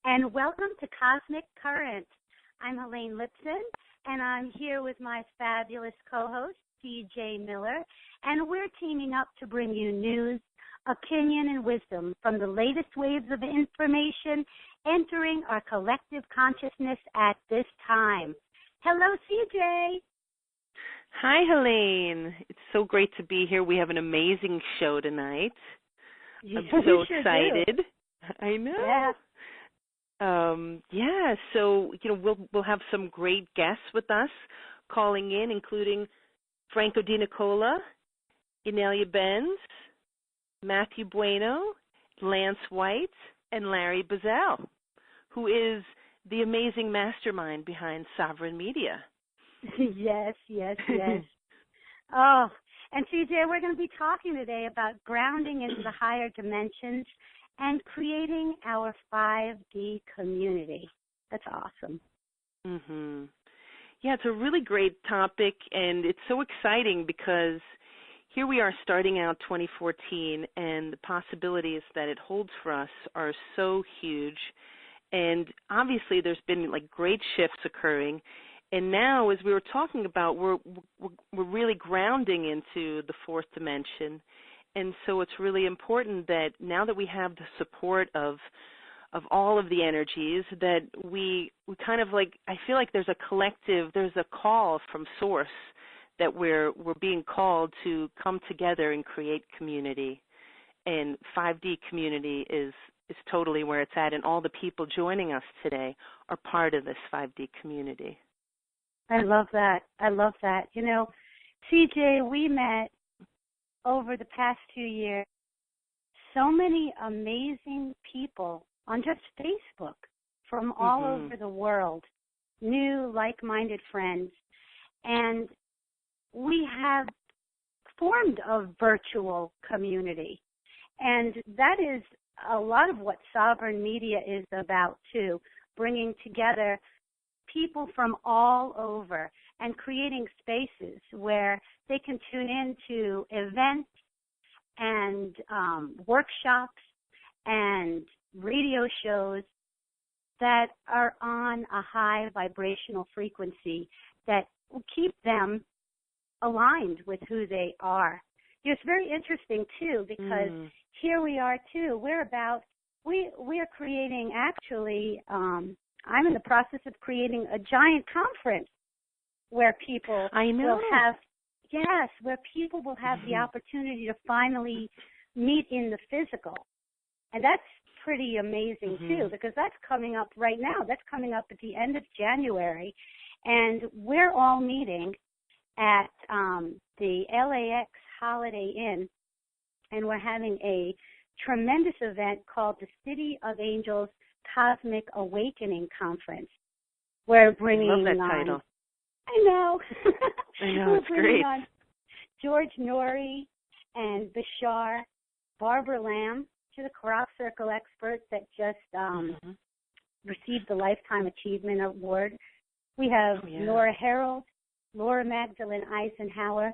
And welcome to Cosmic Current. I'm Helane Lipson, and I'm here with my fabulous co-host, CJ Miller, and we're teaming up to bring you news, opinion, and wisdom from the latest waves of information entering our collective consciousness at this time. Hello, CJ. Hi, Helane. It's so great to be here. We have an amazing show tonight. I'm so excited. I know. Yeah. So we'll have some great guests with us calling in, including Franco DeNicola, Inelia Benz, Matthew Bueno, Lance White, and Larry Buzzell, who is the amazing mastermind behind Sovereign Media. Yes. Oh, and CJ, we're going to be talking today about grounding into the higher dimensions and creating our 5D community. That's awesome. Mhm. Yeah, it's a really great topic, and it's so exciting because here we are starting out 2014, and the possibilities that it holds for us are so huge. And obviously, there's been great shifts occurring. And now, as we were talking about, we're really grounding into the fourth dimension. And so it's really important that now that we have the support of all of the energies, that we kind of I feel like there's a call from Source that we're being called to come together and create community. And 5D community is totally where it's at, and all the people joining us today are part of this 5D community. I love that. CJ, we met over the past 2 years, so many amazing people on just Facebook from all over the world, new like-minded friends. And we have formed a virtual community. And that is a lot of what Sovereign Media is about, too, bringing together people from all over and creating spaces where they can tune in to events and workshops and radio shows that are on a high vibrational frequency that will keep them aligned with who they are. It's very interesting, too, because here we are, too. We are creating, actually, I'm in the process of creating a giant conference where people will have, where people will have the opportunity to finally meet in the physical. And that's pretty amazing, too, because that's coming up right now. That's coming up at the end of January. And we're all meeting at the LAX Holiday Inn, and we're having a tremendous event called the City of Angels Cosmic Awakening Conference. We're bringing I love that title. I know. It's great. On George Norrie and Bashar, Barbara Lamb, she's a crop circle expert that just received the Lifetime Achievement Award. We have Nora Herold, Laura Magdalene Eisenhower,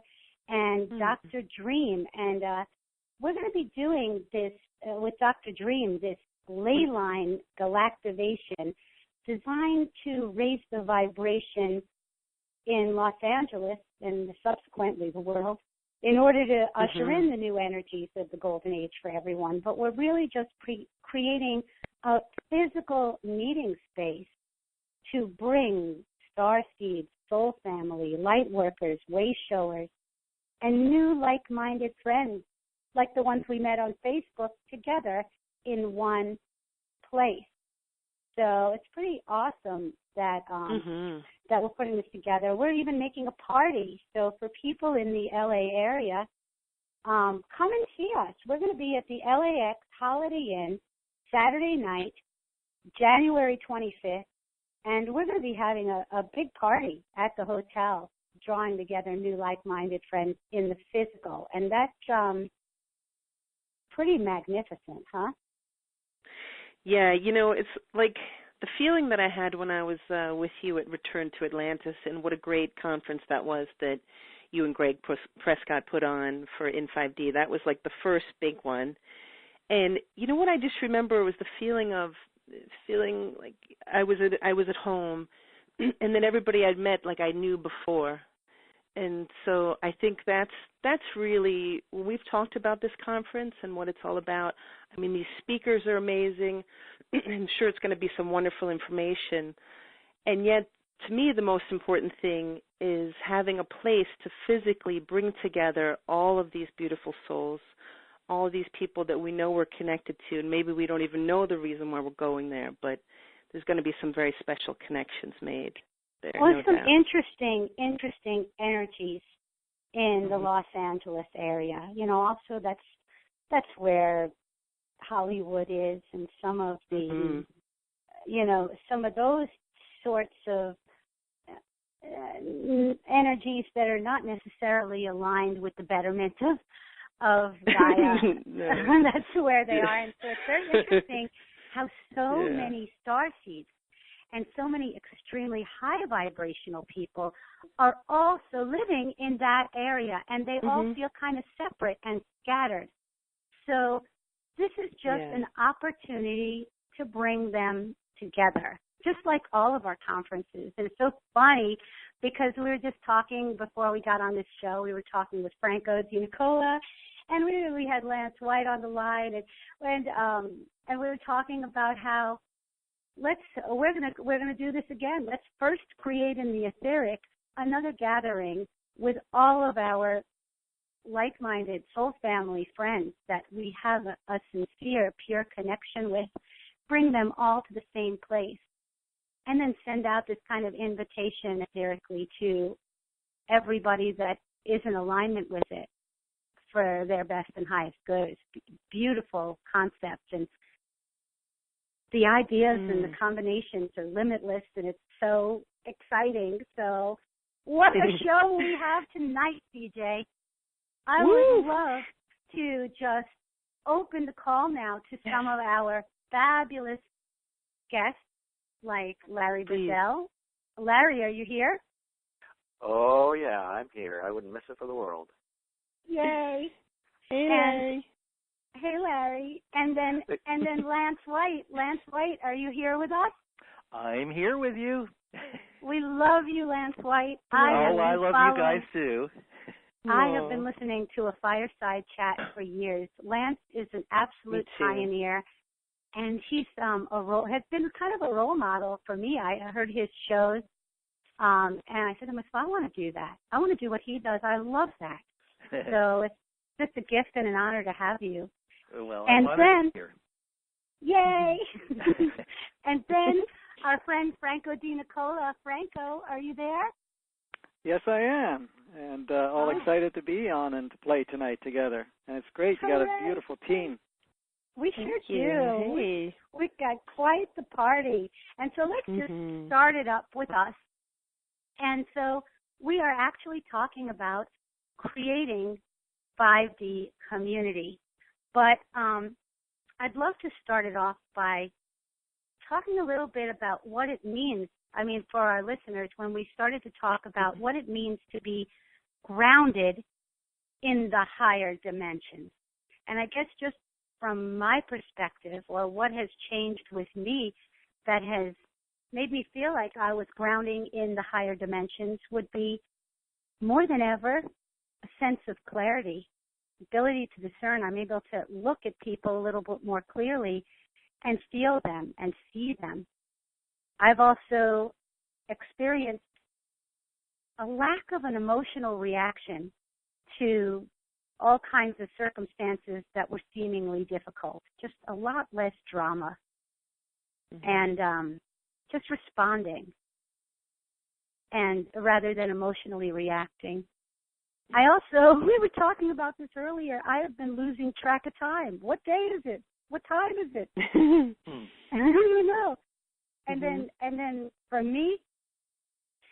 and Dr. Dream. And we're going to be doing this with Dr. Dream, this ley line galactivation designed to raise the vibration in Los Angeles and subsequently the world in order to usher in the new energies of the golden age for everyone. But we're really just creating a physical meeting space to bring star seeds, soul family, light workers, way showers, and new like-minded friends like the ones we met on Facebook together in one place. So it's pretty awesome that that we're putting this together. We're even making a party. So for people in the LA area, come and see us. We're going to be at the LAX Holiday Inn Saturday night, January 25th, and we're going to be having a big party at the hotel, drawing together new like-minded friends in the physical. And that's pretty magnificent, huh? Yeah, it's like the feeling that I had when I was with you at Return to Atlantis, and what a great conference that was that you and Greg Prescott put on for In5D. That was like the first big one. And you know what I just remember was the feeling like I was at home, and then everybody I'd met like I knew before. And so I think that's really, when we've talked about this conference and what it's all about, I mean, these speakers are amazing. I'm sure it's going to be some wonderful information. And yet, to me, the most important thing is having a place to physically bring together all of these beautiful souls, all of these people that we know we're connected to, and maybe we don't even know the reason why we're going there, but there's going to be some very special connections made there. Well, no some doubt. interesting energies in the Los Angeles area. Also that's where Hollywood is, and some of the, some of those sorts of energies that are not necessarily aligned with the betterment of Gaia. That's where they are. And so it's very interesting how so many starseeds and so many extremely high vibrational people are also living in that area, and they all feel kind of separate and scattered. So this is just an opportunity to bring them together, just like all of our conferences. And it's so funny because we were just talking before we got on this show. We were talking with Franco DeNicola, and we had Lance White on the line, and we were talking about how we're gonna do this again. Let's first create in the etheric another gathering with all of our like-minded soul family friends that we have a sincere, pure connection with. Bring them all to the same place, and then send out this kind of invitation etherically to everybody that is in alignment with it for their best and highest good. It's beautiful concepts, and the ideas and the combinations are limitless, and it's so exciting. So what a show we have tonight, DJ. I would love to just open the call now to some of our fabulous guests, like Larry Buzzell. Larry, are you here? Oh, yeah, I'm here. I wouldn't miss it for the world. Yay. Hey, Larry. And then Lance White. Lance White, are you here with us? I'm here with you. We love you, Lance White. I love you guys too. I have been listening to a fireside chat for years. Lance is an absolute pioneer, and he's has been kind of a role model for me. I heard his shows, and I said to myself, I want to do that. I want to do what he does. I love that. So it's just a gift and an honor to have you. Well, and then, here. Yay! And then our friend Franco DeNicola. Franco, are you there? Yes, I am, and all excited to be on and to play tonight together. And it's great. You got a beautiful team. We sure do. Hey. We've got quite the party. And so let's just start it up with us. And so we are actually talking about creating 5D community. But I'd love to start it off by talking a little bit about what it means. I mean, for our listeners, when we started to talk about what it means to be grounded in the higher dimensions. And I guess just from my perspective, or what has changed with me that has made me feel like I was grounding in the higher dimensions would be, more than ever, a sense of clarity, ability to discern. I'm able to look at people a little bit more clearly and feel them and see them. I've also experienced a lack of an emotional reaction to all kinds of circumstances that were seemingly difficult, just a lot less drama, and just responding, and rather than emotionally reacting. I also, we were talking about this earlier, I have been losing track of time. What day is it? What time is it? And I don't even know. And then for me,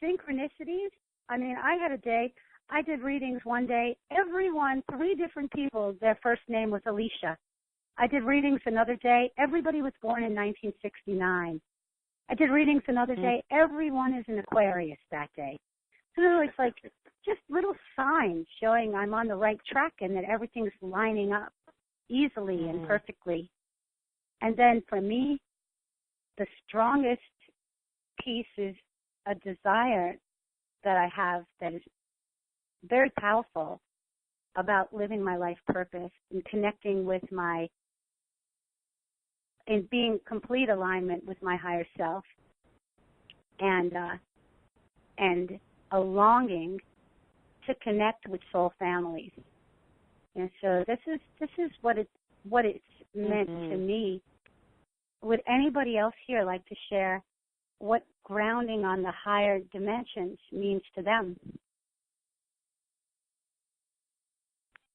synchronicities, I mean, I had a day, I did readings one day, everyone, 3 different people, their first name was Alicia. I did readings another day, everybody was born in 1969. I did readings another day, everyone is an Aquarius that day. So it's like just little signs showing I'm on the right track and that everything's lining up easily and perfectly. And then for me, the strongest piece is a desire that I have that is very powerful about living my life purpose and connecting with in being complete alignment with my higher self, and a longing to connect with soul families. And so this is what it's meant to me. Would anybody else here like to share what grounding on the higher dimensions means to them?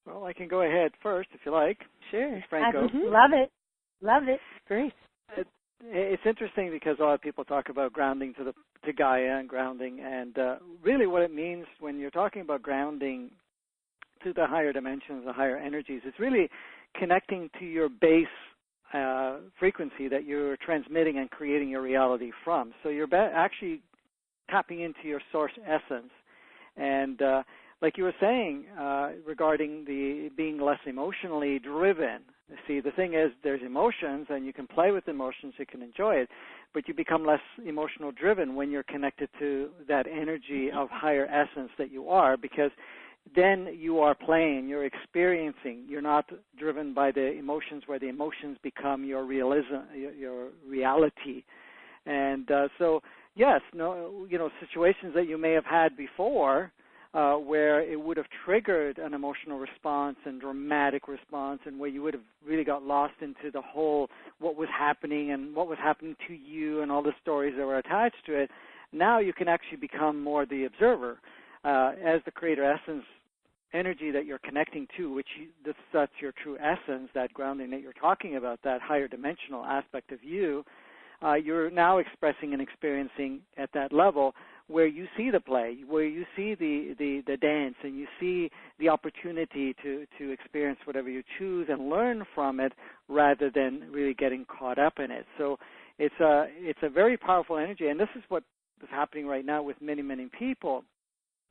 Well, I can go ahead first if you like. Sure. Franco. Love it. Love it. Great. It's interesting because a lot of people talk about grounding to Gaia and grounding, and really what it means when you're talking about grounding to the higher dimensions, the higher energies, it's really connecting to your base frequency that you're transmitting and creating your reality from. So you're actually tapping into your source essence. And like you were saying regarding the being less emotionally driven, see, the thing is there's emotions and you can play with emotions, you can enjoy it, but you become less emotional driven when you're connected to that energy of higher essence that you are, because then you are playing, you're experiencing, you're not driven by the emotions where the emotions become your realism, your reality. And so, yes, situations that you may have had before where it would have triggered an emotional response and dramatic response, and where you would have really got lost into the whole what was happening and what was happening to you and all the stories that were attached to it. Now you can actually become more the observer. As the creator essence energy that you're connecting to, that's your true essence, that grounding that you're talking about, that higher dimensional aspect of you, you're now expressing and experiencing at that level where you see the play, where you see the dance, and you see the opportunity to experience whatever you choose and learn from it rather than really getting caught up in it. So it's a very powerful energy, and this is what is happening right now with many, many people.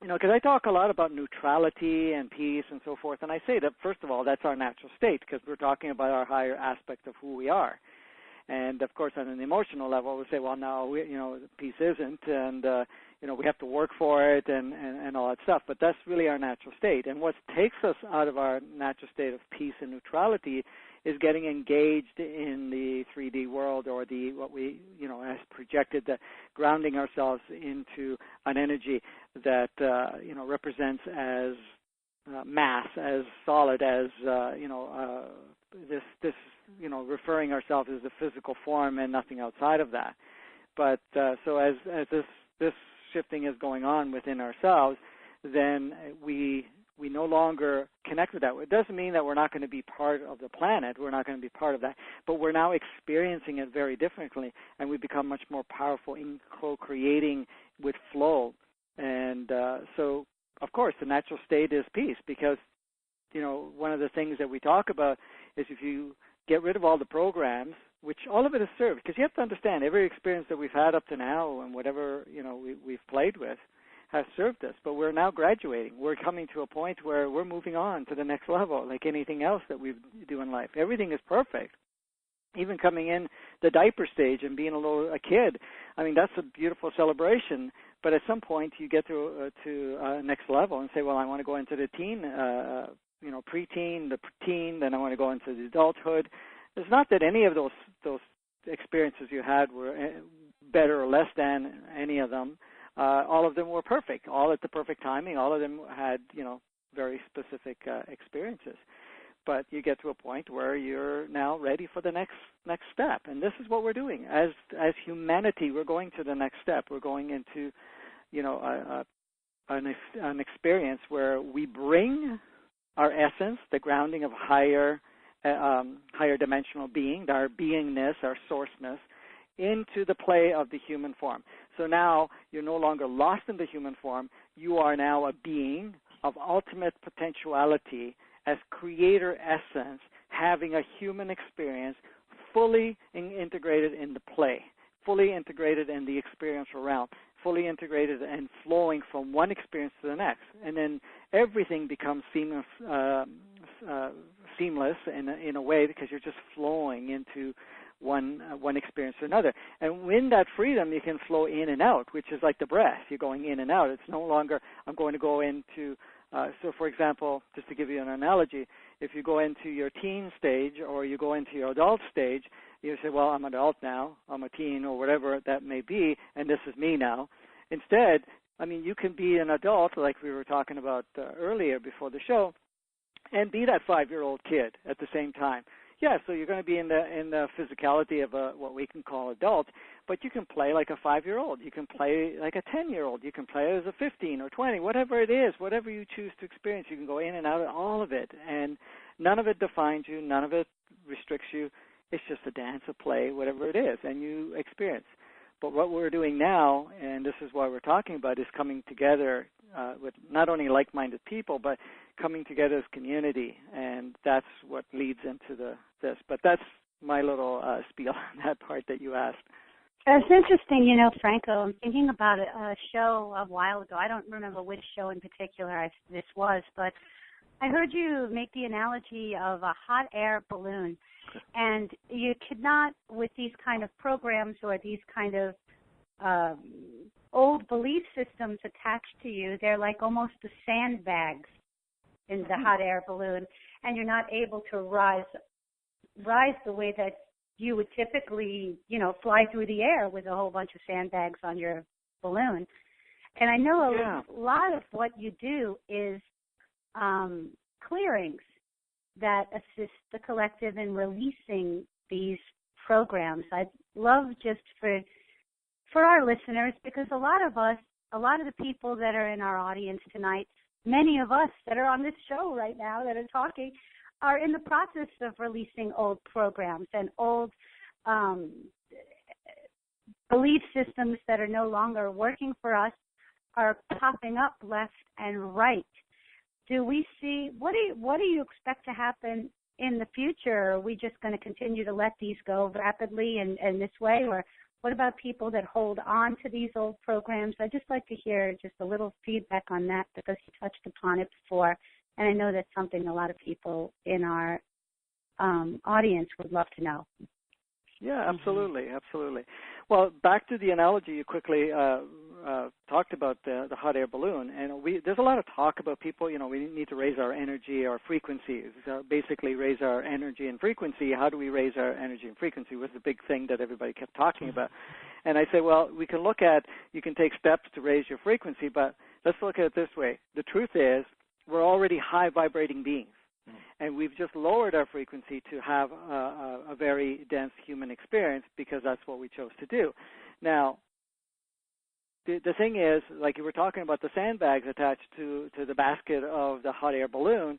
Because I talk a lot about neutrality and peace and so forth, and I say that, first of all, that's our natural state, because we're talking about our higher aspect of who we are. And, of course, on an emotional level, we say, well, no, peace isn't, and, we have to work for it and all that stuff. But that's really our natural state. And what takes us out of our natural state of peace and neutrality is getting engaged in the 3D world, or what we, has projected, that grounding ourselves into an energy that, represents as mass, as solid as, this referring ourselves as the physical form and nothing outside of that. But so as this shifting is going on within ourselves, then we no longer connect with that. It doesn't mean that we're not going to be part of the planet. We're not going to be part of that. But we're now experiencing it very differently, and we become much more powerful in co-creating with flow. And so, of course, the natural state is peace, because, one of the things that we talk about is if you get rid of all the programs, which all of it is served, because you have to understand every experience that we've had up to now and whatever, we've played with has served us, but we're now graduating. We're coming to a point where we're moving on to the next level, like anything else that we do in life. Everything is perfect. Even coming in the diaper stage and being a kid, I mean, that's a beautiful celebration, but at some point you get to next level and say, well, I want to go into the teen, preteen, the teen, then I want to go into the adulthood. It's not that any of those experiences you had were better or less than any of them. All of them were perfect, all at the perfect timing. All of them had, very specific experiences. But you get to a point where you're now ready for the next step, and this is what we're doing as humanity. We're going to the next step. We're going into, a an experience where we bring our essence, the grounding of higher dimensional being, our beingness, our sourceness, into the play of the human form. So now you're no longer lost in the human form. You are now a being of ultimate potentiality as creator essence, having a human experience fully integrated in the play, fully integrated in the experiential realm, fully integrated and flowing from one experience to the next. And then everything becomes seamless in a way, because you're just flowing into one experience to another. And in that freedom, you can flow in and out, which is like the breath. You're going in and out. It's no longer, I'm going to go into, so for example, just to give you an analogy, if you go into your teen stage or you go into your adult stage, you say, well, I'm an adult now, I'm a teen or whatever that may be, and this is me now. Instead, I mean, you can be an adult, like we were talking about earlier before the show, and be that 5-year-old kid at the same time. Yeah, so you're going to be in the physicality of what we can call adult, but you can play like a 5-year-old. You can play like a 10-year-old. You can play as a 15 or 20, whatever it is, whatever you choose to experience. You can go in and out of all of it, and none of it defines you. None of it restricts you. It's just a dance, a play, whatever it is, and you experience. But what we're doing now, and this is why we're talking about, is coming together with not only like-minded people, but coming together as community, and that's what leads into this. But that's my little spiel on that part that you asked. It's interesting, you know, Franco. I'm thinking about a show a while ago. I don't remember which show in particular this was, but I heard you make the analogy of a hot air balloon. And you could not, with these kind of programs or these kind of old belief systems attached to you, they're like almost the sandbags in the hot air balloon, and you're not able to rise the way that you would typically, you know, fly through the air with a whole bunch of sandbags on your balloon. And I know a lot of what you do is clearings that assist the collective in releasing these programs. I'd love just for our listeners, because a lot of the people that are in our audience tonight, many of us that are on this show right now that are talking, are in the process of releasing old programs and old belief systems that are no longer working for us are popping up left and right. Do we see, what do you expect to happen in the future? Are we just going to continue to let these go rapidly and this way? Or what about people that hold on to these old programs? I'd just like to hear just a little feedback on that, because you touched upon it before. And I know that's something a lot of people in our audience would love to know. Yeah, absolutely, absolutely. Well, back to the analogy you quickly talked about, the hot air balloon. And there's a lot of talk about people, you know, we need to raise our energy, our frequencies, basically raise our energy and frequency. How do we raise our energy and frequency was the big thing that everybody kept talking about. And I say, well, we can look at, you can take steps to raise your frequency, but let's look at it this way. The truth is, we're already high vibrating beings. And we've just lowered our frequency to have a very dense human experience, because that's what we chose to do. Now, the thing is, like you were talking about the sandbags attached to the basket of the hot air balloon,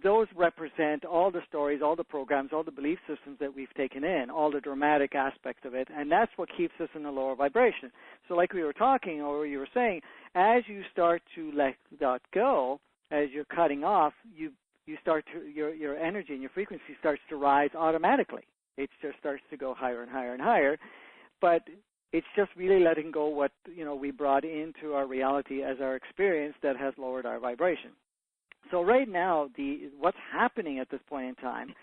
those represent all the stories, all the programs, all the belief systems that we've taken in, all the dramatic aspects of it, and that's what keeps us in a lower vibration. So like we were talking, or you were saying, as you start to let that go, as you're cutting off, you start to, your energy and your frequency starts to rise automatically. It just starts to go higher and higher and higher. But it's just really letting go what, you know, we brought into our reality as our experience that has lowered our vibration. So right now, what's happening at this point in time,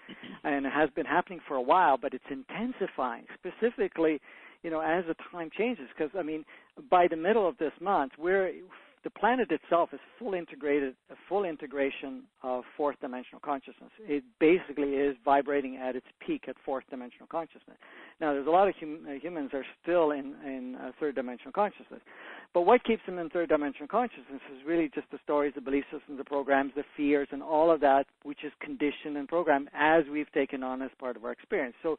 and it has been happening for a while, but it's intensifying, specifically, you know, as the time changes. Because, I mean, by the middle of this month, the planet itself is a full integration of fourth dimensional consciousness. It basically is vibrating at its peak at fourth dimensional consciousness. Now, there's a lot of humans are still in third dimensional consciousness. But what keeps them in third dimensional consciousness is really just the stories, the belief systems, the programs, the fears, and all of that, which is conditioned and programmed as we've taken on as part of our experience. So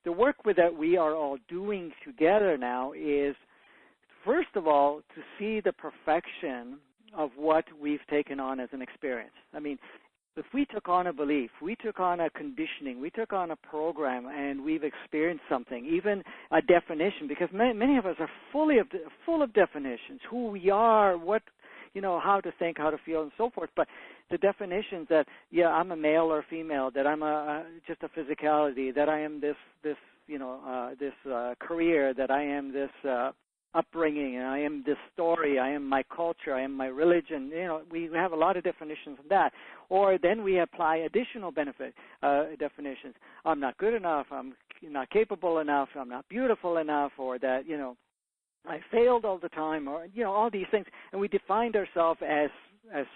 the work that we are all doing together now is, first of all, to see the perfection of what we've taken on as an experience. I mean, if we took on a belief, we took on a conditioning, we took on a program, and we've experienced something, even a definition, because many of us are full of definitions, who we are, what, how to think, how to feel, and so forth. But the definitions that, I'm a male or female, that I'm just a physicality, that I am this career, that I am this upbringing, and I am this story, I am my culture, I am my religion. We have a lot of definitions of that. Or then we apply additional definitions. I'm not good enough, I'm not capable enough, I'm not beautiful enough, or that, I failed all the time, or, all these things. And we defined ourselves as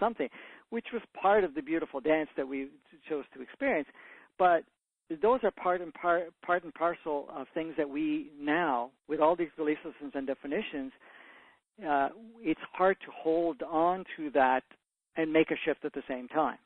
something, which was part of the beautiful dance that we chose to experience. But those are part and parcel of things that we now, with all these belief systems and definitions, it's hard to hold on to that and make a shift at the same time.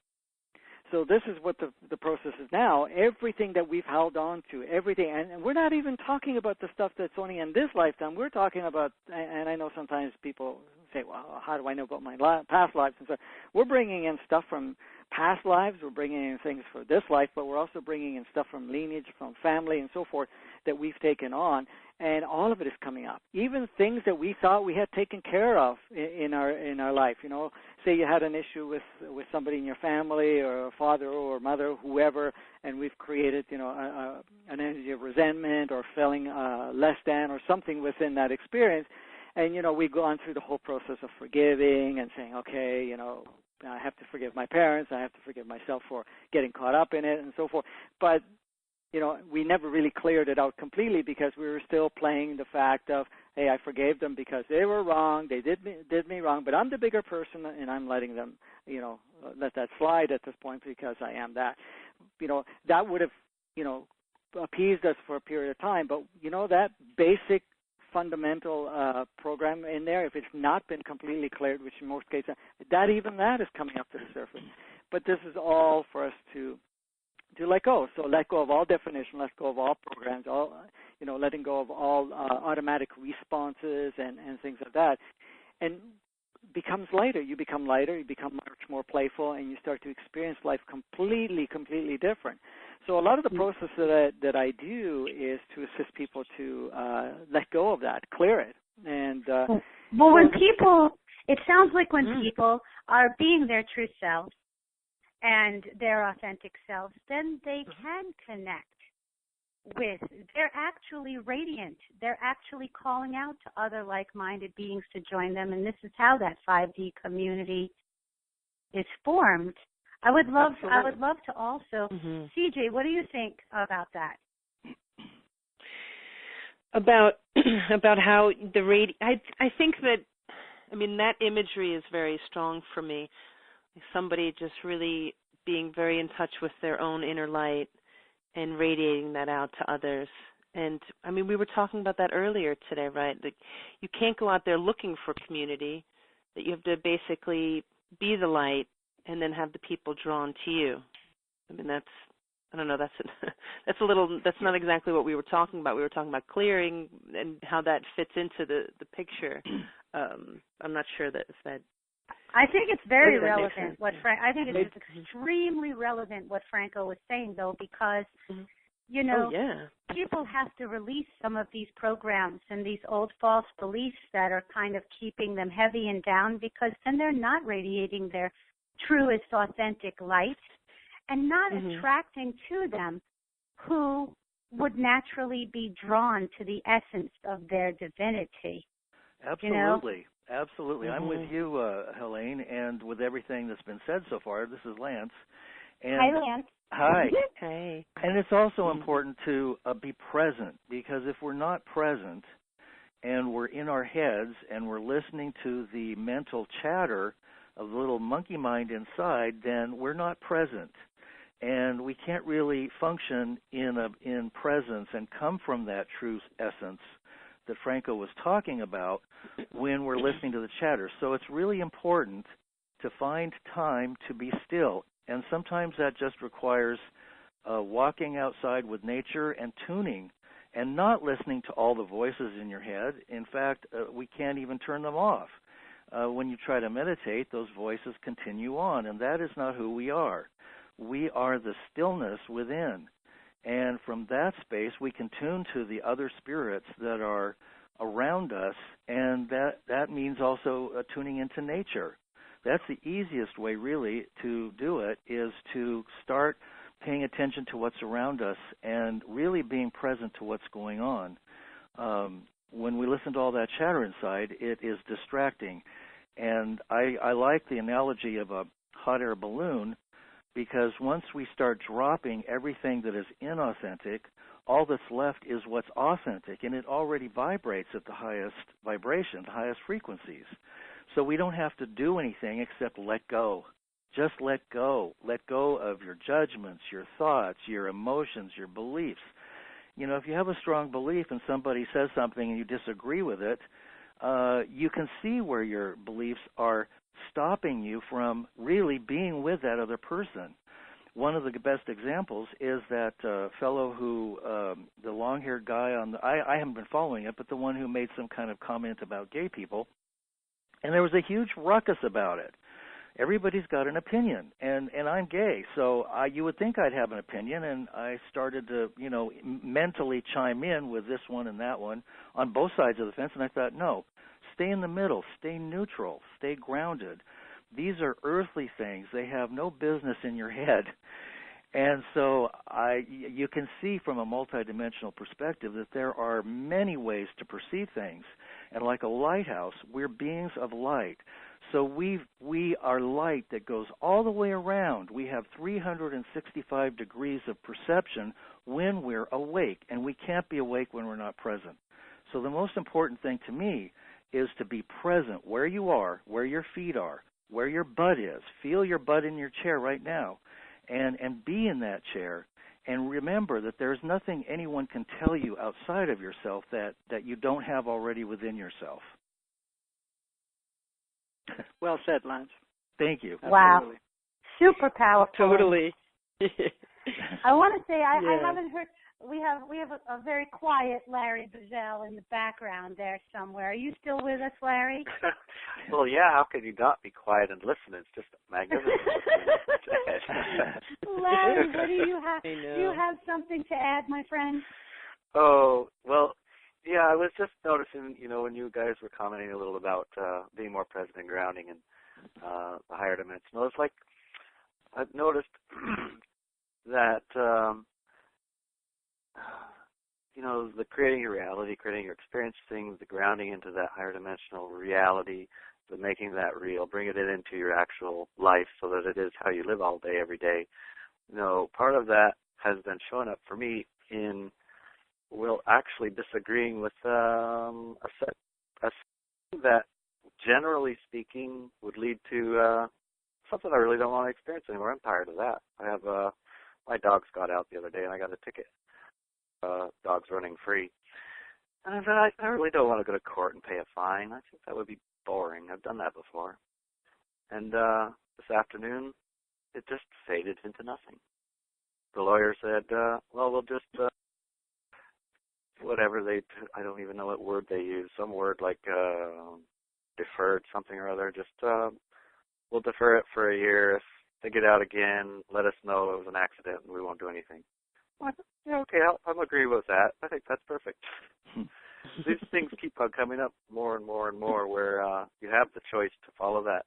So this is what the process is now. Everything that we've held on to, everything, and we're not even talking about the stuff that's only in this lifetime. We're talking about, and I know sometimes people say, well, how do I know about my past lives? And so we're bringing in stuff from past lives, we're bringing in things for this life, but we're also bringing in stuff from lineage, from family, and so forth that we've taken on, and all of it is coming up. Even things that we thought we had taken care of in our life. Say you had an issue with somebody in your family, or a father or mother, whoever, and we've created an energy of resentment or feeling less than or something within that experience, and we've gone through the whole process of forgiving and saying, okay, I have to forgive my parents, I have to forgive myself for getting caught up in it, and so forth. But, we never really cleared it out completely, because we were still playing the fact of, hey, I forgave them because they were wrong, they did me wrong, but I'm the bigger person, and I'm letting them, let that slide at this point because I am that. That would have, appeased us for a period of time, but, that basic fundamental program in there, if it's not been completely cleared, which in most cases, that is coming up to the surface. But this is all for us to let go. So let go of all definition, let go of all programs, all letting go of all automatic responses and things like that, and becomes lighter. You become lighter, you become much more playful, and you start to experience life completely different. So a lot of the process that I do is to assist people to let go of that, clear it. And when people, it sounds like when people are being their true selves and their authentic selves, then they can connect with, they're actually radiant. They're actually calling out to other like-minded beings to join them, and this is how that 5D community is formed. I would love to also, CJ, what do you think about that? About how I think that, that imagery is very strong for me. Somebody just really being very in touch with their own inner light and radiating that out to others. And, we were talking about that earlier today, right? Like, you can't go out there looking for community, that you have to basically be the light and then have the people drawn to you. That's not exactly what we were talking about. We were talking about clearing and how that fits into the picture. I'm not sure that if that. I think it's very relevant. I think it's extremely relevant what Franco was saying, though, because people have to release some of these programs and these old false beliefs that are kind of keeping them heavy and down, because then they're not radiating their truest, authentic light and not attracting to them who would naturally be drawn to the essence of their divinity. Absolutely. Absolutely. I'm with you, Helene, and with everything that's been said so far. This is Lance. And hi, Lance. Hi. Hey. And it's also important to be present, because if we're not present and we're in our heads and we're listening to the mental chatter of the little monkey mind inside, then we're not present. And we can't really function in presence and come from that true essence that Franco was talking about when we're listening to the chatter. So it's really important to find time to be still. And sometimes that just requires walking outside with nature and tuning and not listening to all the voices in your head. In fact, we can't even turn them off. when you try to meditate, those voices continue on, and that is not who we are. We are the stillness within. And from that space, we can tune to the other spirits that are around us, and that means also tuning into nature. That's the easiest way, really, to do it, is to start paying attention to what's around us and really being present to what's going on. When we listen to all that chatter inside, it is distracting. And I like the analogy of a hot air balloon, because once we start dropping everything that is inauthentic, all that's left is what's authentic, and it already vibrates at the highest vibration, the highest frequencies. So we don't have to do anything except let go. Just let go. Let go of your judgments, your thoughts, your emotions, your beliefs. You know, if you have a strong belief and somebody says something and you disagree with it, you can see where your beliefs are stopping you from really being with that other person. One of the best examples is that fellow who, the long-haired guy on the, I haven't been following it, but the one who made some kind of comment about gay people, and there was a huge ruckus about it. Everybody's got an opinion, and I'm gay, so you would think I'd have an opinion, and I started to, mentally chime in with this one and that one on both sides of the fence, and I thought, no, stay in the middle, stay neutral, stay grounded. These are earthly things. They have no business in your head. And so you can see from a multidimensional perspective that there are many ways to perceive things. And like a lighthouse, we're beings of light. So we are light that goes all the way around. We have 365 degrees of perception when we're awake, and we can't be awake when we're not present. So the most important thing to me is to be present where you are, where your feet are, where your butt is. Feel your butt in your chair right now, and be in that chair. And remember that there's nothing anyone can tell you outside of yourself that you don't have already within yourself. Well said, Lance. Thank you. Wow. Absolutely. Super powerful. Totally. I want to say I haven't heard. We have a very quiet Larry Buzzell in the background there somewhere. Are you still with us, Larry? Well, yeah. How could you not be quiet and listen? It's just magnificent. Larry, what do you have? Do you have something to add, my friend? Oh, well, yeah. I was just noticing, when you guys were commenting a little about being more present and grounding and the higher dimensional. It's like I've noticed that. The creating your reality, creating your experiencing, the grounding into that higher dimensional reality, the making that real, bringing it into your actual life so that it is how you live all day, every day. Part of that has been showing up for me in, actually disagreeing with a that, generally speaking, would lead to something I really don't want to experience anymore. I'm tired of that. I have my dogs got out the other day, and I got a ticket. Dogs running free. And I said, I really don't want to go to court and pay a fine. I think that would be boring. I've done that before. And this afternoon, it just faded into nothing. The lawyer said, we'll just, whatever I don't even know what word they use, some word like deferred something or other, just we'll defer it for a year. If they get out again, let us know it was an accident and we won't do anything. Yeah, okay, I'll agree with that. I think that's perfect. These things keep on coming up more and more and more where you have the choice to follow that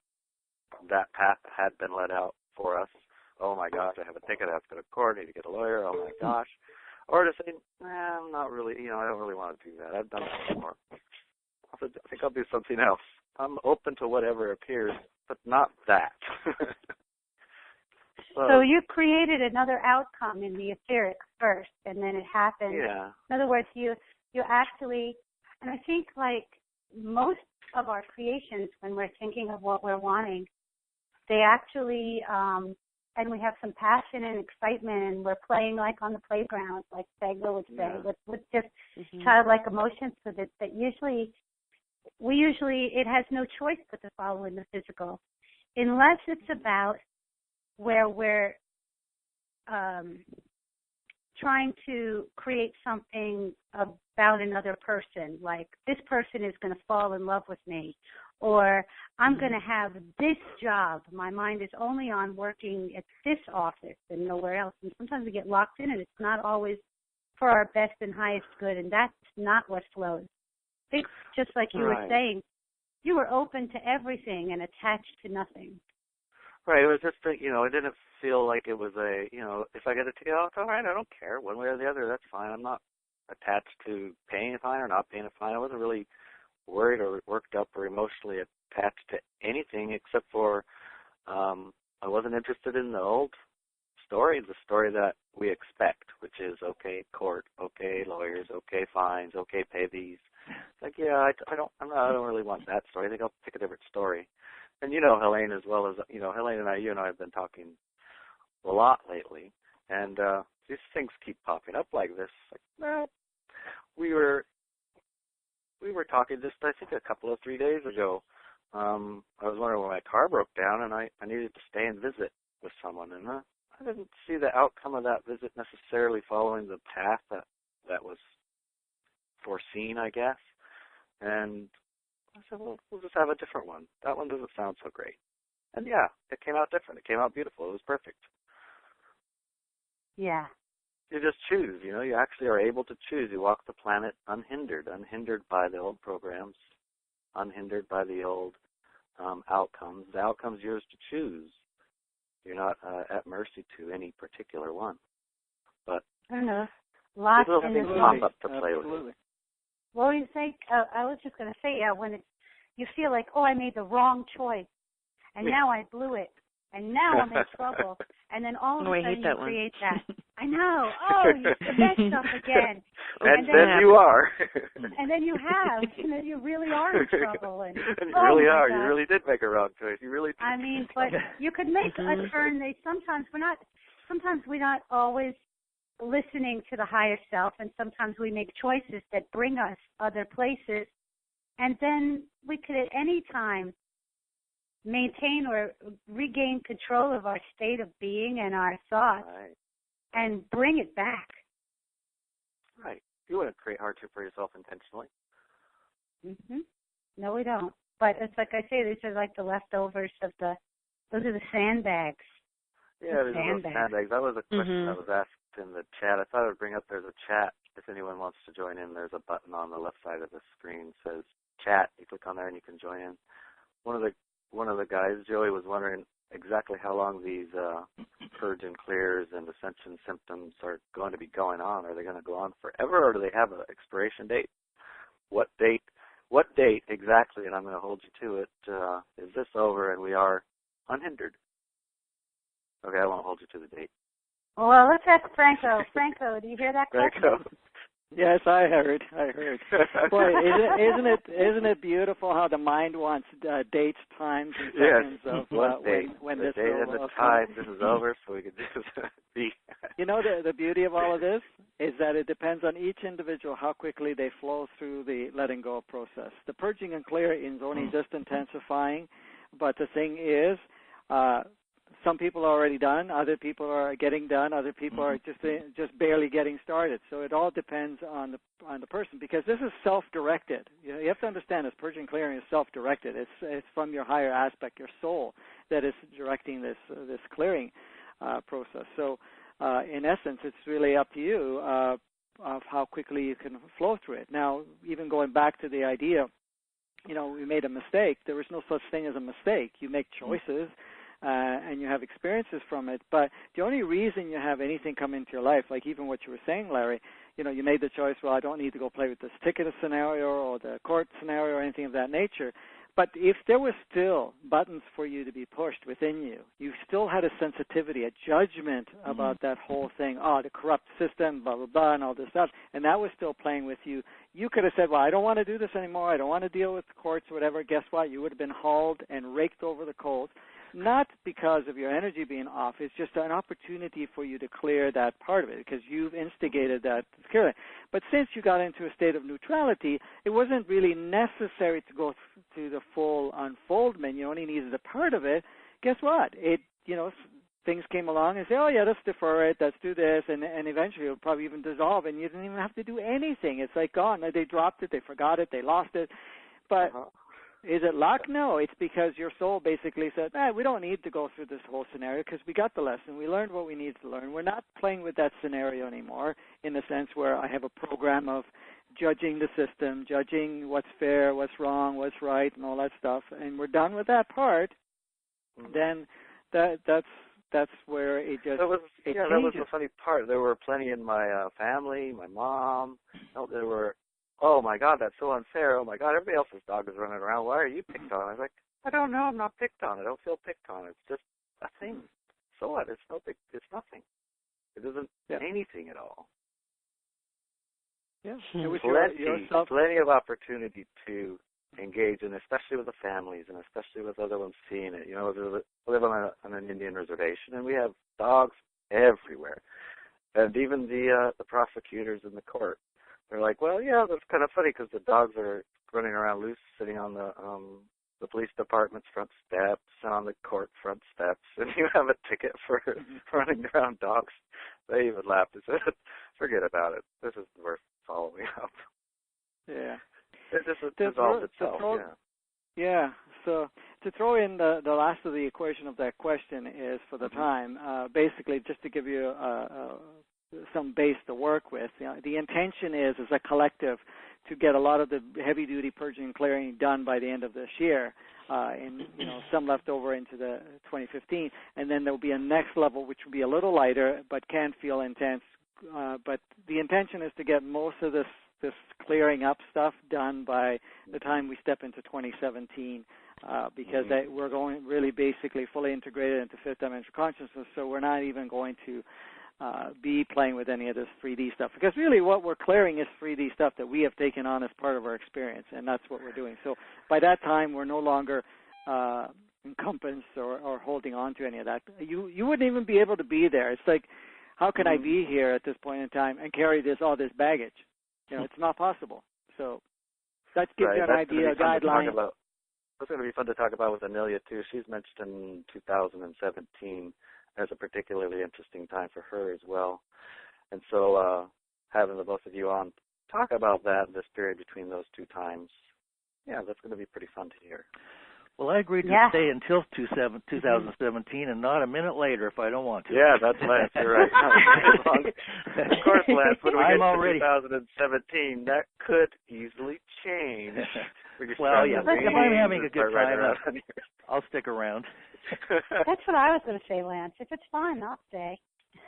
path that had been let out for us. Oh, my gosh, I have a ticket. I have to go to court. I need to get a lawyer. Oh, my gosh. Or to say, I'm not really, I don't really want to do that. I've done that before. I think I'll do something else. I'm open to whatever appears, but not that. So you created another outcome in the etheric first, and then it happened. Yeah. In other words, you actually, and I think like most of our creations, when we're thinking of what we're wanting, they actually, and we have some passion and excitement, and we're playing like on the playground, like Sagler would say, with just childlike emotions with it. That usually, it has no choice but to follow in the physical, unless it's about where we're trying to create something about another person, like this person is going to fall in love with me, or I'm going to have this job. My mind is only on working at this office and nowhere else. And sometimes we get locked in, and it's not always for our best and highest good, and that's not what flows. It's just like you were saying, you were open to everything and attached to nothing. Right. It was just that, it didn't feel like it was if I get a ticket, all right, I don't care. One way or the other, that's fine. I'm not attached to paying a fine or not paying a fine. I wasn't really worried or worked up or emotionally attached to anything except for I wasn't interested in the old story, the story that we expect, which is, okay, court, okay, lawyers, okay, fines, okay, pay these. It's like, I don't really want that story. I think I'll pick a different story. And Helane, as well as, Helane and you and I have been talking a lot lately, and these things keep popping up like this. Like, we were talking just, I think, a couple of 3 days ago. I was wondering when my car broke down, and I needed to stay and visit with someone, and I didn't see the outcome of that visit necessarily following the path that was foreseen, I guess. And I said, well, we'll just have a different one. That one doesn't sound so great. And yeah, it came out different. It came out beautiful. It was perfect. Yeah. You just choose, you actually are able to choose. You walk the planet unhindered by the old programs, unhindered by the old outcomes. The outcome's yours to choose. You're not at mercy to any particular one. But I don't know. Lots of things pop up to play with. Well, you think, I was just going to say, when you feel like, I made the wrong choice, and now I blew it, and now I'm in trouble, and then all of a sudden you create that. I know. You messed up again. And then you are. And then you have. And then you really are in trouble. And you really are. God. You really did make a wrong choice. You really did. I mean, but you could make a turn. Sometimes we're not always listening to the higher self, and sometimes we make choices that bring us other places, and then we could at any time maintain or regain control of our state of being and our thoughts and bring it back. Right. You wouldn't create hardship for yourself intentionally. No, we don't. But it's like I say, these are like the leftovers of those are the sandbags. Yeah, these are those sandbags. That was a question that was asked in the chat. I thought I would bring up, there's a chat. If anyone wants to join in, there's a button on the left side of the screen that says chat. You click on there and you can join in. One of the guys, Joey, was wondering exactly how long these purge and clears and ascension symptoms are going to be going on. Are they going to go on forever, or do they have an expiration date? What date exactly, and I'm going to hold you to it, is this over and we are unhindered? Okay, I won't hold you to the date. Well, let's ask Franco. Franco, do you hear that question? Franco. Yes, I heard. Boy, isn't it beautiful how the mind wants dates, times, and seconds of when this date and the time. This is over, so we can just be. The beauty of all of this is that it depends on each individual how quickly they flow through the letting go process. The purging and clearing is only just intensifying, but the thing is, some people are already done, other people are getting done, other people are just barely getting started. So it all depends on the person, because this is self-directed. You have to understand this purging and clearing is self-directed. It's from your higher aspect, your soul, that is directing this clearing process. So in essence, it's really up to you of how quickly you can flow through it. Now, even going back to the idea, we made a mistake. There is no such thing as a mistake. You make choices. And you have experiences from it, but the only reason you have anything come into your life, like even what you were saying, Larry, you made the choice, well, I don't need to go play with this ticket scenario or the court scenario or anything of that nature. But if there were still buttons for you to be pushed within you, you still had a sensitivity, a judgment about that whole thing, the corrupt system, blah, blah, blah, and all this stuff, and that was still playing with you. You could have said, well, I don't want to do this anymore. I don't want to deal with the courts or whatever. Guess what? You would have been hauled and raked over the coals. Not because of your energy being off. It's just an opportunity for you to clear that part of it, because you've instigated that clearing. But since you got into a state of neutrality, it wasn't really necessary to go to the full unfoldment. You only needed a part of it. Guess what? Things came along and say, oh, yeah, let's defer it, let's do this, and eventually it'll probably even dissolve, and you didn't even have to do anything. It's like gone. They dropped it, they forgot it, they lost it. But Is it luck? No, it's because your soul basically said, we don't need to go through this whole scenario because we got the lesson. We learned what we need to learn. We're not playing with that scenario anymore in the sense where I have a program of judging the system, judging what's fair, what's wrong, what's right, and all that stuff, and we're done with that part. Then that's where it just that was the funny part. There were plenty in my family, my mom. There were, oh my God, that's so unfair. Oh my God, everybody else's dog is running around. Why are you picked on? I was like, I don't know. I'm not picked on. I don't feel picked on. It's just a thing. So what? It's no big. It's nothing. It isn't anything at all. Yeah, it was plenty of opportunity to engage, and especially with the families, and especially with other ones seeing it. You know, we live on an Indian reservation, and we have dogs everywhere, and even the prosecutors in the court, they're like, well, yeah, that's kind of funny because the dogs are running around loose, sitting on the police department's front steps and on the court front steps, and you have a ticket for running around dogs. They even laughed and said, forget about it. This is worth following up. Yeah. It just dissolved itself, Yeah. So to throw in the last of the equation of that question is for the time, basically just to give you some base to work with. You know, the intention is as a collective to get a lot of the heavy-duty purging and clearing done by the end of this year, and some left over into the 2015, and then there will be a next level which will be a little lighter but can feel intense. But the intention is to get most of this clearing up stuff done by the time we step into 2017, because we're going really basically fully integrated into fifth dimensional consciousness, so we're not even going to be playing with any of this 3D stuff, because really what we're clearing is 3D stuff that we have taken on as part of our experience, and that's what we're doing. So by that time, we're no longer encompassed or holding on to any of that. You wouldn't even be able to be there. It's like, how can I be here at this point in time and carry all this baggage? It's not possible. So that gives you an idea, a guideline. That's going to be fun to talk about with Inelia, too. She's mentioned 2017 as a particularly interesting time for her as well. And so having the both of you on talk about that, this period between those two times, that's going to be pretty fun to hear. Well, I agreed to stay until 2017 and not a minute later if I don't want to. Yeah, that's Lance. You're right. Of course, Lance, when we get to 2017, that could easily change. Well, if I'm having a good time, I'll stick around. That's what I was going to say, Lance. If it's fun, I'll stay.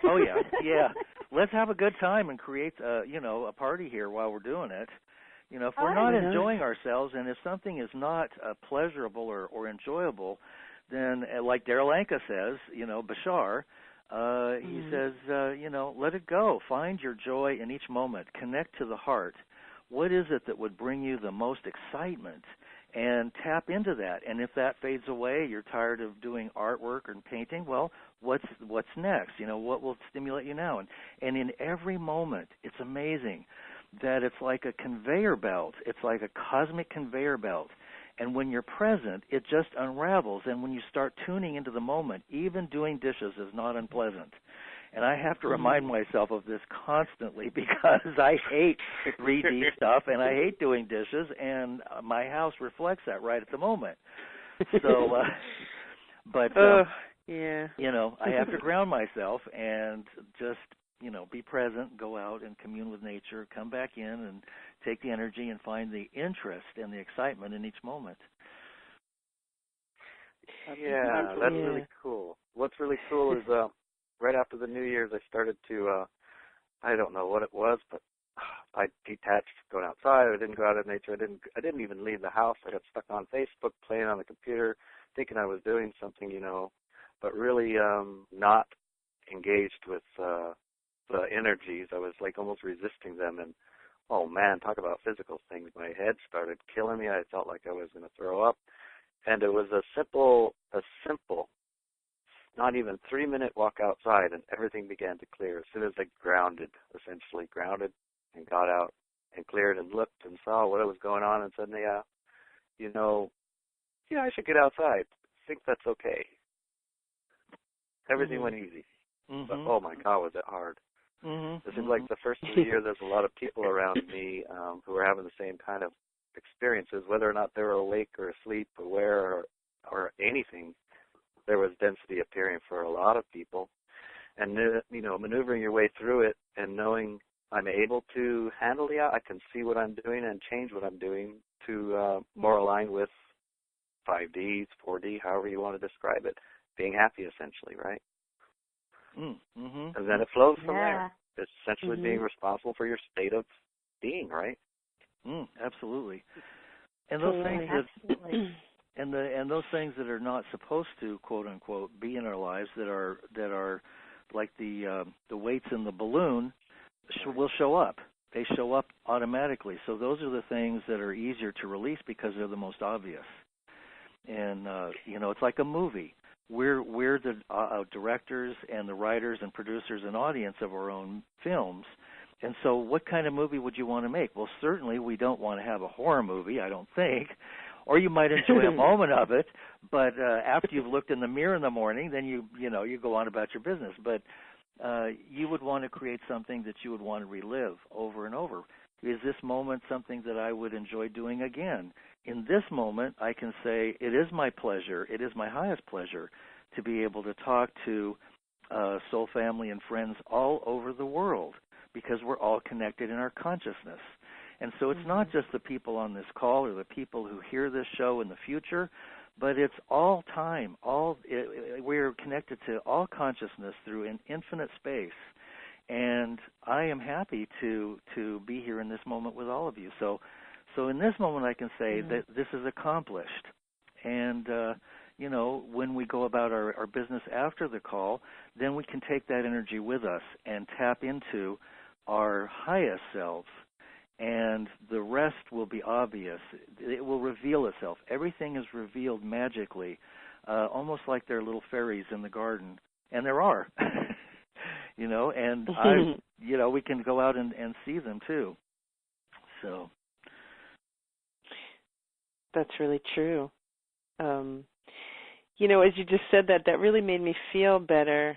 Oh, yeah. Let's have a good time and create, a party here while we're doing it. If we're not enjoying ourselves, and if something is not pleasurable or enjoyable, then, like Darryl Anka says, Bashar, he says, let it go. Find your joy in each moment. Connect to the heart. What is it that would bring you the most excitement? And tap into that. And if that fades away, you're tired of doing artwork and painting, well, what's next? What will stimulate you now? And in every moment, it's amazing that it's like a conveyor belt. It's like a cosmic conveyor belt. And when you're present, it just unravels. And when you start tuning into the moment, even doing dishes is not unpleasant. And I have to remind myself of this constantly because I hate 3D stuff and I hate doing dishes, and my house reflects that right at the moment. So, I have to ground myself and just be present, go out and commune with nature, come back in and take the energy and find the interest and the excitement in each moment. Yeah, that's really cool. What's really cool is right after the New Year's, I started to, I don't know what it was, but I detached going outside. I didn't go out in nature. I didn't even leave the house. I got stuck on Facebook, playing on the computer, thinking I was doing something, but really not engaged with the energies. I was like almost resisting them, and oh man, talk about physical things. My head started killing me. I felt like I was going to throw up, and it was a simple, not even 3-minute walk outside, and everything began to clear as soon as I essentially grounded, and got out and cleared and looked and saw what was going on, and suddenly, I should get outside. I think that's okay. Everything went easy, but oh my God, was it hard. It seems like the first of the year there's a lot of people around me who are having the same kind of experiences whether or not they were awake or asleep, aware or anything, there was density appearing for a lot of people. And, maneuvering your way through it and knowing I'm able to handle I can see what I'm doing and change what I'm doing to more align with 5Ds, 4D, however you want to describe it, being happy essentially, right? Mm-hmm. And then it flows from there. It's essentially being responsible for your state of being, right? Absolutely. And those things and those things that are not supposed to, quote unquote, be in our lives that are like the weights in the balloon will show up. They show up automatically. So those are the things that are easier to release because they're the most obvious. And it's like a movie. We're the directors and the writers and producers and audience of our own films. And so what kind of movie would you want to make? Well, certainly we don't want to have a horror movie, I don't think. Or you might enjoy a moment of it, but after you've looked in the mirror in the morning, then you go on about your business. But you would want to create something that you would want to relive over and over. Is this moment something that I would enjoy doing again? In this moment, I can say it is my pleasure, it is my highest pleasure to be able to talk to soul family and friends all over the world because we're all connected in our consciousness. And so it's not just the people on this call or the people who hear this show in the future, but it's all time. We're connected to all consciousness through an infinite space. And I am happy to be here in this moment with all of you. So in this moment, I can say that this is accomplished. And, when we go about our business after the call, then we can take that energy with us and tap into our highest selves. And the rest will be obvious. It will reveal itself. Everything is revealed magically, almost like they're little fairies in the garden. And there are. And we can go out and see them too. So that's really true. As you just said that really made me feel better.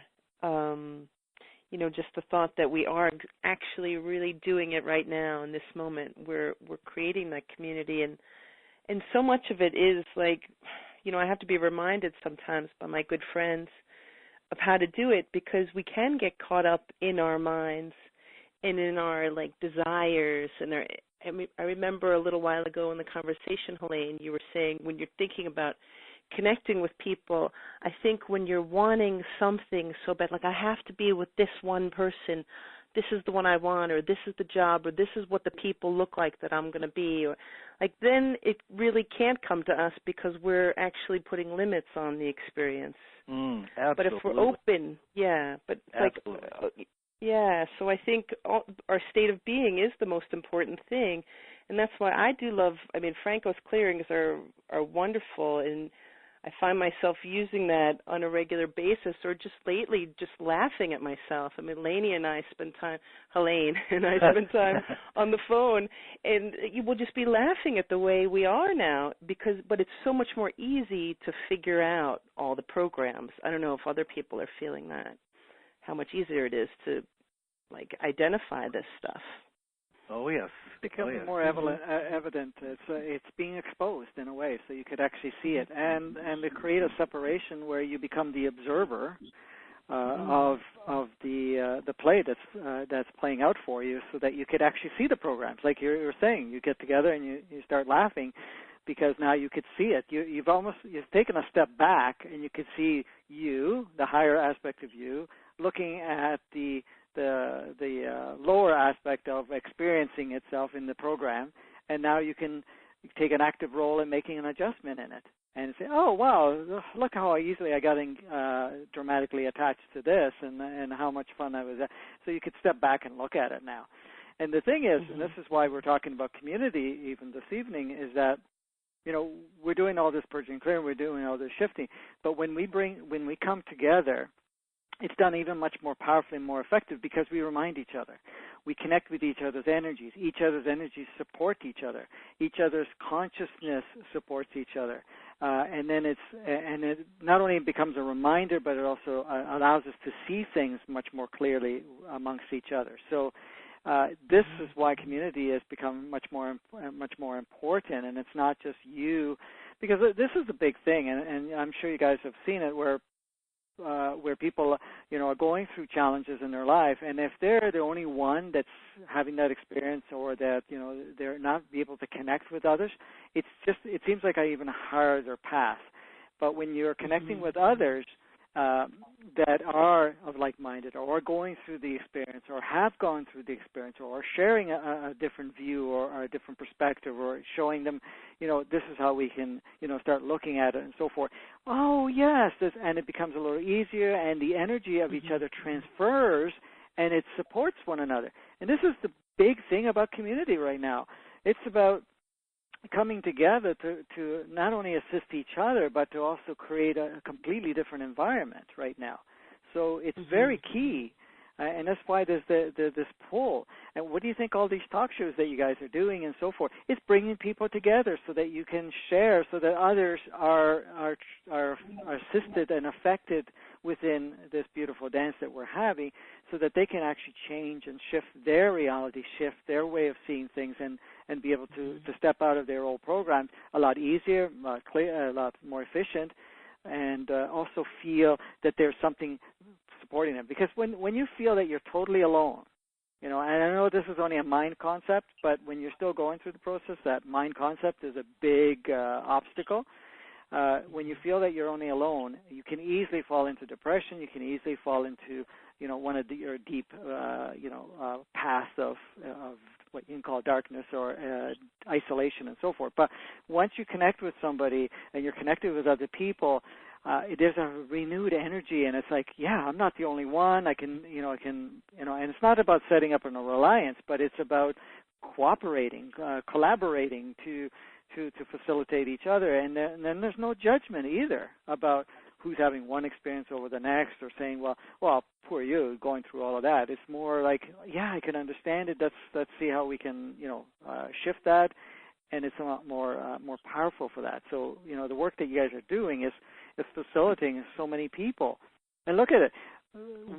Just the thought that we are actually really doing it right now in this moment. We're creating that community, and so much of it is like, I have to be reminded sometimes by my good friends of how to do it, because we can get caught up in our minds and in our desires. And I remember a little while ago in the conversation, Helane, you were saying when you're thinking about connecting with people, I think when you're wanting something so bad, I have to be with this one person, this is the one I want, or this is the job, or this is what the people look like that I'm going to be, or then it really can't come to us because we're actually putting limits on the experience. Absolutely. But if we're open, so I think our state of being is the most important thing, and that's why I do love, Franco's clearings are wonderful, and I find myself using that on a regular basis, or just lately just laughing at myself. Helane and I spend time on the phone, and you will just be laughing at the way we are now, but it's so much more easy to figure out all the programs. I don't know if other people are feeling that, how much easier it is to identify this stuff. Oh yes, it's becoming more evident. It's being exposed in a way, so you could actually see it, and to create a separation where you become the observer of the play that's playing out for you, so that you could actually see the programs. Like you're saying, you get together and you start laughing because now you could see it. You've taken a step back, and you could see you, the higher aspect of you, looking at the lower aspect of experiencing itself in the program, and now you can take an active role in making an adjustment in it and say, oh wow, look how easily I got dramatically attached to this, and how much fun that was. So you could step back and look at it now. And the thing is, and this is why we're talking about community even this evening, is that we're doing all this purging and clearing, we're doing all this shifting, but when we come together, it's done even much more powerfully and more effective because we remind each other. We connect with each other's energies. Each other's energies support each other. Each other's consciousness supports each other. And then it not only becomes a reminder, but it also allows us to see things much more clearly amongst each other. So this is why community has become much more important, and it's not just you, because this is the big thing, and I'm sure you guys have seen it, where people, are going through challenges in their life, and if they're the only one that's having that experience, or that they're not able to connect with others, it seems like an even harder path. But when you're connecting with others that are of like-minded, or are going through the experience, or have gone through the experience, or are sharing a different view or a different perspective, or showing them, this is how we can, start looking at it and so forth. Oh, yes, and it becomes a little easier, and the energy of each other transfers, and it supports one another. And this is the big thing about community right now. It's about coming together to not only assist each other, but to also create a completely different environment right now. So it's very key, and that's why there's this pull. And what do you think all these talk shows that you guys are doing and so forth? It's bringing people together so that you can share, so that others are assisted and affected within this beautiful dance that we're having, so that they can actually change and shift their reality, shift their way of seeing things, and be able to step out of their old programs a lot easier, a lot more efficient, and also feel that there's something supporting them. Because when you feel that you're totally alone, and I know this is only a mind concept, but when you're still going through the process, that mind concept is a big obstacle. When you feel that you're only alone, you can easily fall into depression. You can easily fall into, one of your deep, paths of what you can call darkness or isolation and so forth. But once you connect with somebody and you're connected with other people, there's a renewed energy, and it's like, yeah, I'm not the only one. I can, and it's not about setting up an alliance, but it's about cooperating, collaborating to facilitate each other, and then there's no judgment either about who's having one experience over the next, or saying, well, poor you going through all of that. It's more like, yeah, I can understand it. Let's see how we can, shift that, and it's a lot more powerful for that. So, the work that you guys are doing is facilitating so many people. And look at it.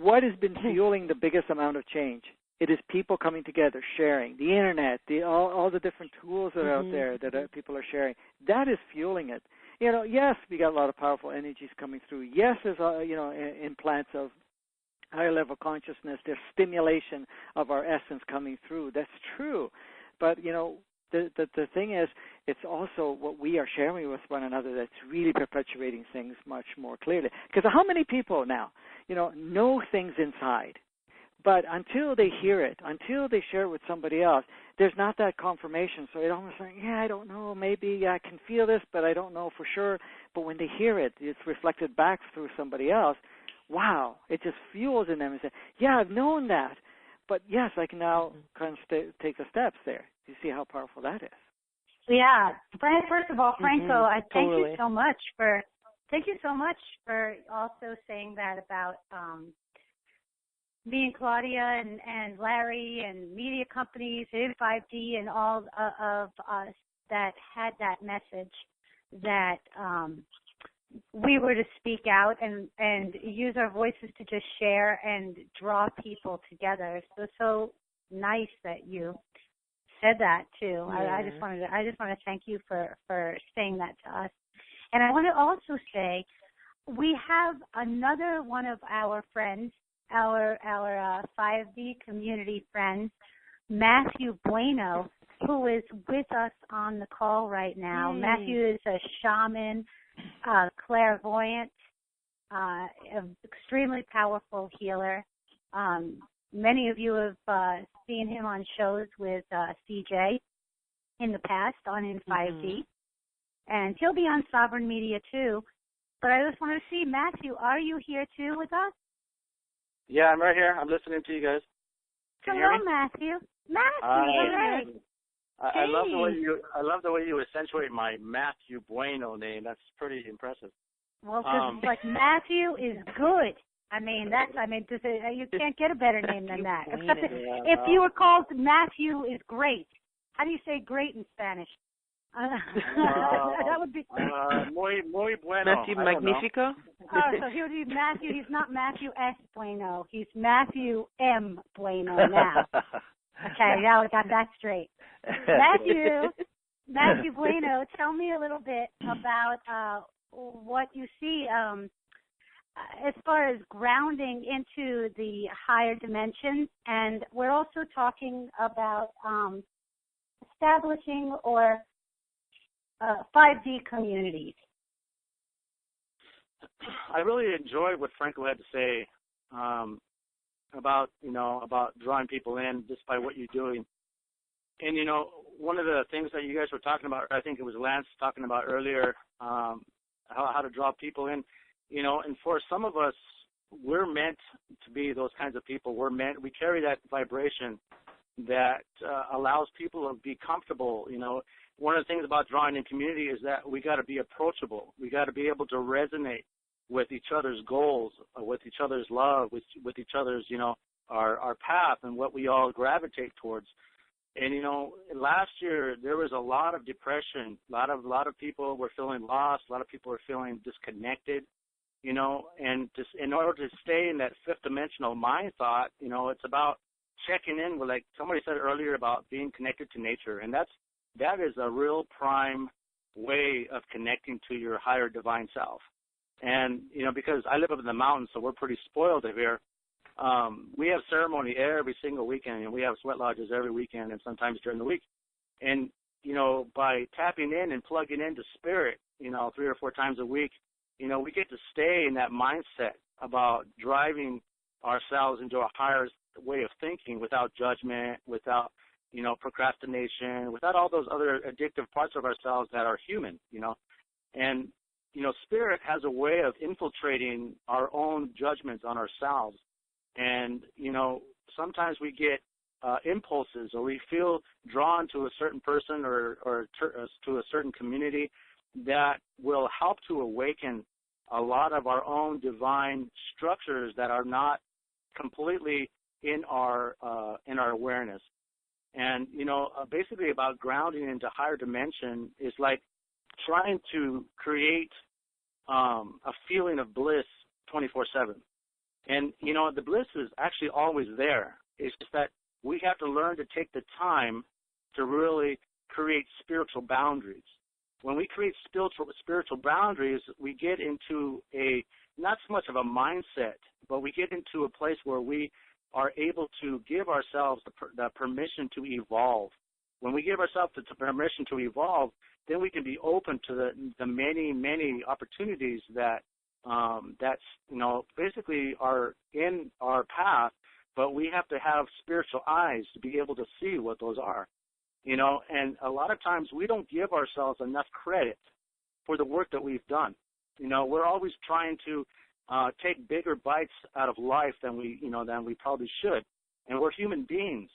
What has been fueling the biggest amount of change? It is people coming together, sharing. The internet, all the different tools that are out there that people are sharing. That is fueling it. Yes, we got a lot of powerful energies coming through. Yes, there's implants of higher level consciousness. There's stimulation of our essence coming through. That's true. But the thing is, it's also what we are sharing with one another that's really perpetuating things much more clearly. Because how many people now, know things inside? But until they hear it, until they share it with somebody else, there's not that confirmation. So it almost like, I don't know, maybe I can feel this, but I don't know for sure. But when they hear it, it's reflected back through somebody else. Wow, it just fuels in them and say, yeah, I've known that. But yes, I can now kind of take the steps there. You see how powerful that is? Yeah. First of all, Franco, I thank Totally. you so much for also saying that about me and Claudia and Larry and media companies, 5D, and all of us that had that message that we were to speak out and use our voices to just share and draw people together. So nice that you said that too. Yeah. I just want to thank you for saying that to us. And I want to also say we have another one of our friends, our 5D community friends, Matthew Bueno, who is with us on the call right now. Matthew is a shaman, clairvoyant, extremely powerful healer. Many of you have seen him on shows with CJ in the past on In 5D, and he'll be on Sovereign Media too. But I just want to see, Matthew, are you here too with us? Yeah, I'm right here. I'm listening to you guys. Can you hear me? Matthew. Hey. I love the way you accentuate my Matthew Bueno name. That's pretty impressive. Well, because Matthew is good. You can't get a better name than that. If you were called Matthew is great. How do you say great in Spanish? That would be muy bueno. Matthew Magnifico? So he would be Matthew. He's not Matthew S. Bueno. He's Matthew M. Bueno now. Okay, now we got that straight. Matthew Bueno, tell me a little bit about what you see as far as grounding into the higher dimensions, and we're also talking about establishing or 5D communities. I really enjoyed what Franco had to say about drawing people in just by what you're doing. And one of the things that you guys were talking about, I think it was Lance talking about earlier, how to draw people in, and for some of us, we're meant to be those kinds of people. We carry that vibration that allows people to be comfortable. One of the things about drawing in community is that we got to be approachable. We got to be able to resonate with each other's goals, with each other's love, with each other's, our path and what we all gravitate towards. And last year there was a lot of depression. A lot of people were feeling lost. A lot of people were feeling disconnected. And just in order to stay in that fifth dimensional mind thought, it's about checking in with, like somebody said earlier, about being connected to nature, and that is a real prime way of connecting to your higher divine self. And because I live up in the mountains, so we're pretty spoiled here. We have ceremony every single weekend, and we have sweat lodges every weekend and sometimes during the week. And, by tapping in and plugging into spirit, 3 or 4 times a week, we get to stay in that mindset about driving ourselves into a higher way of thinking without judgment, without, procrastination, without all those other addictive parts of ourselves that are human, And, spirit has a way of infiltrating our own judgments on ourselves. And, sometimes we get impulses, or we feel drawn to a certain person or to a certain community that will help to awaken a lot of our own divine structures that are not completely in our awareness. And, basically about grounding into higher dimension is like trying to create a feeling of bliss 24/7. And, the bliss is actually always there. It's just that we have to learn to take the time to really create spiritual boundaries. When we create spiritual boundaries, we get into not so much of a mindset, but we get into a place where we are able to give ourselves the permission to evolve. When we give ourselves the permission to evolve, then we can be open to the many, many opportunities that's basically are in our path, but we have to have spiritual eyes to be able to see what those are. And a lot of times we don't give ourselves enough credit for the work that we've done. We're always trying to take bigger bites out of life than we probably should. And we're human beings,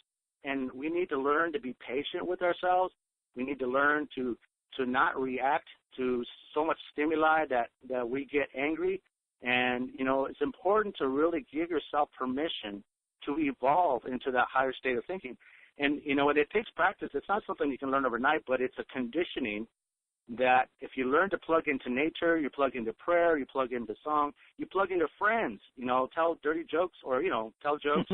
and we need to learn to be patient with ourselves. We need to learn to not react to so much stimuli that we get angry. And, it's important to really give yourself permission to evolve into that higher state of thinking. And, it takes practice. It's not something you can learn overnight, but it's a conditioning that if you learn to plug into nature, you plug into prayer, you plug into song, you plug into friends, tell dirty jokes or, tell jokes,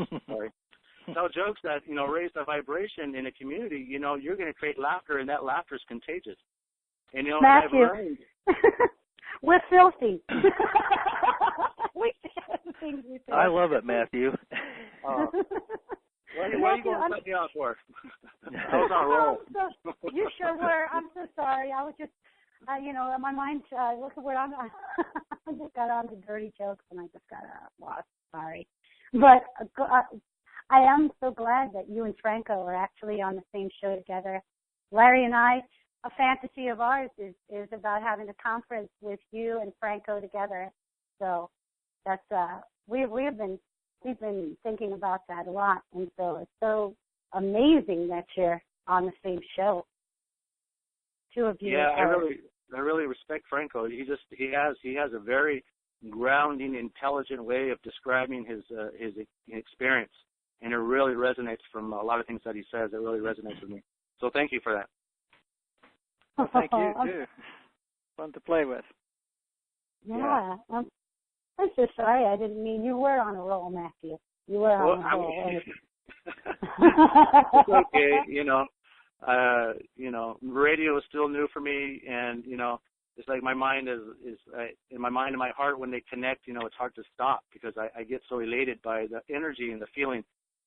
tell jokes that, raise the vibration in a community, you're going to create laughter, and that laughter is contagious. And, Matthew, we're filthy. I love it, Matthew. Why are you going to cut me off for? I was on a roll. You sure were. I'm so sorry. I was just, my mind, what's the word? I just got on to dirty jokes, and I just got lost. Sorry. But I am so glad that you and Franco are actually on the same show together. Larry and I, a fantasy of ours is about having a conference with you and Franco together. So that's we've been thinking about that a lot, and so it's so amazing that you're on the same show. Two of you. Yeah, I really respect Franco. He has a very grounding, intelligent way of describing his experience, and it really resonates from a lot of things that he says. It really resonates with me. So thank you for that. Well, thank you too. Fun to play with. Yeah. I'm so sorry. I didn't mean you were on a roll, Matthew. You were on a roll. It's okay, radio is still new for me, and it's like my mind is in my mind and my heart when they connect. It's hard to stop because I get so elated by the energy and the feeling.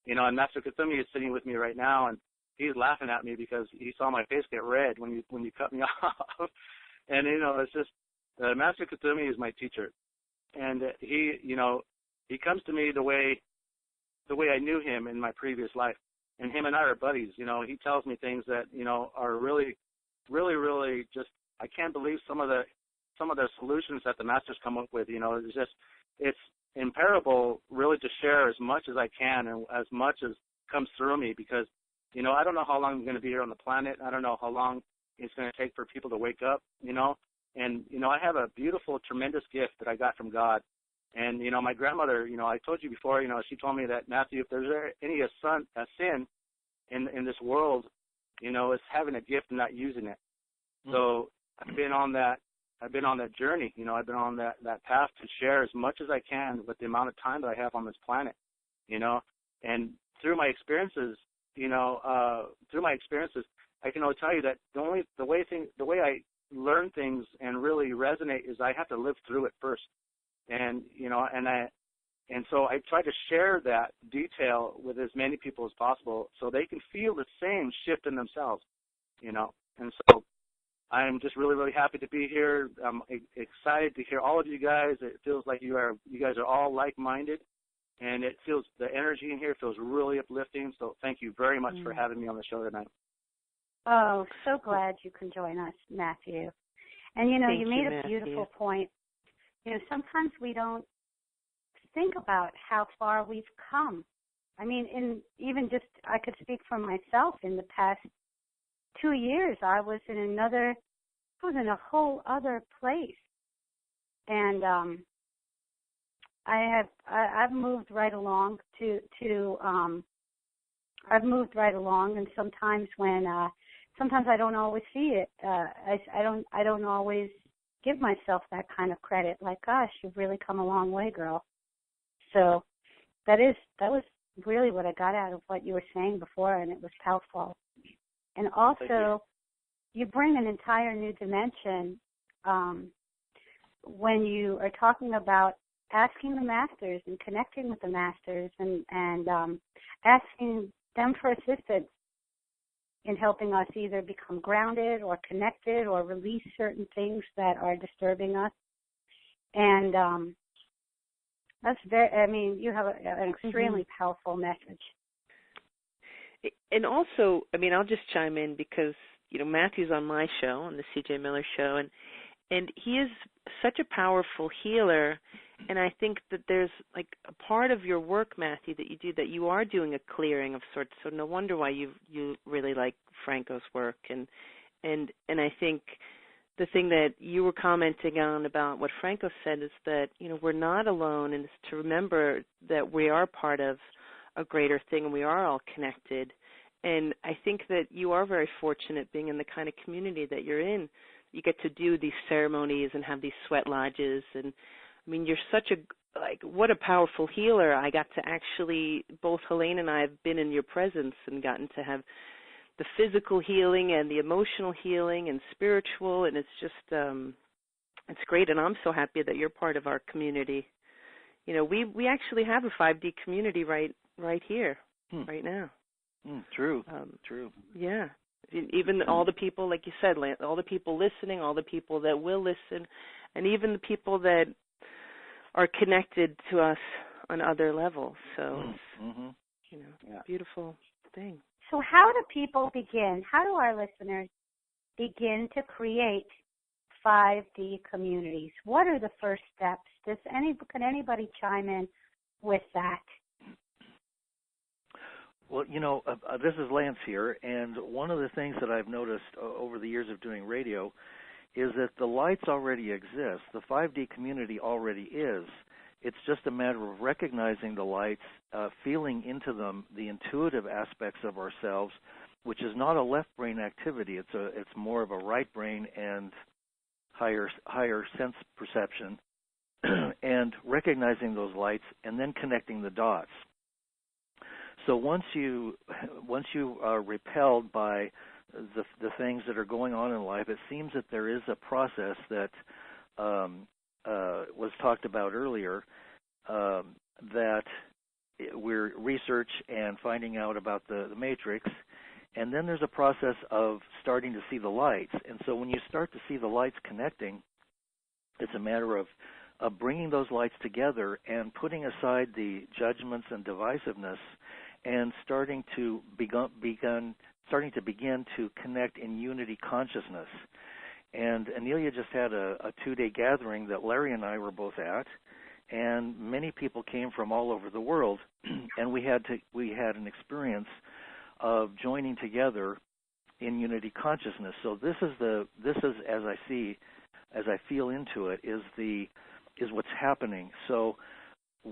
And Master Kuthumi is sitting with me right now, and he's laughing at me because he saw my face get red when you cut me off. And it's just Master Kuthumi is my teacher, and he comes to me the way I knew him in my previous life, and him and I are buddies. He tells me things that are really, really, really just I can't believe some of the solutions that the masters come up with. It's imparable really to share as much as I can and as much as comes through me because I don't know how long I'm going to be here on the planet. I don't know how long it's going to take for people to wake up. And I have a beautiful, tremendous gift that I got from God. And my grandmother, I told you before, she told me that, Matthew, if there's any sin in this world, it's having a gift and not using it. Mm-hmm. So I've been on that journey. I've been on that path to share as much as I can with the amount of time that I have on this planet. And through my experiences, I can only tell you that the way I learn things and really resonate is I have to live through it first. And so I try to share that detail with as many people as possible so they can feel the same shift in themselves, And so I'm just really, really happy to be here. I'm excited to hear all of you guys. It feels like you guys are all like-minded, and the energy in here feels really uplifting. So thank you very much for having me on the show tonight. Oh, so glad you can join us, Matthew. And you made a beautiful point. Sometimes we don't think about how far we've come. I mean, I could speak for myself. In the past 2 years, I was in a whole other place. And I've moved right along and sometimes sometimes I don't always see it. I don't always give myself that kind of credit. Like, gosh, you've really come a long way, girl. So that was really what I got out of what you were saying before, and it was powerful. And also, you bring an entire new dimension when you are talking about asking the masters and connecting with the masters and asking them for assistance in helping us either become grounded or connected or release certain things that are disturbing us. And you have an extremely powerful message. And also, I'll just chime in because, Matthew's on my show, on the C.J. Miller Show, and he is such a powerful healer. And I think that there's like a part of your work, Matthew, that you do, that you are doing a clearing of sorts. So no wonder why you really like Franco's work. And I think the thing that you were commenting on about what Franco said is that, we're not alone, and it's to remember that we are part of a greater thing and we are all connected. And I think that you are very fortunate being in the kind of community that you're in. You get to do these ceremonies and have these sweat lodges, and you're such what a powerful healer. I got to actually, both Helane and I have been in your presence and gotten to have the physical healing and the emotional healing and spiritual, and it's just, it's great, and I'm so happy that you're part of our community. We actually have a 5D community right here, right now. True. True. Yeah. Even all the people, like you said, all the people listening, all the people that will listen, and even the people that are connected to us on other levels. So it's, beautiful thing. So how do people begin? How do our listeners begin to create 5D communities? What are the first steps? Can anybody chime in with that? Well, this is Lance here, and one of the things that I've noticed over the years of doing radio is that the lights already exist. The 5D community already is. It's just a matter of recognizing the lights, feeling into them, the intuitive aspects of ourselves, which is not a left brain activity. It's more of a right brain and higher sense perception, and recognizing those lights and then connecting the dots. So once you are repelled by the things that are going on in life, it seems that there is a process that was talked about earlier, that we're research and finding out about the matrix, and then there's a process of starting to see the lights. And so when you start to see the lights connecting, it's a matter of bringing those lights together and putting aside the judgments and divisiveness, and starting to begin to connect in unity consciousness. And Inelia just had a 2-day gathering that Larry and I were both at, and many people came from all over the world, and we had an experience of joining together in unity consciousness. So this is as I feel into it, is what's happening. So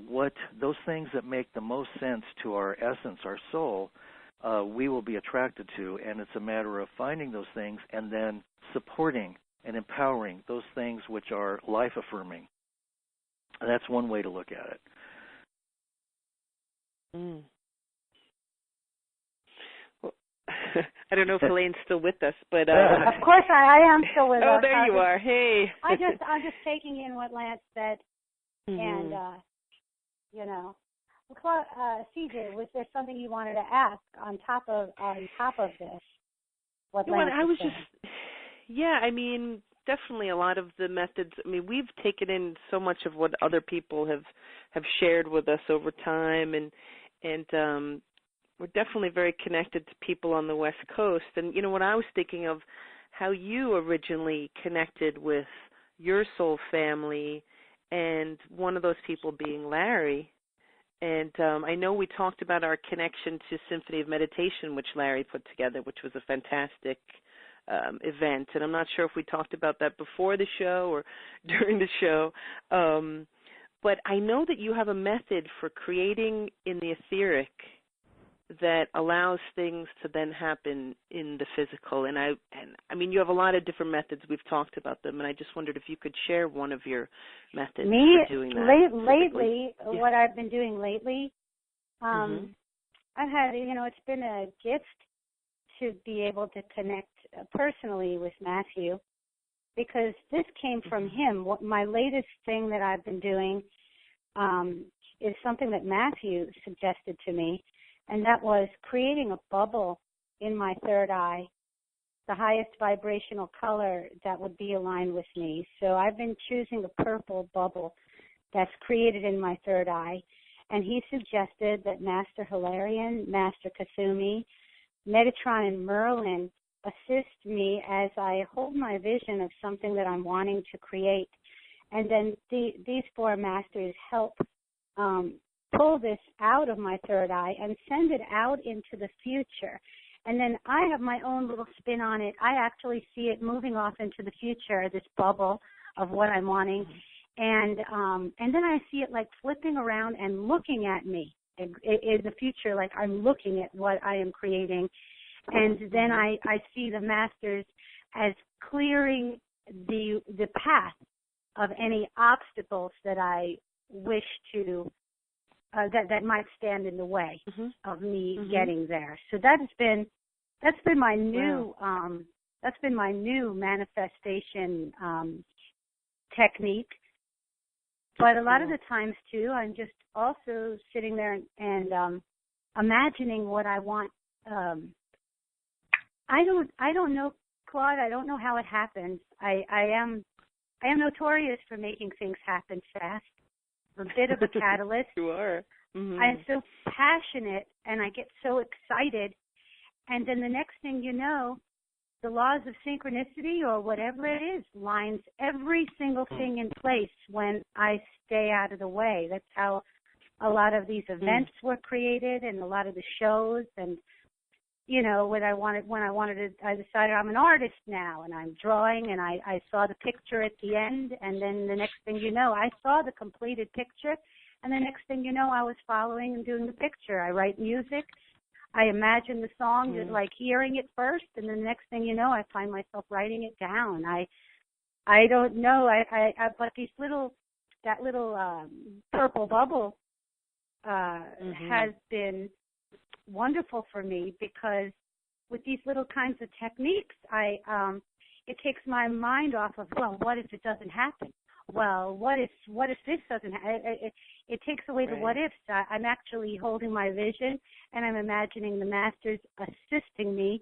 what those things that make the most sense to our essence, our soul, we will be attracted to, and it's a matter of finding those things and then supporting and empowering those things which are life-affirming. And that's one way to look at it. Mm. Well, I don't know if Helane's still with us, but of course I am still with us. Oh, there you are. Hey. I'm just taking in what Lance said, and CJ, was there something you wanted to ask on top of this? What Lance was saying? Yeah, I mean, definitely a lot of the methods. I mean, we've taken in so much of what other people have shared with us over time, and we're definitely very connected to people on the West Coast. And you know what, I was thinking of how you originally connected with your soul family, and one of those people being Larry. And I know we talked about our connection to Symphony of Meditation, which Larry put together, which was a fantastic event. And I'm not sure if we talked about that before the show or during the show. But I know that you have a method for creating in the etheric that allows things to then happen in the physical. And I mean, you have a lot of different methods. We've talked about them, and I just wondered if you could share one of your methods for doing that. Lately, what I've been doing lately, I've had, it's been a gift to be able to connect personally with Matthew, because this came from him. My latest thing that I've been doing is something that Matthew suggested to me, and that was creating a bubble in my third eye, the highest vibrational color that would be aligned with me. So I've been choosing a purple bubble that's created in my third eye, and he suggested that Master Hilarion, Master Kasumi, Metatron, and Merlin assist me as I hold my vision of something that I'm wanting to create. And then these four masters help pull this out of my third eye and send it out into the future. And then I have my own little spin on it. I actually see it moving off into the future, this bubble of what I'm wanting. And then I see it like flipping around and looking at me in the future, like I'm looking at what I am creating. And then I see the masters as clearing the path of any obstacles that I wish to that might stand in the way of me getting there. So that's been my new manifestation technique. But a lot of the times too, I'm just also sitting there and imagining what I want. I don't know, Claude. I don't know how it happens. I am notorious for making things happen fast. I'm a bit of a catalyst. You are. I'm so passionate, and I get so excited. And then the next thing you know, the laws of synchronicity or whatever it is lines every single thing in place when I stay out of the way. That's how a lot of these events were created, and a lot of the shows. And I decided I'm an artist now, and I'm drawing, and I saw the picture at the end, and then the next thing you know, I saw the completed picture, and the next thing you know, I was following and doing the picture. I write music. I imagine the song, like hearing it first, and then the next thing you know, I find myself writing it down. I don't know. But that little purple bubble has been wonderful for me because with these little kinds of techniques, it takes my mind off of, well, what if it doesn't happen? Well, what if this doesn't happen? It takes away the what ifs. I'm actually holding my vision, and I'm imagining the masters assisting me,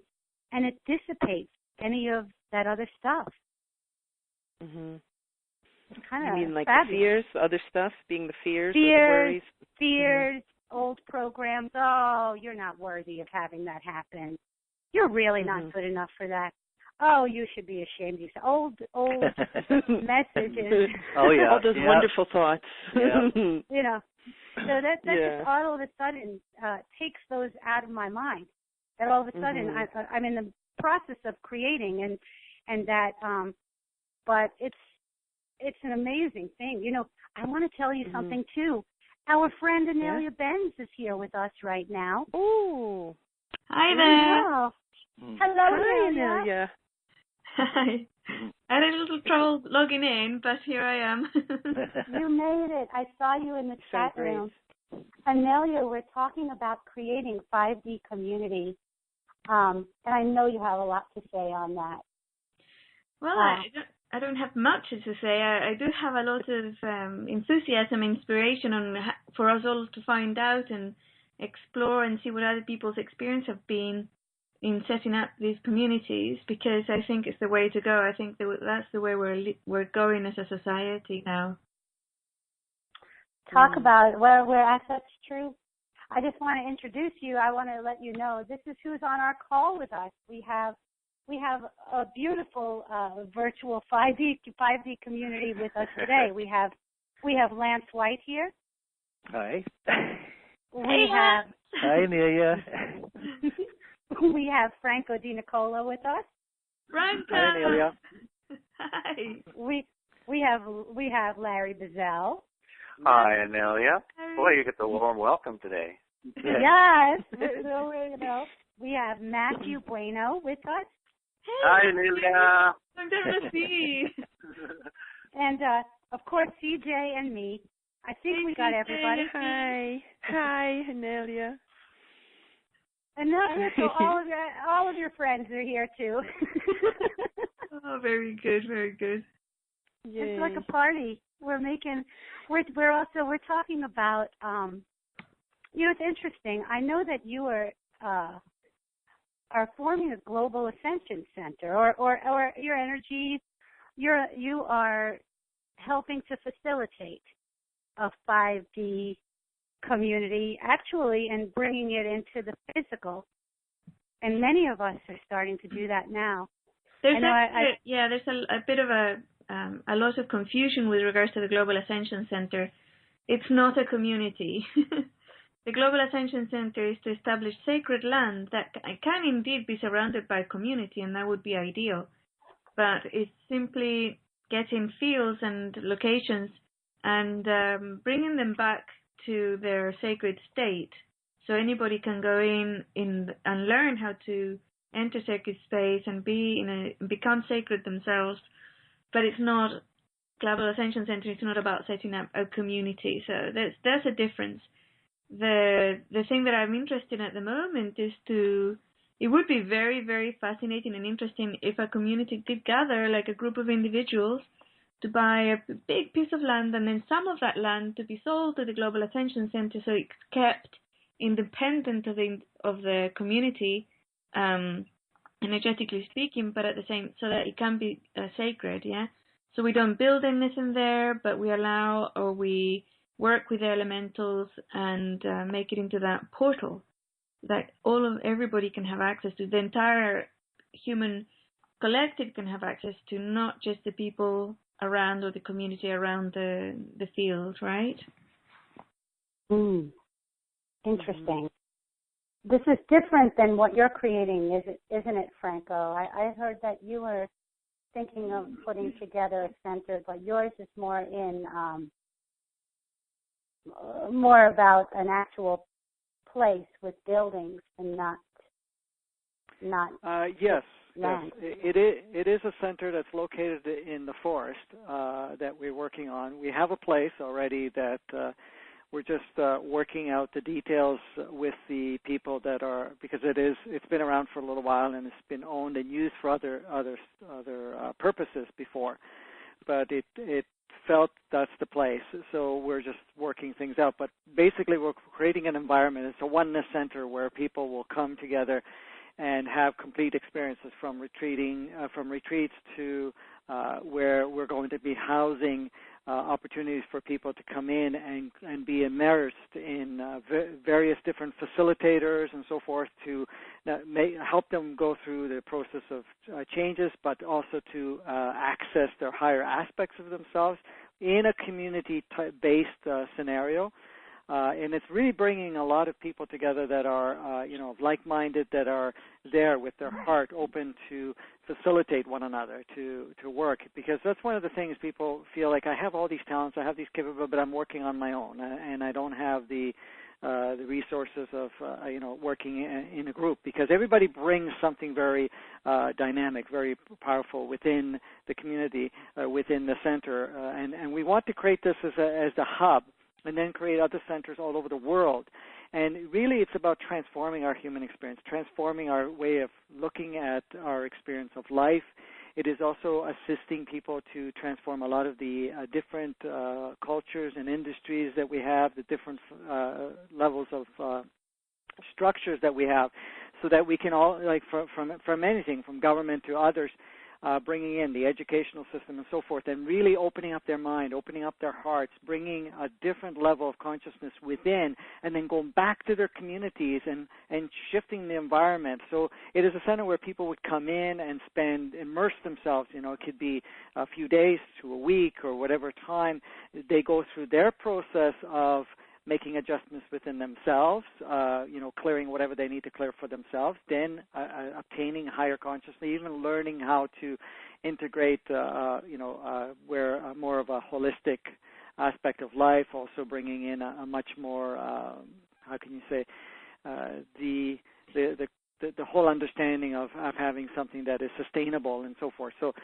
and it dissipates any of that other stuff. Mhm. Kind of. You mean like fabulous. the fears, other stuff, being the fears or the worries? Fears, old programs. Oh, you're not worthy of having that happen. You're really not good enough for that. Oh, you should be ashamed of yourself. Old messages. Oh, yeah. All those wonderful thoughts. Yeah. You know, so that just all of a sudden takes those out of my mind. That all of a sudden I'm in the process of creating and that, but it's an amazing thing. You know, I want to tell you something too. Our friend Inelia Benz is here with us right now. Ooh. Hi there. Wow. Hello, Inelia. Hi. I had a little trouble logging in, but here I am. You made it. I saw you in the chat room. Inelia, we're talking about creating 5D community, and I know you have a lot to say on that. Well, I don't have much to say. I do have a lot of enthusiasm, inspiration for us all to find out and explore and see what other people's experience have been in setting up these communities, because I think it's the way to go. I think that's the way we're going as a society now. Talk about it. Where that's true. I just want to introduce you. I want to let you know this is who's on our call with us. We have a beautiful virtual 5D community with us today. We have Lance White here. Hi. Hi, Amelia. We have Franco DeNicola with us. Franco. Hi, Amelia. Hi. We have Larry Buzzell. Hi, Amelia. Boy, you get the warm welcome today. Yes. We have Matthew Bueno with us. Hey, hi, Amelia. I'm going to see. And, of course, CJ and me. I think we got everybody. Hi, Inelia. And so all of your friends are here too. Oh, very good, very good. Yay. It's like a party. We're talking about. It's interesting. I know that you are forming a global ascension center, or your energy. You are helping to facilitate a 5D community, actually, and bringing it into the physical. And many of us are starting to do that now. There's a bit of a lot of confusion with regards to the Global Ascension Center. It's not a community. The Global Ascension Center is to establish sacred land that can indeed be surrounded by community, and that would be ideal. But it's simply getting fields and locations and bringing them back to their sacred state, so anybody can go in and learn how to enter sacred space and become sacred themselves. But it's not Global Ascension Center. It's not about setting up a community. So there's a difference. The thing that I'm interested in at the moment is it would be very, very fascinating and interesting if a community did gather, like a group of individuals, to buy a big piece of land, and then some of that land to be sold to the Global Ascension Center, so it's kept independent of the community, energetically speaking, but at the same, so that it can be sacred, yeah. So we don't build anything there, but we allow, or we work with the elementals and make it into that portal that everybody can have access to. The entire human collective can have access to, not just the people around or the community around the field, right? Interesting. This is different than what you're creating, isn't it, Franco? I heard that you were thinking of putting together a center, but yours is more about an actual place with buildings and not. Yes. It is a center that's located in the forest that we're working on. We have a place already that we're just working out the details with the people that are, because it's been around for a little while and it's been owned and used for other purposes before, but it felt that's the place. So we're just working things out. But basically, we're creating an environment. It's a oneness center where people will come together and have complete experiences, from retreats to where we're going to be housing opportunities for people to come in and be immersed in various different facilitators and so forth to help them go through the process of changes, but also to access their higher aspects of themselves in a community-based scenario. And it's really bringing a lot of people together that are, like-minded, that are there with their heart open to facilitate one another, to work. Because that's one of the things people feel like, I have all these talents, I have these capabilities, but I'm working on my own, and I don't have the resources of, working in a group. Because everybody brings something very dynamic, very powerful within the community, within the center. And we want to create this as the hub, and then create other centers all over the world. And really, it's about transforming our human experience, transforming our way of looking at our experience of life. It is also assisting people to transform a lot of the different cultures and industries that we have, the different levels of structures that we have, so that we can all, like from anything, from government to others, bringing in the educational system and so forth, and really opening up their mind, opening up their hearts, bringing a different level of consciousness within, and then going back to their communities and shifting the environment. So it is a center where people would come in and immerse themselves. It could be a few days to a week or whatever time. They go through their process of making adjustments within themselves, clearing whatever they need to clear for themselves, then obtaining higher consciousness, even learning how to integrate, where more of a holistic aspect of life, also bringing in a much more, how can you say, the whole understanding of having something that is sustainable and so forth. So,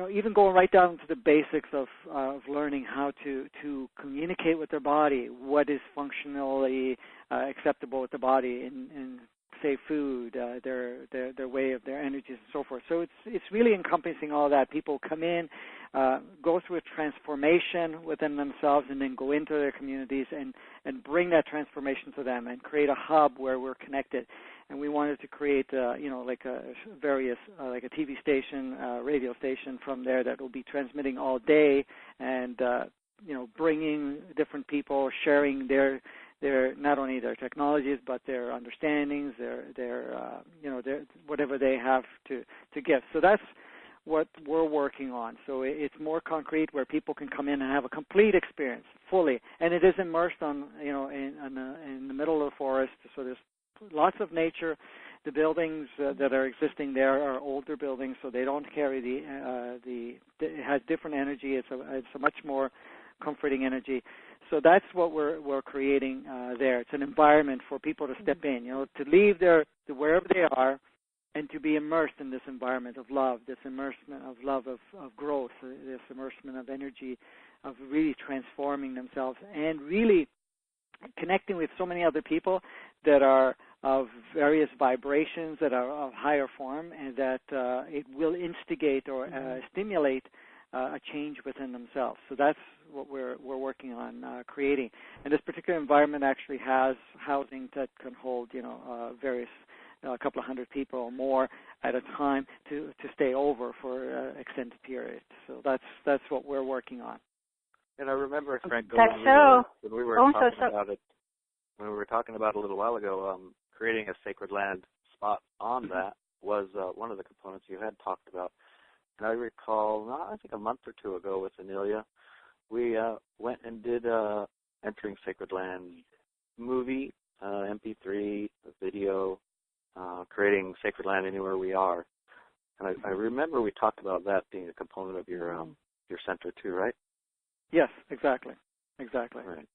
even going right down to the basics of learning how to communicate with their body, what is functionally acceptable with the body in say food, their way of their energies and so forth. So it's really encompassing all that. People come in, go through a transformation within themselves, and then go into their communities and bring that transformation to them and create a hub where we're connected. And we wanted to create, like a TV station, radio station from there that will be transmitting all day, and bringing different people, sharing their not only their technologies but their understandings, their whatever they have to give. So that's what we're working on. So it's more concrete, where people can come in and have a complete experience fully, and it is immersed in the middle of the forest. So there's lots of nature. The buildings that are existing there are older buildings, so they don't carry it has different energy. It's a much more comforting energy. So that's what we're creating there. It's an environment for people to step in, to leave wherever they are, and to be immersed in this environment of love, this immersement of love, of growth, this immersement of energy, of really transforming themselves and really connecting with so many other people that are of various vibrations, that are of higher form, and that it will instigate or stimulate a change within themselves. So that's what we're working on creating. And this particular environment actually has housing that can hold, various a couple of hundred people or more at a time to stay over for extended periods. So that's what we're working on. And I remember, Franco, when we were talking about it a little while ago, creating a sacred land spot on that was one of the components you had talked about. And I recall, I think a month or two ago with Inelia, we went and did Entering Sacred Land movie, MP3, video, creating Sacred Land anywhere we are. And I remember we talked about that being a component of your center too, right? Yes, exactly. Right.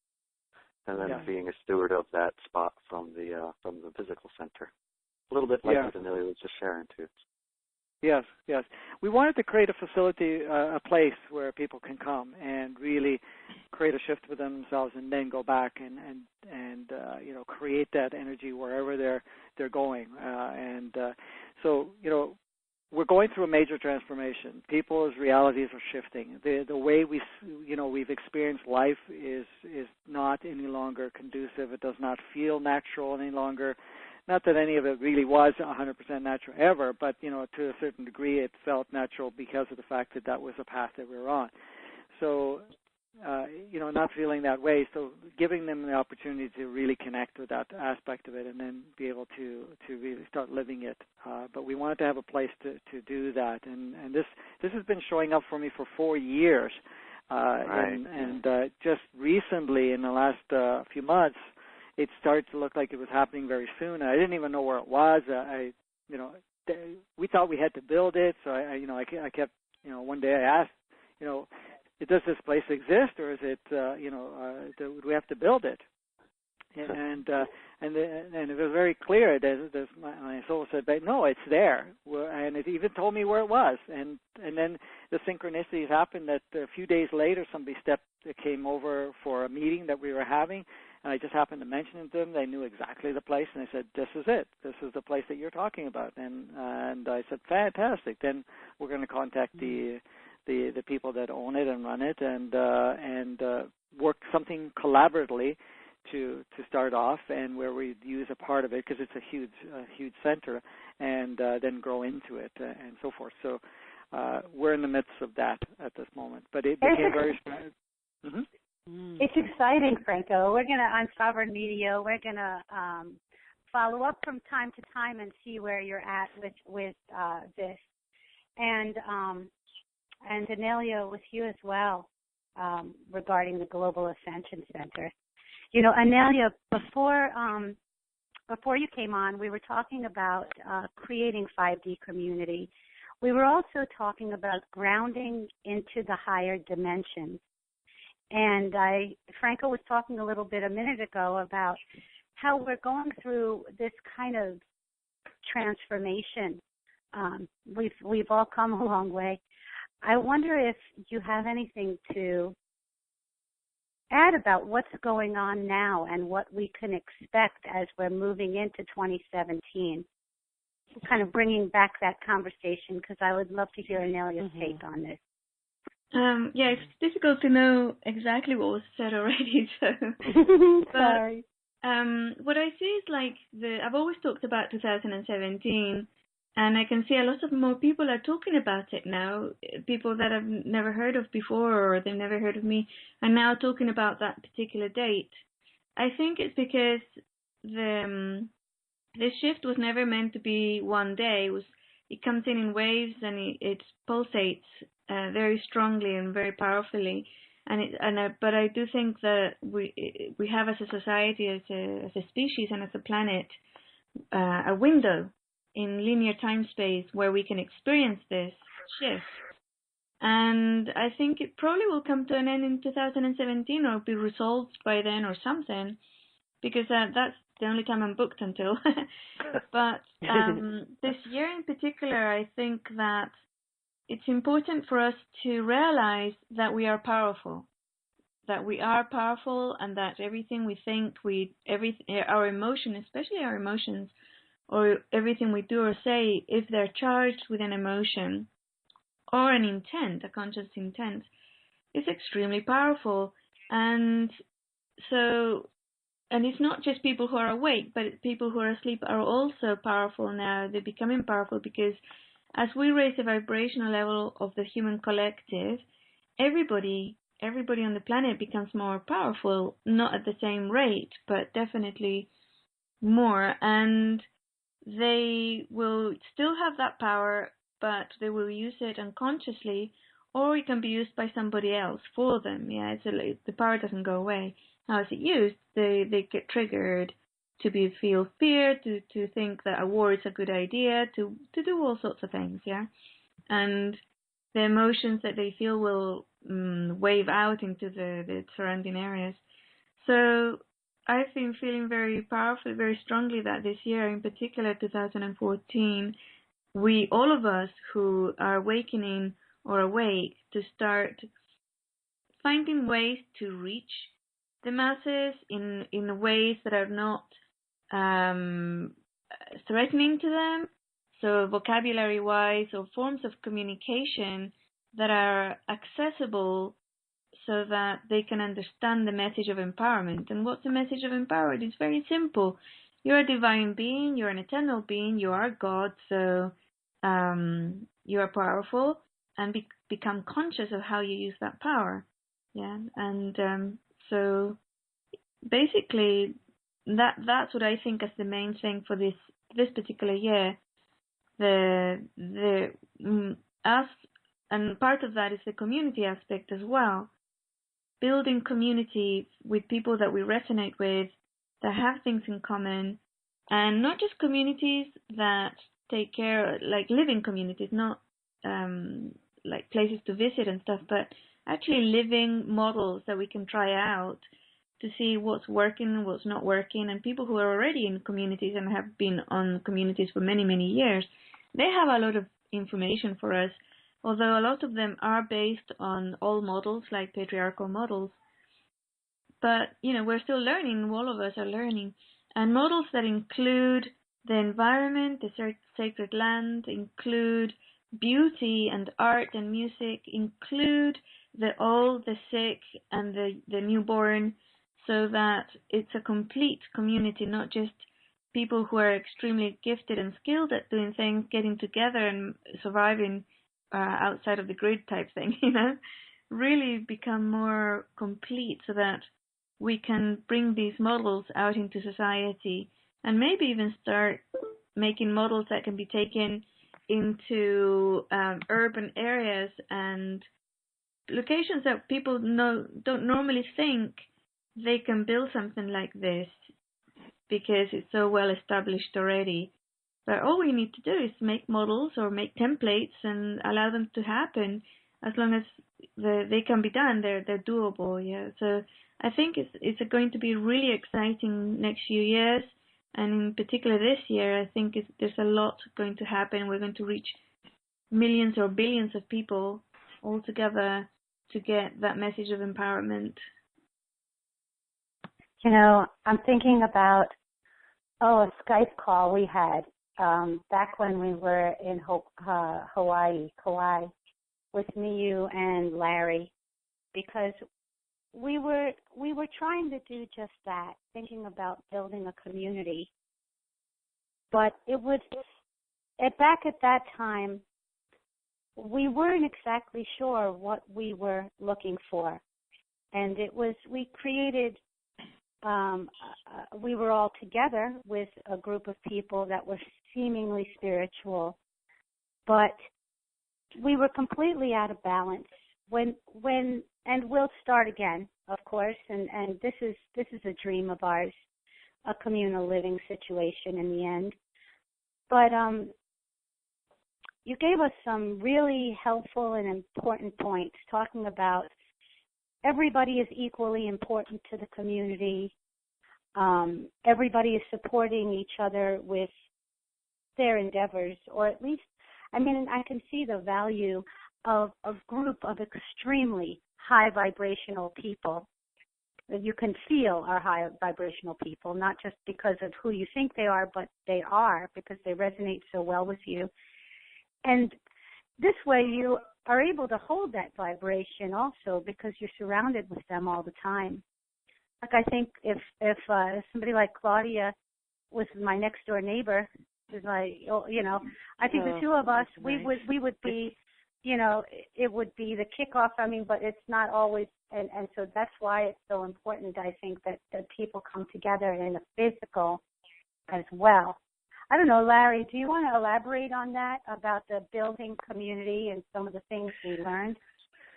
And then Yeah. being a steward of that spot from the physical center. A little bit like what Inelia was just sharing too. Yes, yes. We wanted to create a facility, a place where people can come and really create a shift within themselves, and then go back and create that energy wherever they're going. So we're going through a major transformation. People's realities are shifting. The way we've experienced life is not any longer conducive. It does not feel natural any longer. Not that any of it really was 100% natural ever, but to a certain degree it felt natural because of the fact that was a path that we were on. So not feeling that way, so giving them the opportunity to really connect with that aspect of it, and then be able to really start living it. But we wanted to have a place to do that, and this has been showing up for me for 4 years, right. and just recently in the last few months, it started to look like it was happening very soon. I didn't even know where it was. We thought we had to build it, so I kept, one day I asked, does this place exist, or is it, do we have to build it? And it was very clear. My soul said, no, it's there, and it even told me where it was. And then the synchronicities happened that a few days later, somebody came over for a meeting that we were having, and I just happened to mention it to them. They knew exactly the place, and they said, "This is it. This is the place that you're talking about." And I said, "Fantastic! Then we're going to contact the people that own it and run it, and work something collaboratively to start off, and where we use a part of it because it's a huge center, and then grow into it and so forth." So we're in the midst of that at this moment, but it became very. Mm-hmm. It's exciting, Franco. We're going to, on Sovereign Media, we're going to follow up from time to time and see where you're at with this. And Inelia, with you as well, regarding the Global Ascension Center. Inelia, before you came on, we were talking about creating 5D community. We were also talking about grounding into the higher dimensions. And Franco was talking a little bit a minute ago about how we're going through this kind of transformation. We've all come a long way. I wonder if you have anything to add about what's going on now and what we can expect as we're moving into 2017. Kind of bringing back that conversation, because I would love to hear Inelia's take on this. It's difficult to know exactly what was said already. So, Sorry. What I see is I've always talked about 2017, and I can see a lot of more people are talking about it now. People that I've never heard of before, or they've never heard of me, are now talking about that particular date. I think it's because this shift was never meant to be one day. It comes in waves, and it pulsates very strongly and very powerfully, but I do think that we have, as a society, as a species, and as a planet, a window in linear time space where we can experience this shift. And I think it probably will come to an end in 2017, or be resolved by then, or something, because that's the only time I'm booked until. But this year in particular, I think that it's important for us to realize that we are powerful, and that everything we think, our emotion, especially our emotions, or everything we do or say, if they're charged with an emotion or an intent, a conscious intent, is extremely powerful. And so, and it's not just people who are awake, but people who are asleep are also powerful now. They're becoming powerful because as we raise the vibrational level of the human collective, everybody on the planet becomes more powerful, not at the same rate, but definitely more. And they will still have that power, but they will use it unconsciously, or it can be used by somebody else for them. Yeah, the power doesn't go away. How is it used? They get triggered to feel fear, to think that a war is a good idea, to do all sorts of things, yeah? And the emotions that they feel will wave out into the surrounding areas. So I've been feeling very powerful, very strongly that this year, in particular 2014, all of us who are awakening or awake, to start finding ways to reach the masses in ways that are not threatening to them. So vocabulary-wise, or forms of communication that are accessible so that they can understand the message of empowerment. And what's the message of empowerment? It's very simple. You're a divine being, you're an eternal being, you are God, so you are powerful, and become conscious of how you use that power. Yeah, and so basically that's what I think is the main thing for this particular year. Us, and part of that is the community aspect as well. Building community with people that we resonate with, that have things in common, and not just communities that take care, like living communities, not like places to visit and stuff, but actually living models that we can try out to see what's working and what's not working. And people who are already in communities and have been on communities for many, many years, they have a lot of information for us, although a lot of them are based on old models, like patriarchal models. But, we're still learning, all of us are learning. And models that include the environment, the sacred land, include beauty and art and music, include the old, the sick, and the newborn, so that it's a complete community, not just people who are extremely gifted and skilled at doing things, getting together and surviving outside of the grid type thing, really become more complete, so that we can bring these models out into society, and maybe even start making models that can be taken into urban areas and locations that people don't normally think they can build something like this, because it's so well established already. But all we need to do is make models or make templates and allow them to happen. As long as they can be done, they're doable. Yeah. So I think it's going to be really exciting next few years, and in particular this year, I think there's a lot going to happen. We're going to reach millions or billions of people all together to get that message of empowerment. I'm thinking about a Skype call we had back when we were in Hawaii, Kauai, with me, you, and Larry, because we were trying to do just that, thinking about building a community. But back at that time, we weren't exactly sure what we were looking for. And we created, we were all together with a group of people that were seemingly spiritual, but we were completely out of balance. And we'll start again, of course, and this is a dream of ours, a communal living situation in the end. But you gave us some really helpful and important points, talking about everybody is equally important to the community. Everybody is supporting each other with their endeavors, or at least, I can see the value of a group of extremely high vibrational people. You can feel are high vibrational people, not just because of who you think they are, but they are, because they resonate so well with you. And this way you are able to hold that vibration also, because you're surrounded with them all the time. Like, I think if somebody like Claudia was my next door neighbor, is like, I think the two of us, we would be, it would be the kickoff. But it's not always, and so that's why it's so important, I think, that people come together in the physical as well. I don't know, Larry, do you want to elaborate on that, about the building community and some of the things we learned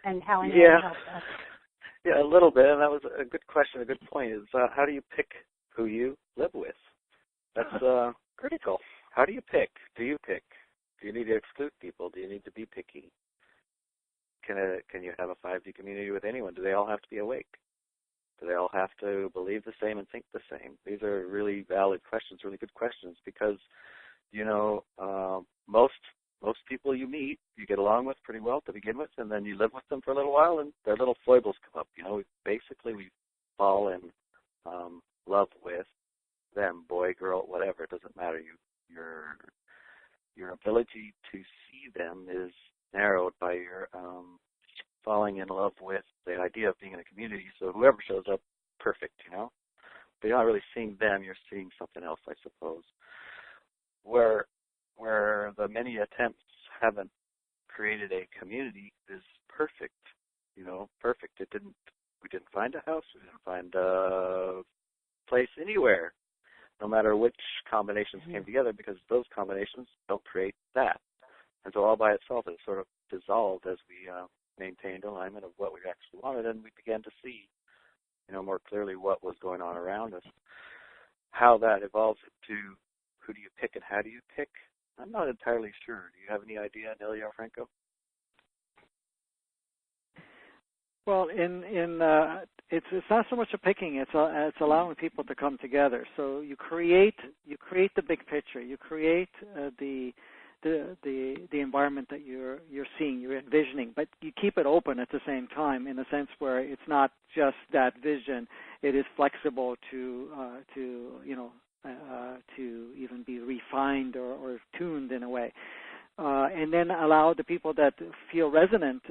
and how it helped us? Yeah, a little bit, and that was a good question, a good point, is how do you pick who you live with? That's critical. How do you pick? Do you pick? Do you need to exclude people? Do you need to be picky? Can you have a 5D community with anyone? Do they all have to be awake? Do they all have to believe the same and think the same? These are really valid questions, really good questions, because most people you meet, you get along with pretty well to begin with, and then you live with them for a little while, and their little foibles come up. Basically we fall in love with them, boy, girl, whatever. It doesn't matter. Your ability to see them is narrowed by your falling in love with the idea of being in a community. So whoever shows up, perfect, But you're not really seeing them, you're seeing something else, I suppose. Where the many attempts haven't created a community is perfect, perfect. We didn't find a house, we didn't find a place anywhere, no matter which combinations came together, because those combinations don't create that. And so all by itself it sort of dissolved as we maintained alignment of what we actually wanted, and we began to see, more clearly what was going on around us. How that evolves into who do you pick and how do you pick, I'm not entirely sure. Do you have any idea, Inelia or Franco? Well, it's not so much a picking; it's allowing people to come together. So you create the big picture. You create the environment that you're seeing, you're envisioning, but you keep it open at the same time, in a sense where it's not just that vision. It is flexible to even be refined or tuned in a way. And then allow the people that feel resonate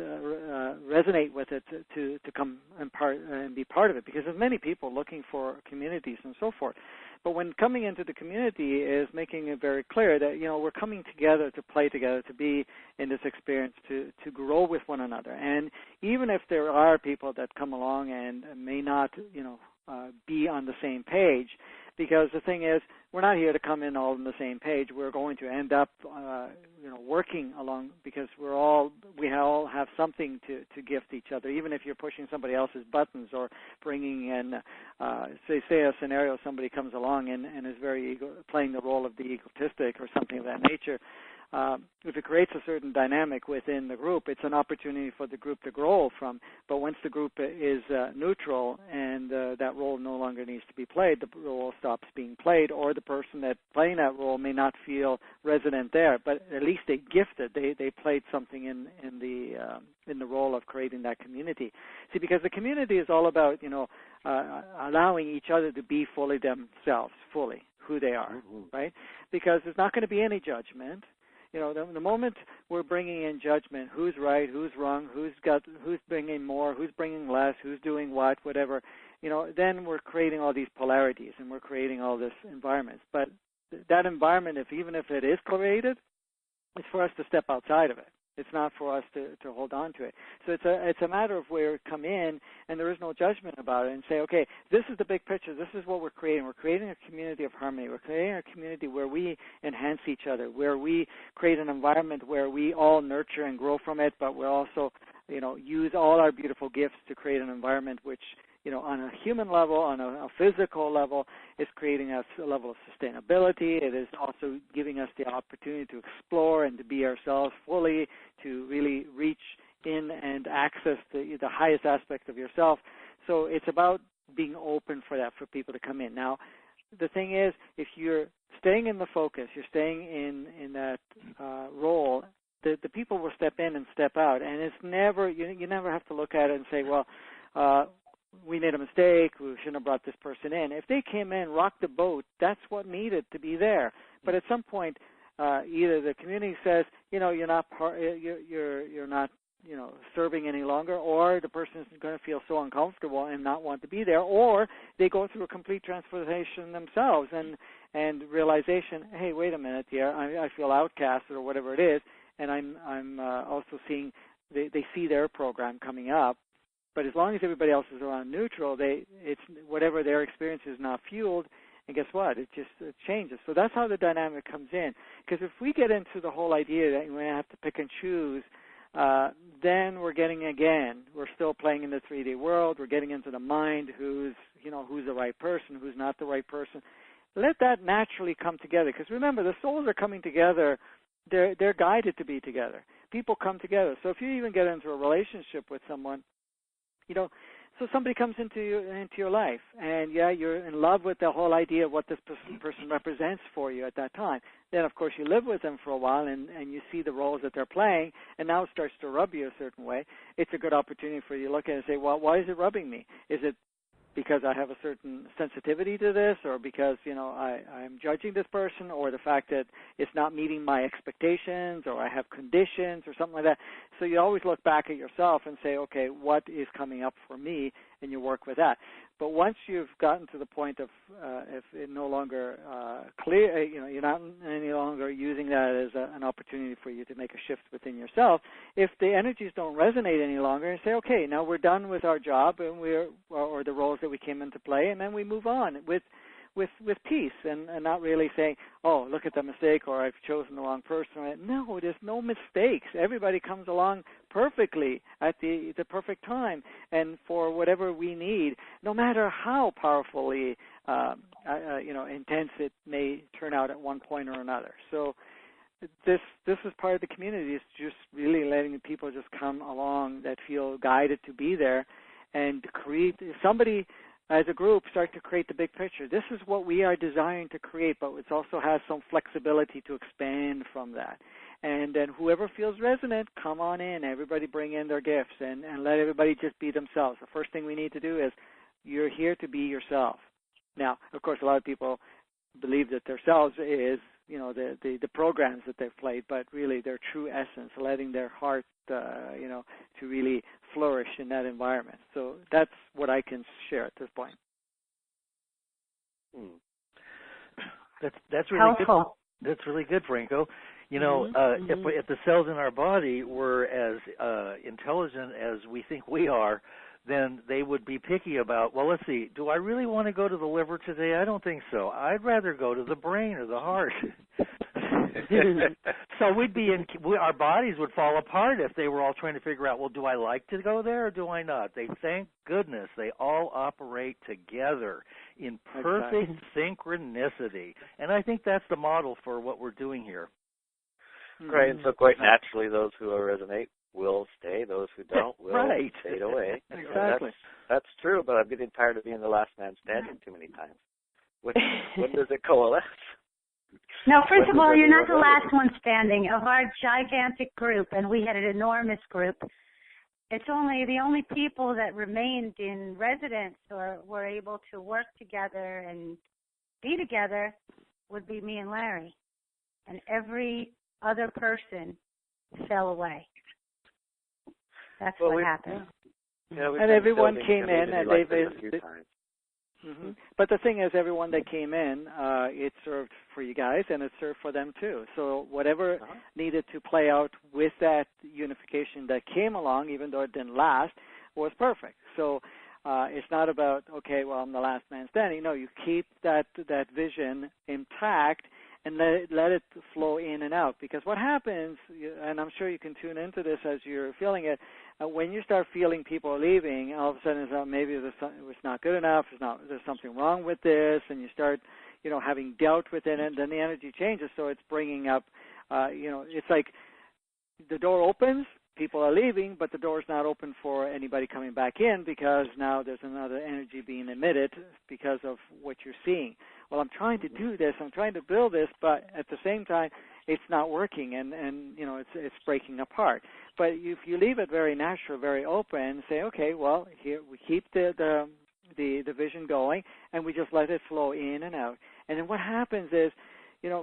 with it to come and be part of it, because there's many people looking for communities and so forth. But when coming into the community is making it very clear that we're coming together to play together, to be in this experience, to grow with one another. And even if there are people that come along and may not be on the same page, because the thing is, we're not here to come in all on the same page. We're going to end up, working along, because we all have something to gift each other. Even if you're pushing somebody else's buttons or bringing in, say a scenario, somebody comes along and is playing the role of the egotistic or something of that nature. If it creates a certain dynamic within the group, it's an opportunity for the group to grow from. But once the group is neutral and that role no longer needs to be played, the role stops being played, or the person that's playing that role may not feel resonant there. But at least they gifted. They played something in the role of creating that community. See, because the community is all about allowing each other to be fully themselves, fully who they are, right? Because there's not going to be any judgment. The moment we're bringing in judgment, who's right, who's wrong, who's bringing more, who's bringing less, who's doing whatever, then we're creating all these polarities and we're creating all this environment. But that environment, even if it is created, it's for us to step outside of it. It's not for us to hold on to it. So it's a matter of where we come in, and there is no judgment about it, and say, okay, this is the big picture. This is what we're creating. We're creating a community of harmony. We're creating a community where we enhance each other, where we create an environment where we all nurture and grow from it, but we also, use all our beautiful gifts to create an environment which, on a human level, on a physical level, is creating a level of sustainability. It is also giving us the opportunity to explore and to be ourselves fully, to really reach in and access the highest aspect of yourself. So it's about being open for that, for people to come in. Now, the thing is, if you're staying in the focus, you're staying in that role, the people will step in and step out. And it's never, you never have to look at it and say, well, we made a mistake, we shouldn't have brought this person in. If they came in, rocked the boat, that's what needed to be there. But at some point, either the community says, you're not serving any longer, or the person is going to feel so uncomfortable and not want to be there, or they go through a complete transformation themselves and realization, hey, wait a minute here, I feel outcasted or whatever it is, and I'm also seeing they see their program coming up. But as long as everybody else is around neutral, it's whatever their experience is not fueled, and guess what? It changes. So that's how the dynamic comes in. Because if we get into the whole idea that we have to pick and choose, then we're still playing in the 3D world. We're getting into the mind, who's the right person, who's not the right person. Let that naturally come together. Because remember, the souls are coming together. They're guided to be together. People come together. So if you even get into a relationship with someone, So somebody comes into your life, and yeah, you're in love with the whole idea of what this person represents for you at that time. Then, of course, you live with them for a while, and you see the roles that they're playing, and now it starts to rub you a certain way. It's a good opportunity for you to look at it and say, well, why is it rubbing me? Is it because I have a certain sensitivity to this, or because, I'm judging this person, or the fact that it's not meeting my expectations, or I have conditions, or something like that. So you always look back at yourself and say, okay, what is coming up for me, and you work with that. But once you've gotten to the point of if it no longer clear, you're not any longer using that as an opportunity for you to make a shift within yourself. If the energies don't resonate any longer, and say, okay, now we're done with our job and or the roles that we came into play, and then we move on with peace and not really saying, oh, look at the mistake, or I've chosen the wrong person. No, there's no mistakes. Everybody comes along perfectly at the perfect time and for whatever we need, no matter how powerfully intense it may turn out at one point or another. So this is part of the community. It's just really letting the people just come along that feel guided to be there and create somebody. As a group, start to create the big picture. This is what we are designed to create, but it also has some flexibility to expand from that. And then whoever feels resonant, come on in. Everybody bring in their gifts and let everybody just be themselves. The first thing we need to do is you're here to be yourself. Now, of course, a lot of people believe that themselves is, the programs that they've played, but really their true essence, letting their heart, to really flourish in that environment. So that's what I can share at this point. That's really helpful. Good. That's really good, Franco. If the cells in our body were as intelligent as we think we are, then they would be picky about, well, let's see, do I really want to go to the liver today? I don't think so. I'd rather go to the brain or the heart. So our bodies would fall apart if they were all trying to figure out, well, do I like to go there or do I not? Thank goodness, they all operate together in perfect synchronicity. And I think that's the model for what we're doing here. Right, and so quite naturally, those who resonate will stay. Those who don't will fade away. Exactly. That's true, but I'm getting tired of being the last man standing too many times. When does it coalesce? No, first of all, you're not the last one standing. Of our gigantic group, and we had an enormous group, it's only the only people that remained in residence or were able to work together and be together would be me and Larry. And every other person fell away. That's what happened. Yeah, and everyone came in, and like a few times. Mm-hmm. But the thing is, everyone that came in, it served for you guys, and it served for them too. So whatever needed to play out with that unification that came along, even though it didn't last, was perfect. So it's not about, okay, well, I'm the last man standing. No, you keep that vision intact and let it flow in and out. Because what happens, and I'm sure you can tune into this as you're feeling it, when you start feeling people leaving, all of a sudden it's maybe it's not good enough, there's something wrong with this, and you start, having doubt within it, and then the energy changes, so it's bringing up, it's like the door opens, people are leaving, but the door is not open for anybody coming back in because now there's another energy being emitted because of what you're seeing. Well, I'm trying to do this, I'm trying to build this, but at the same time, it's not working, and it's breaking apart. But if you leave it very natural, very open, say, okay, well, here we keep the vision going, and we just let it flow in and out. And then what happens is,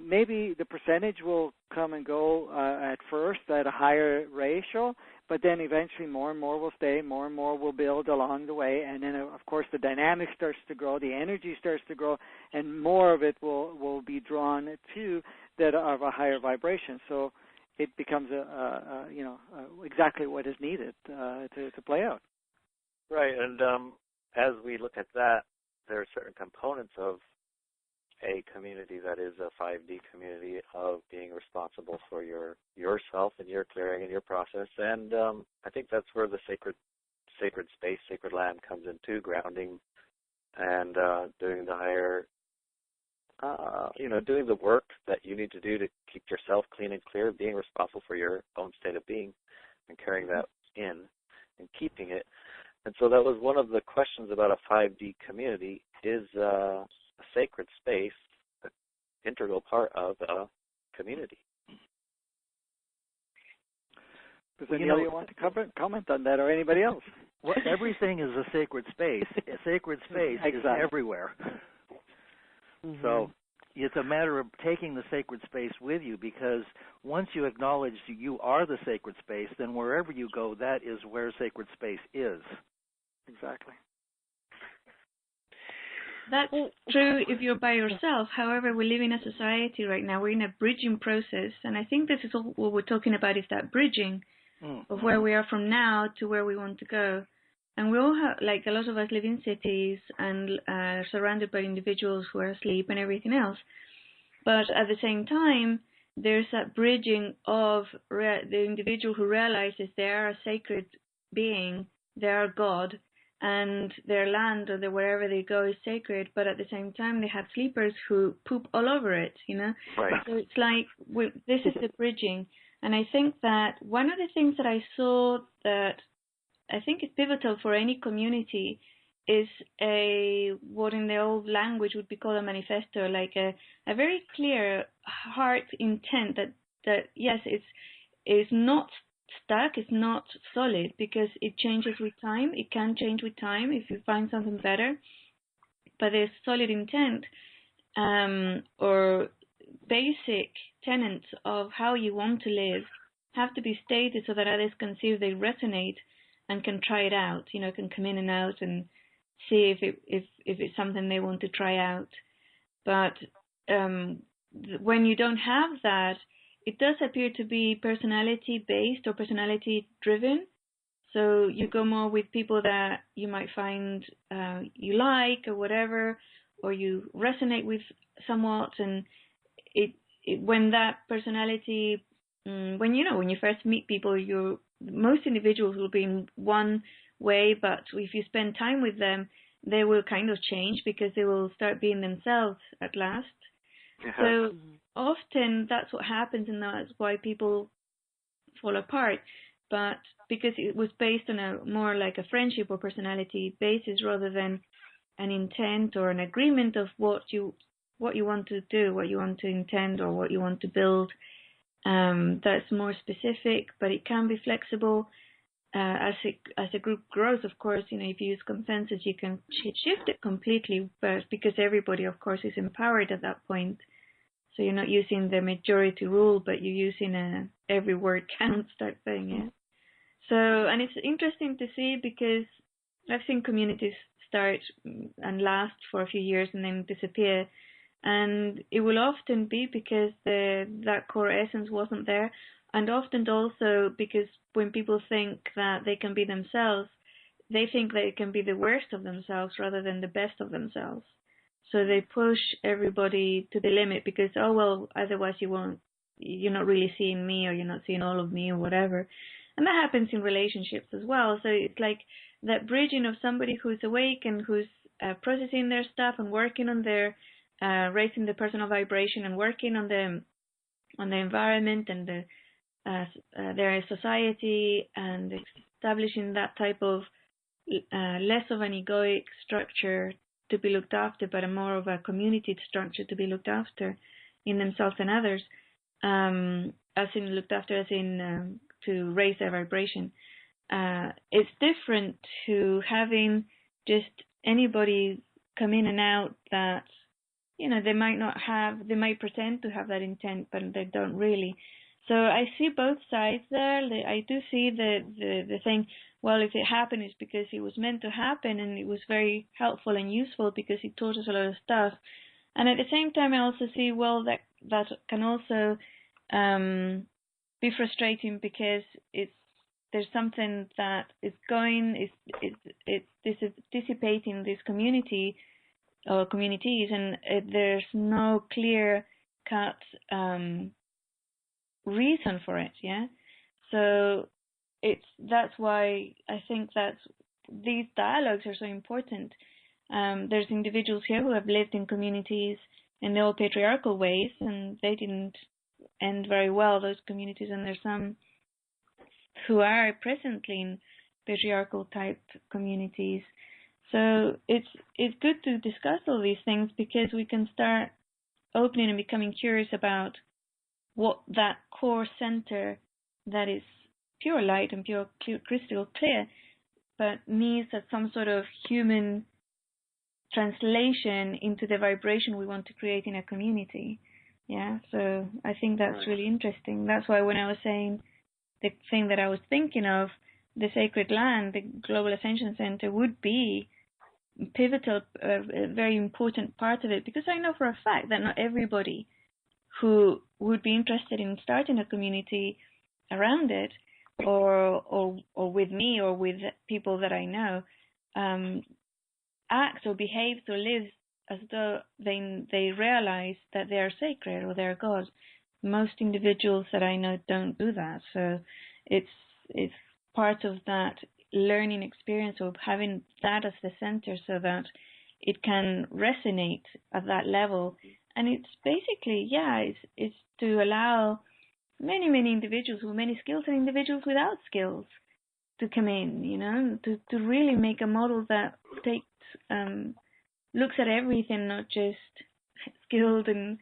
maybe the percentage will come and go at first at a higher ratio, but then eventually more and more will stay, more and more will build along the way, and then, of course, the dynamic starts to grow, the energy starts to grow, and more of it will be drawn to that of a higher vibration. So it becomes exactly what is needed to play out. Right, and as we look at that, there are certain components of a community that is a 5D community of being responsible for yourself and your clearing and your process. And I think that's where the sacred space, sacred land comes into, grounding and doing the higher, doing the work that you need to do to keep yourself clean and clear, being responsible for your own state of being and carrying that in and keeping it. And so So that was one of the questions about a 5D community. Is a sacred space an integral part of a community? Does anybody want to comment on that, or anybody else? Well, everything is a sacred space. A sacred space is everywhere. So it's a matter of taking the sacred space with you, because once you acknowledge you are the sacred space, then wherever you go, that is where sacred space is. Exactly. That's true if you're by yourself. However, we live in a society right now. We're in a bridging process, and I think this is what we're talking about, is that bridging of where we are from now to where we want to go. And we all have, like, a lot of us live in cities and are surrounded by individuals who are asleep and everything else. But at the same time, there's that bridging of the individual who realizes they are a sacred being, they are God, and their land or wherever they go is sacred, but at the same time they have sleepers who poop all over it, you know? Right. So it's like, this is the bridging. And I think that one of the things that I saw that I think is pivotal for any community is what in the old language would be called a manifesto, like a very clear heart intent that yes, it's not stuck, it's not solid, because it changes with time. It can change with time if you find something better. But there's solid intent or basic tenets of how you want to live have to be stated so that others can see if they resonate and can try it out. You know, can come in and out and see if it's something they want to try out. But when you don't have that, it does appear to be personality-based or personality-driven. So you go more with people that you might find you like or whatever, or you resonate with somewhat. And when that personality, when you first meet people, most individuals will be in one way, but if you spend time with them, they will kind of change because they will start being themselves at last. So often that's what happens, and that's why people fall apart. But because it was based on a more like a friendship or personality basis rather than an intent or an agreement of what you want to do, what you want to intend, or what you want to build. That's more specific, but it can be flexible. As a group grows, of course, if you use consensus, you can shift it completely, but because everybody, of course, is empowered at that point. So you're not using the majority rule, but you're using a every word counts type thing, yeah. So, and it's interesting to see because I've seen communities start and last for a few years and then disappear. And it will often be because that core essence wasn't there. And often also because when people think that they can be themselves, they think they can be the worst of themselves rather than the best of themselves. So they push everybody to the limit because, oh, well, otherwise you're not really seeing me, or you're not seeing all of me, or whatever. And that happens in relationships as well. So it's like that bridging of somebody who's awake and who's processing their stuff and working on their raising the personal vibration and working on the environment and their society, and establishing that type of less of an egoic structure to be looked after, but a more of a community structure to be looked after in themselves and others, as in to raise their vibration. It's different to having just anybody come in and out that, they might pretend to have that intent, but they don't really. So I see both sides there. I do see the thing, well, if it happened, it's because it was meant to happen, and it was very helpful and useful because it taught us a lot of stuff. And at the same time, I also see, well, that can also be frustrating because there's something that is dissipating this community or communities, and there's no clear-cut reason for it, yeah. So that's why I think that these dialogues are so important. There's individuals here who have lived in communities in the old patriarchal ways, and they didn't end very well, those communities, and there's some who are presently in patriarchal type communities. So it's good to discuss all these things because we can start opening and becoming curious about what that core center that is pure light and pure crystal clear, but needs some sort of human translation into the vibration we want to create in a community. Yeah, so I think that's really interesting. That's why when I was saying the thing that I was thinking of, the sacred land, the Global Ascension Center would be pivotal, a very important part of it, because I know for a fact that not everybody who would be interested in starting a community around it, or with me or with people that I know, acts or behaves or lives as though they realize that they are sacred or they are God. Most individuals that I know don't do that. So it's part of that learning experience of having that as the center so that it can resonate at that level. And it's basically, it's to allow many individuals with many skills and individuals without skills to come in, to really make a model that takes looks at everything, not just skilled and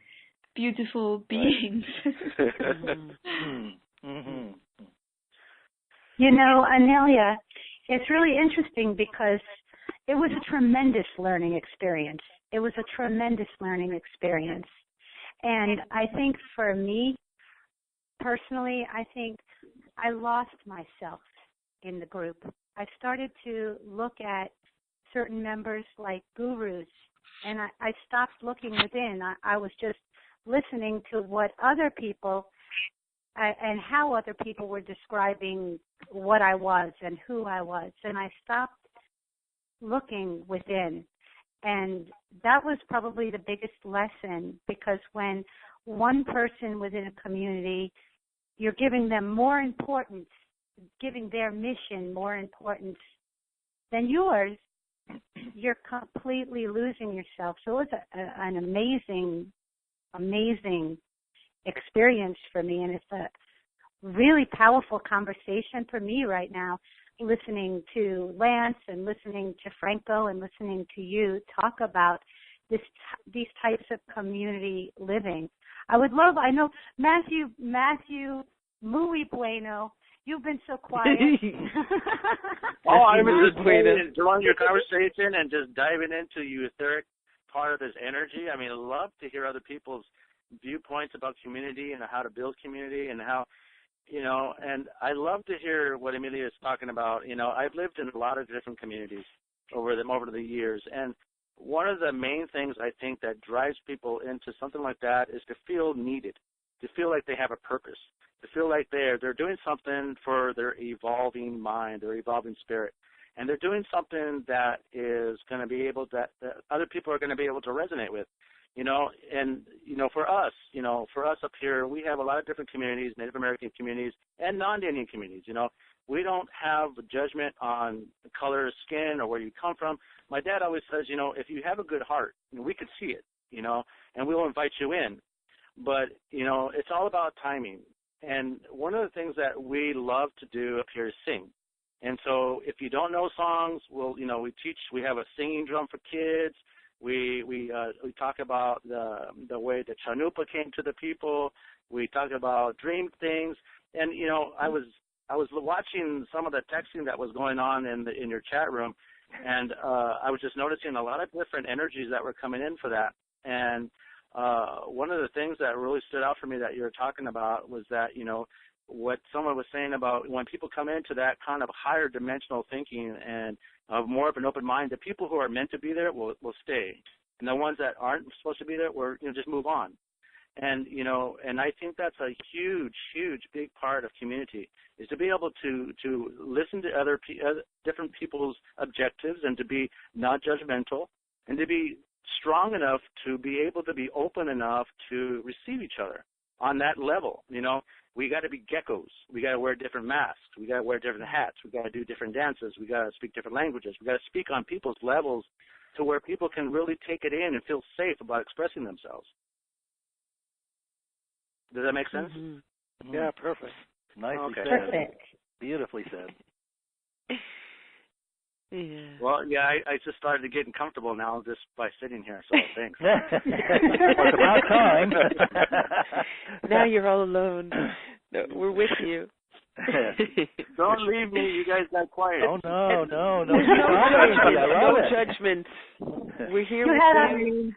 beautiful beings. Inelia, it's really interesting because it was a tremendous learning experience. And I think for me, personally, I think I lost myself in the group. I started to look at certain members like gurus, and I stopped looking within. I was just listening to what other people and how other people were describing what I was and who I was, and I stopped looking within. And that was probably the biggest lesson, because when one person within a community, you're giving them more importance, giving their mission more importance than yours, you're completely losing yourself. So it was an amazing experience for me, and it's a really powerful conversation for me right now, listening to Lance and listening to Franco and listening to you talk about these types of community living. I know Matthew, muy bueno. You've been so quiet. I was just enjoying your conversation and just diving into the etheric part of this energy. I mean, I love to hear other people's viewpoints about community and how to build community and how, and I love to hear what Inelia is talking about. I've lived in a lot of different communities over the years, and one of the main things I think that drives people into something like that is to feel needed, to feel like they have a purpose, to feel like they're doing something for their evolving mind, their evolving spirit, and they're doing something that is going to be able that other people are going to be able to resonate with, and for us up here, we have a lot of different communities, Native American communities and non-Indian communities. We don't have a judgment on the color of skin or where you come from. My dad always says, if you have a good heart, we could see it, and we'll invite you in. But, it's all about timing. And one of the things that we love to do up here is sing. And so if you don't know songs, we have a singing drum for kids. We talk about the way the Chanupa came to the people. We talk about dream things. And, I was watching some of the texting that was going on in your chat room, and I was just noticing a lot of different energies that were coming in for that. And one of the things that really stood out for me that you were talking about was that, what someone was saying about when people come into that kind of higher dimensional thinking and more of an open mind, the people who are meant to be there will stay. And the ones that aren't supposed to be there, just move on. And, and I think that's a huge, big part of community, is to be able to listen to other different people's objectives and to be not judgmental and to be strong enough to be able to be open enough to receive each other on that level. We got to be geckos. We got to wear different masks. We got to wear different hats. We got to do different dances. We got to speak different languages. We got to speak on people's levels to where people can really take it in and feel safe about expressing themselves. Does that make sense? Mm-hmm. Yeah, perfect. Nicely said. Perfect. Beautifully said. Well, yeah, I just started getting comfortable now just by sitting here, so thanks. Well, it's about time. Now you're all alone. No, we're with you. Don't leave me. You guys got quiet. Oh, no. No judgment. We're here with you.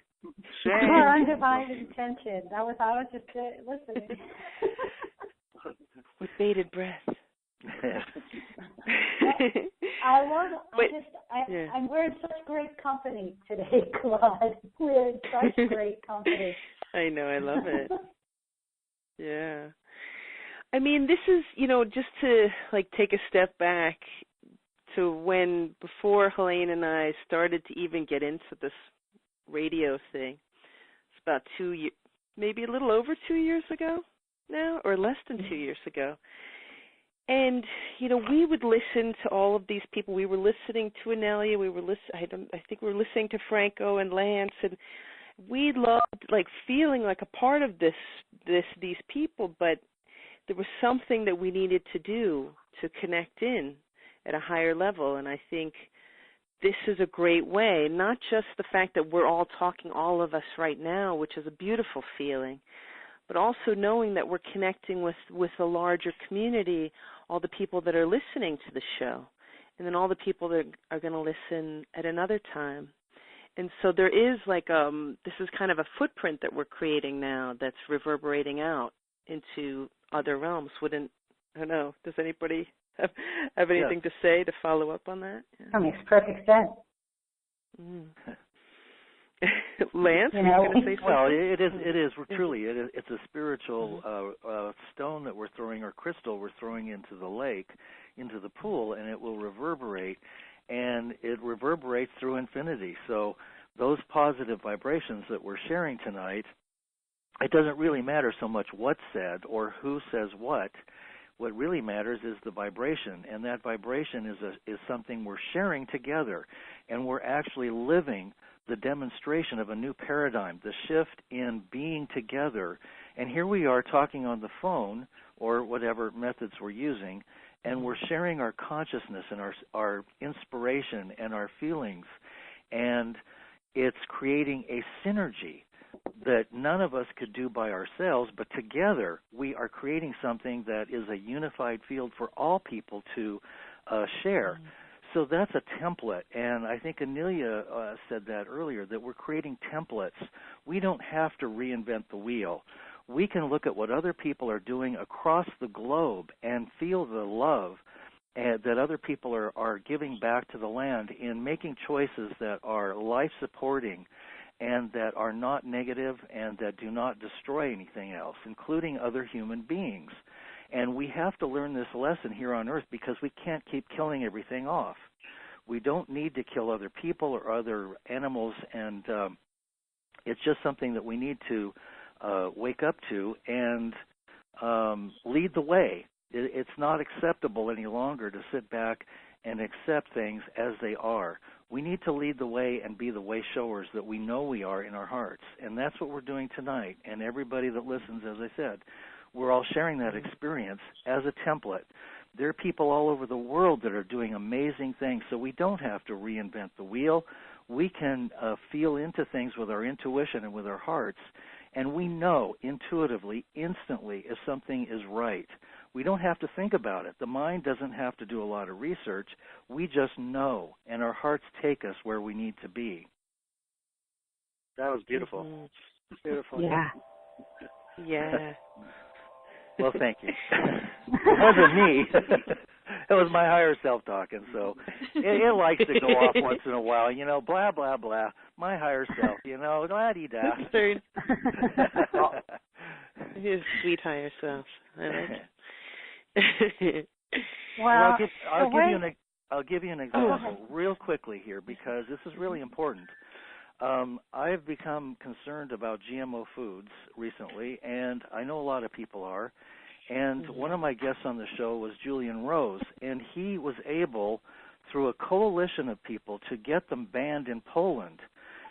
Your undivided attention. I was just listening. With bated breath. We're in such great company today, Claude. We're in such great company. I know, I love it. Yeah. I mean, this is, just to take a step back to before Helane and I started to even get into this radio thing. It's about 2 years, maybe a little over 2 years ago now, or less than 2 years ago. And, we would listen to all of these people. We were listening to Inelia. I think we were listening to Franco and Lance, and we loved, feeling like a part of these people, but there was something that we needed to do to connect in at a higher level. And I think this is a great way, not just the fact that we're all talking, all of us right now, which is a beautiful feeling, but also knowing that we're connecting with a larger community, all the people that are listening to the show, and then all the people that are going to listen at another time. And so there is this is kind of a footprint that we're creating now that's reverberating out into other realms. I don't know, does anybody have anything to say to follow up on that? Yeah. That makes perfect sense. Lance, are you going to say something? Well, it is truly. It's a spiritual stone that we're throwing, or crystal we're throwing into the lake, into the pool, and it will reverberate, and it reverberates through infinity. So those positive vibrations that we're sharing tonight, it doesn't really matter so much what's said or who says what. What really matters is the vibration, and that vibration is something we're sharing together, and we're actually living the demonstration of a new paradigm, the shift in being together. And here we are talking on the phone or whatever methods we're using, and we're sharing our consciousness and our inspiration and our feelings, and it's creating a synergy that none of us could do by ourselves, but together we are creating something that is a unified field for all people to share. So that's a template, and I think Inelia said that earlier, that we're creating templates. We don't have to reinvent the wheel. We can look at what other people are doing across the globe and feel the love that other people are giving back to the land in making choices that are life-supporting and that are not negative and that do not destroy anything else, including other human beings. And we have to learn this lesson here on Earth because we can't keep killing everything off. We don't need to kill other people or other animals, and it's just something that we need to wake up to and lead the way. It's not acceptable any longer to sit back and accept things as they are. We need to lead the way and be the way showers that we know we are in our hearts, and that's what we're doing tonight. And everybody that listens, as I said, we're all sharing that experience as a template. There are people all over the world that are doing amazing things, so we don't have to reinvent the wheel. We can feel into things with our intuition and with our hearts, and we know intuitively, instantly, if something is right. We don't have to think about it. The mind doesn't have to do a lot of research. We just know, and our hearts take us where we need to be. That was beautiful. Beautiful. Yeah. Yeah. Well, thank you. It wasn't me. It was my higher self talking, so it likes to go off once in a while, blah, blah, blah. My higher self, la-dee-da. His sweet higher self. I like it. Well, I'll give you an example real quickly here because this is really important. I have become concerned about GMO foods recently, and I know a lot of people are. And one of my guests on the show was Julian Rose, and he was able, through a coalition of people, to get them banned in Poland.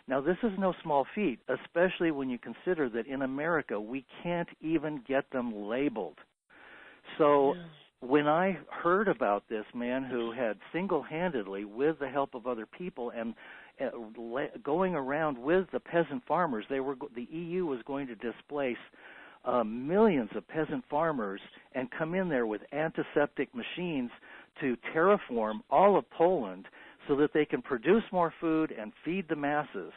Now, this is no small feat, especially when you consider that in America we can't even get them labeled. So when I heard about this man who had single-handedly, with the help of other people and going around with the peasant farmers, the EU was going to displace millions of peasant farmers and come in there with antiseptic machines to terraform all of Poland so that they can produce more food and feed the masses.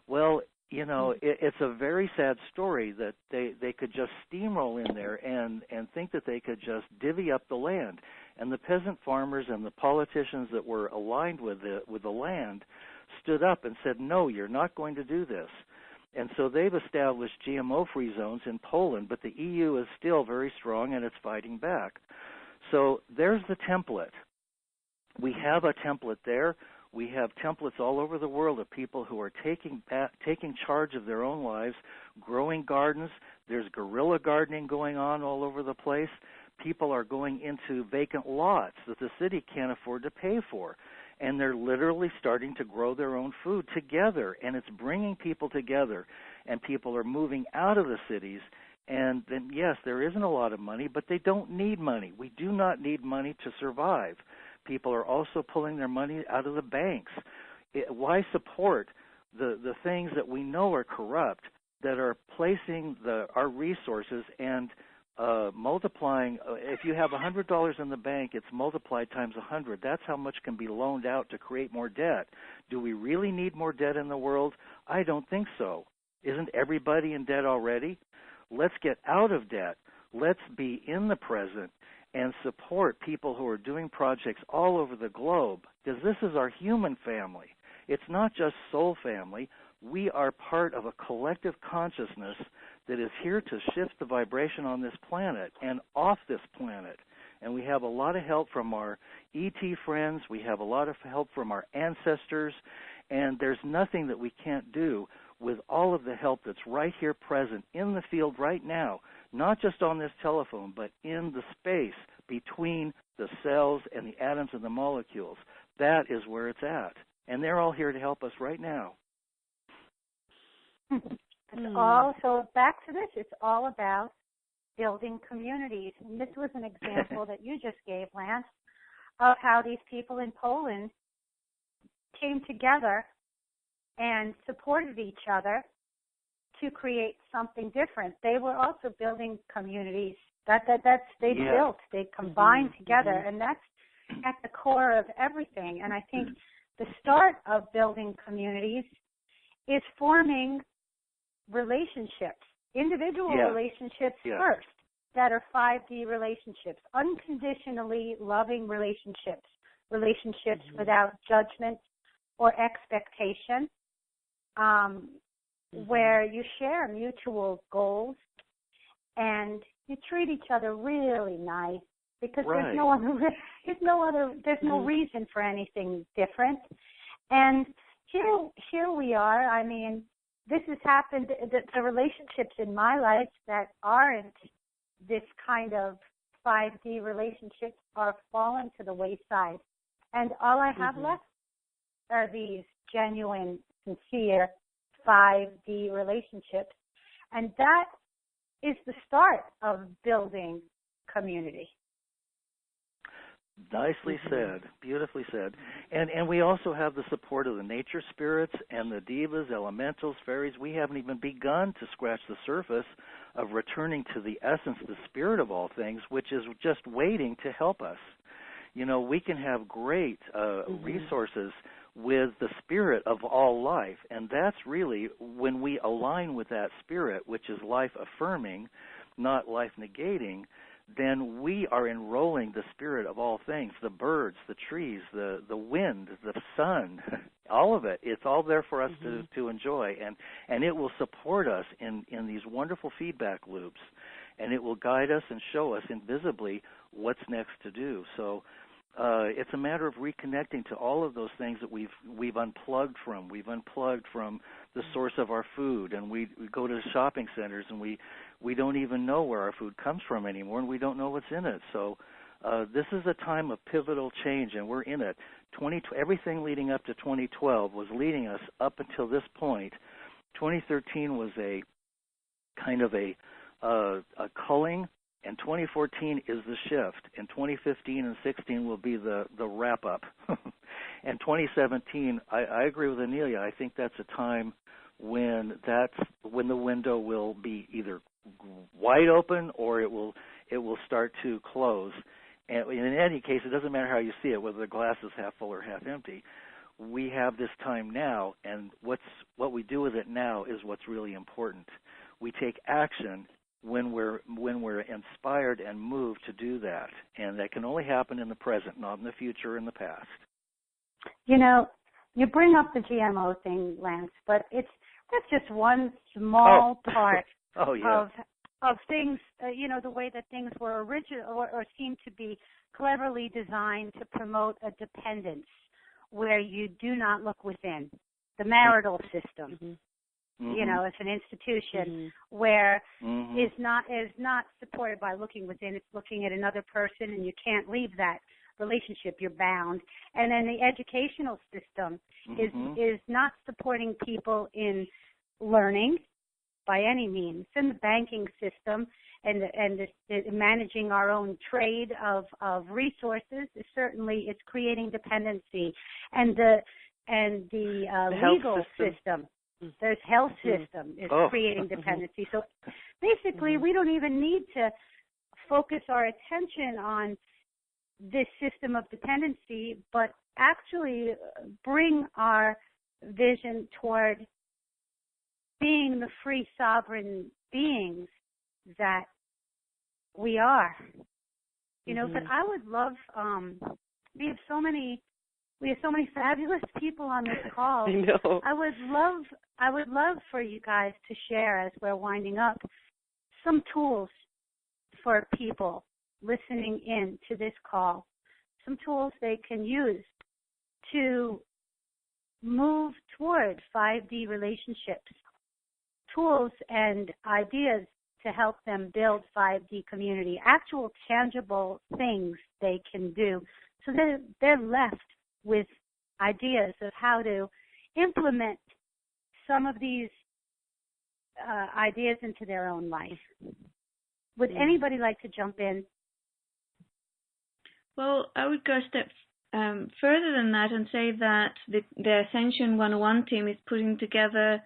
Well, you know, it's a very sad story that they could just steamroll in there and think that they could just divvy up the land. And the peasant farmers and the politicians that were aligned with the land stood up and said, no, you're not going to do this. And so they've established GMO-free zones in Poland, but the EU is still very strong and it's fighting back. So there's the template. We have a template there. We have templates all over the world of people who are taking charge of their own lives, growing gardens. There's guerrilla gardening going on all over the place. People are going into vacant lots that the city can't afford to pay for, and they're literally starting to grow their own food together, and it's bringing people together, and people are moving out of the cities. And then, yes, there isn't a lot of money, but they don't need money. We do not need money to survive. People are also pulling their money out of the banks. Why support the things that we know are corrupt, that are placing our resources and multiplying? If you have $100 in the bank, it's multiplied times 100. That's how much can be loaned out to create more debt. Do we really need more debt in the world? I don't think so. Isn't everybody in debt already? Let's get out of debt. Let's be in the present and support people who are doing projects all over the globe, because this is our human family. It's not just soul family. We are part of a collective consciousness that is here to shift the vibration on this planet and off this planet. And we have a lot of help from our ET friends. We have a lot of help from our ancestors. And there's nothing that we can't do with all of the help that's right here present in the field right now, not just on this telephone, but in the space between the cells and the atoms and the molecules. That is where it's at. And they're all here to help us right now. So back to this, it's all about building communities. And this was an example that you just gave, Lance, of how these people in Poland came together and supported each other to create something different. They were also building communities. Built. They combined together, and that's at the core of everything. And I think the start of building communities is forming relationships, individual relationships first, that are 5D relationships, unconditionally loving relationships without judgment or expectation, where you share mutual goals and you treat each other really nice, because there's no reason for anything different. And here we are. I mean, this has happened. The relationships in my life that aren't this kind of 5D relationships are fallen to the wayside, and all I have left are these genuine, sincere 5D relationships, and that is the start of building community. Nicely said, beautifully said. And we also have the support of the nature spirits and the devas, elementals, fairies. We haven't even begun to scratch the surface of returning to the essence, the spirit of all things, which is just waiting to help us. You know, we can have great resources with the spirit of all life, and that's really when we align with that spirit, which is life affirming, not life negating, then we are enrolling the spirit of all things, the birds, the trees, the wind, the sun, all of it. It's all there for us to enjoy, and it will support us in these wonderful feedback loops, and it will guide us and show us invisibly what's next to do. So it's a matter of reconnecting to all of those things that we've unplugged from. We've unplugged from the source of our food, and we go to shopping centers, and we don't even know where our food comes from anymore, and we don't know what's in it. So this is a time of pivotal change, and we're in it. Everything leading up to 2012 was leading us up until this point. 2013 was a kind of a culling and 2014 is the shift, and 2015 and 16 will be the wrap-up. And 2017, I agree with Inelia. I think that's a time when the window will be either wide open or it will start to close. And in any case, it doesn't matter how you see it, whether the glass is half full or half empty. We have this time now, and what we do with it now is what's really important. We take action when we're inspired and moved to do that, and that can only happen in the present, not in the future or in the past. You know, you bring up the GMO thing, Lance, but that's just one small part of things. The way that things were original or seem to be cleverly designed to promote a dependence where you do not look within. The marital system. Mm-hmm. You know, it's an institution where is not supported by looking within. It's looking at another person, and you can't leave that relationship. You're bound. And then the educational system is not supporting people in learning by any means. And the banking system and the managing our own trade of resources is certainly it's creating dependency. And the legal system. There's health system is creating dependency. So basically, we don't even need to focus our attention on this system of dependency, but actually bring our vision toward being the free sovereign beings that we are. You know, but I would love, we have so many fabulous people on this call. I know. I would love for you guys to share, as we're winding up, some tools for people listening in to this call, some tools they can use to move toward 5D relationships, tools and ideas to help them build 5D community, actual tangible things they can do so that they're left with ideas of how to implement some of these ideas into their own life. Would anybody like to jump in? Well, I would go a step further than that and say that the Ascension 101 team is putting together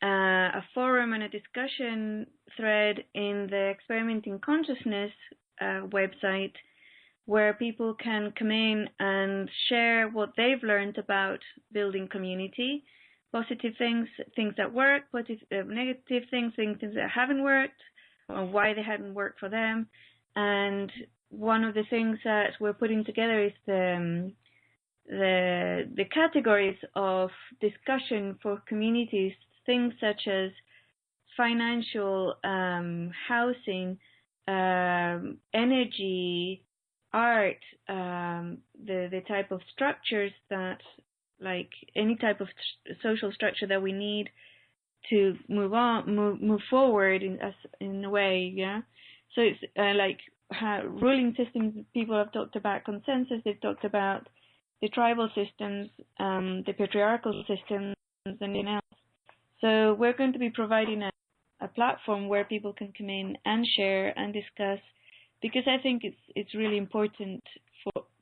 a forum and a discussion thread in the Experimenting Consciousness website, where people can come in and share what they've learned about building community, positive things, things that work, negative things, things that haven't worked, or why they hadn't worked for them. And one of the things that we're putting together is the categories of discussion for communities, things such as financial, housing, energy, art, the type of structures that, like any type of social structure that we need to move forward in a way, yeah. So it's like how ruling systems. People have talked about consensus. They've talked about the tribal systems, the patriarchal systems, and anything else. So we're going to be providing a platform where people can come in and share and discuss, because I think it's really important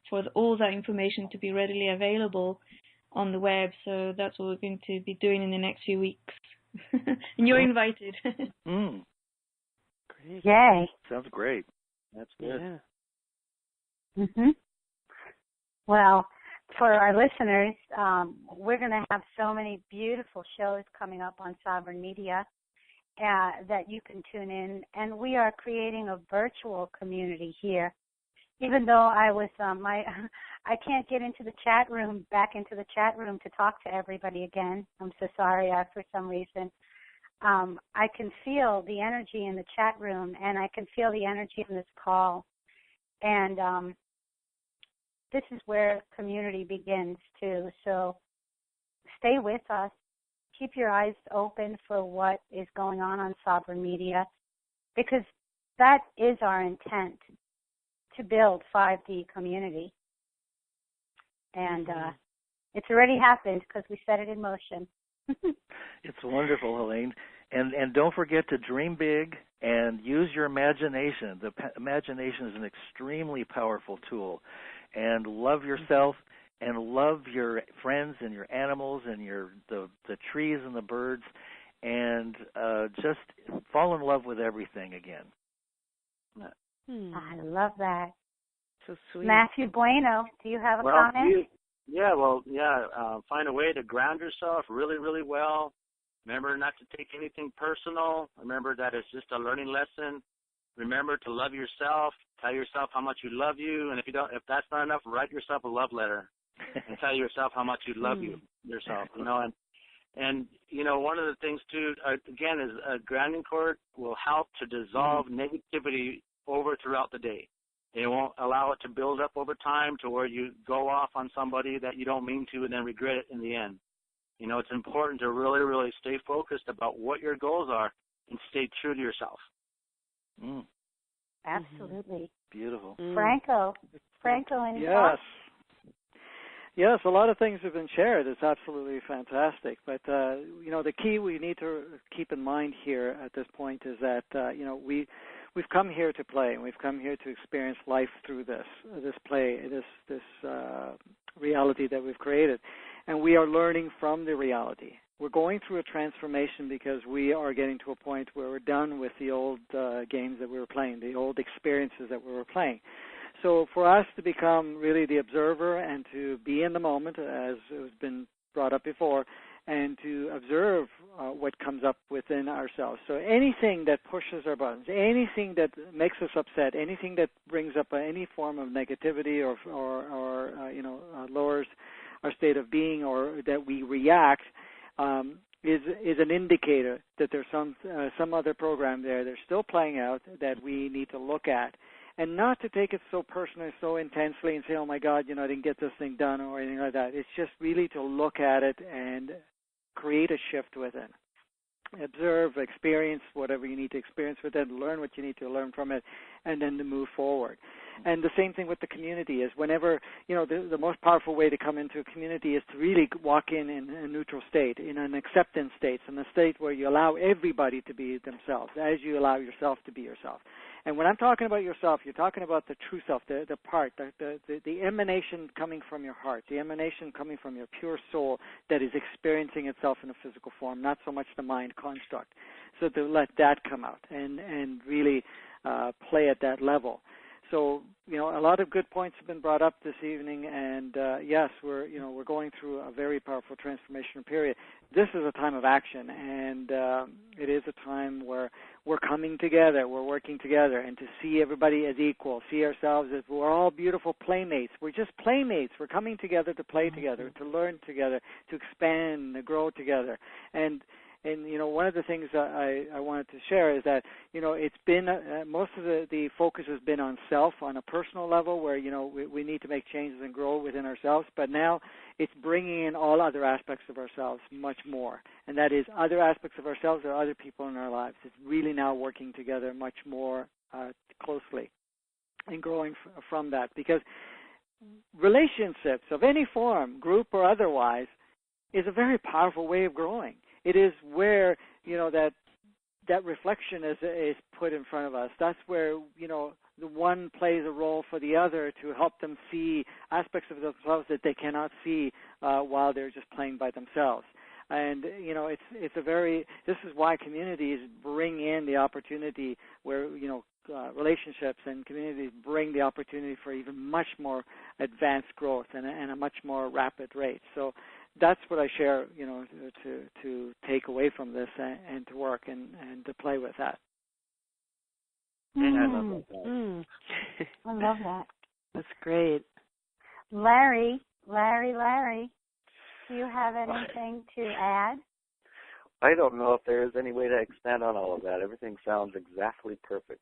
for all that information to be readily available on the web. So that's what we're going to be doing in the next few weeks. And you're invited. Great. Yay. Sounds great. That's good. Yeah. Well, for our listeners, we're going to have so many beautiful shows coming up on Sovereign Media that you can tune in. And we are creating a virtual community here. Even though I was, I can't get into the chat room, back into the chat room to talk to everybody again. I'm so sorry for some reason. I can feel the energy in the chat room, and I can feel the energy in this call. And this is where community begins, too. So stay with us. Keep your eyes open for what is going on Sovereign Media, because that is our intent, to build 5D community. And it's already happened because we set it in motion. It's wonderful, Helane. And don't forget to dream big and use your imagination. The imagination is an extremely powerful tool. And love yourself and love your friends and your animals and the trees and the birds, and just fall in love with everything again. I love that. So sweet. Matthew Bueno, do you have a comment? Find a way to ground yourself really, really well. Remember not to take anything personal. Remember that it's just a learning lesson. Remember to love yourself. Tell yourself how much you love you, and if that's not enough, write yourself a love letter and tell yourself how much you love yourself. And one of the things too, again, is a grounding cord will help to dissolve negativity over throughout the day. It won't allow it to build up over time to where you go off on somebody that you don't mean to and then regret it in the end. It's important to really, really stay focused about what your goals are and stay true to yourself. Absolutely. Beautiful. Franco, any thoughts? Yes, a lot of things have been shared. It's absolutely fantastic. But, the key we need to keep in mind here at this point is that, we've come here to play, and we've come here to experience life through this play, this reality that we've created. And we are learning from the reality. We're going through a transformation because we are getting to a point where we're done with the old games that we were playing, the old experiences that we were playing. So for us to become really the observer and to be in the moment, as has been brought up before, and to observe what comes up within ourselves. So anything that pushes our buttons, anything that makes us upset, anything that brings up any form of negativity or lowers our state of being, or that we react, is an indicator that there's some other program there that's still playing out that we need to look at. And not to take it so personally, so intensely, and say, oh, my God, I didn't get this thing done or anything like that. It's just really to look at it and create a shift within. Observe, experience whatever you need to experience with it, learn what you need to learn from it, and then to move forward. And the same thing with the community is whenever, the most powerful way to come into a community is to really walk in a neutral state, in an acceptance state, in a state where you allow everybody to be themselves, as you allow yourself to be yourself. And when I'm talking about yourself, you're talking about the true self, the part, the emanation coming from your heart, the emanation coming from your pure soul that is experiencing itself in a physical form, not so much the mind construct. So to let that come out and really play at that level. So, a lot of good points have been brought up this evening, and yes, we're going through a very powerful transformation period. This is a time of action, and it is a time where we're coming together, we're working together, and to see everybody as equal, see ourselves as we're all beautiful playmates. We're just playmates. We're coming together to play together, to learn together, to expand, to grow together. And one of the things that I wanted to share is that, it's been, most of the focus has been on self, on a personal level where, we need to make changes and grow within ourselves. But now it's bringing in all other aspects of ourselves much more. And that is other aspects of ourselves or other people in our lives. It's really now working together much more closely and growing from that. Because relationships of any form, group or otherwise, is a very powerful way of growing. It is where, that reflection is put in front of us. That's where, the one plays a role for the other to help them see aspects of themselves that they cannot see while they're just playing by themselves. And, this is why communities bring in the opportunity where, relationships and communities bring the opportunity for even much more advanced growth and a much more rapid rate. So that's what I share, to take away from this and to work and to play with that. I love that. I love that. That's great. Larry, do you have anything to add? I don't know if there is any way to expand on all of that. Everything sounds exactly perfect.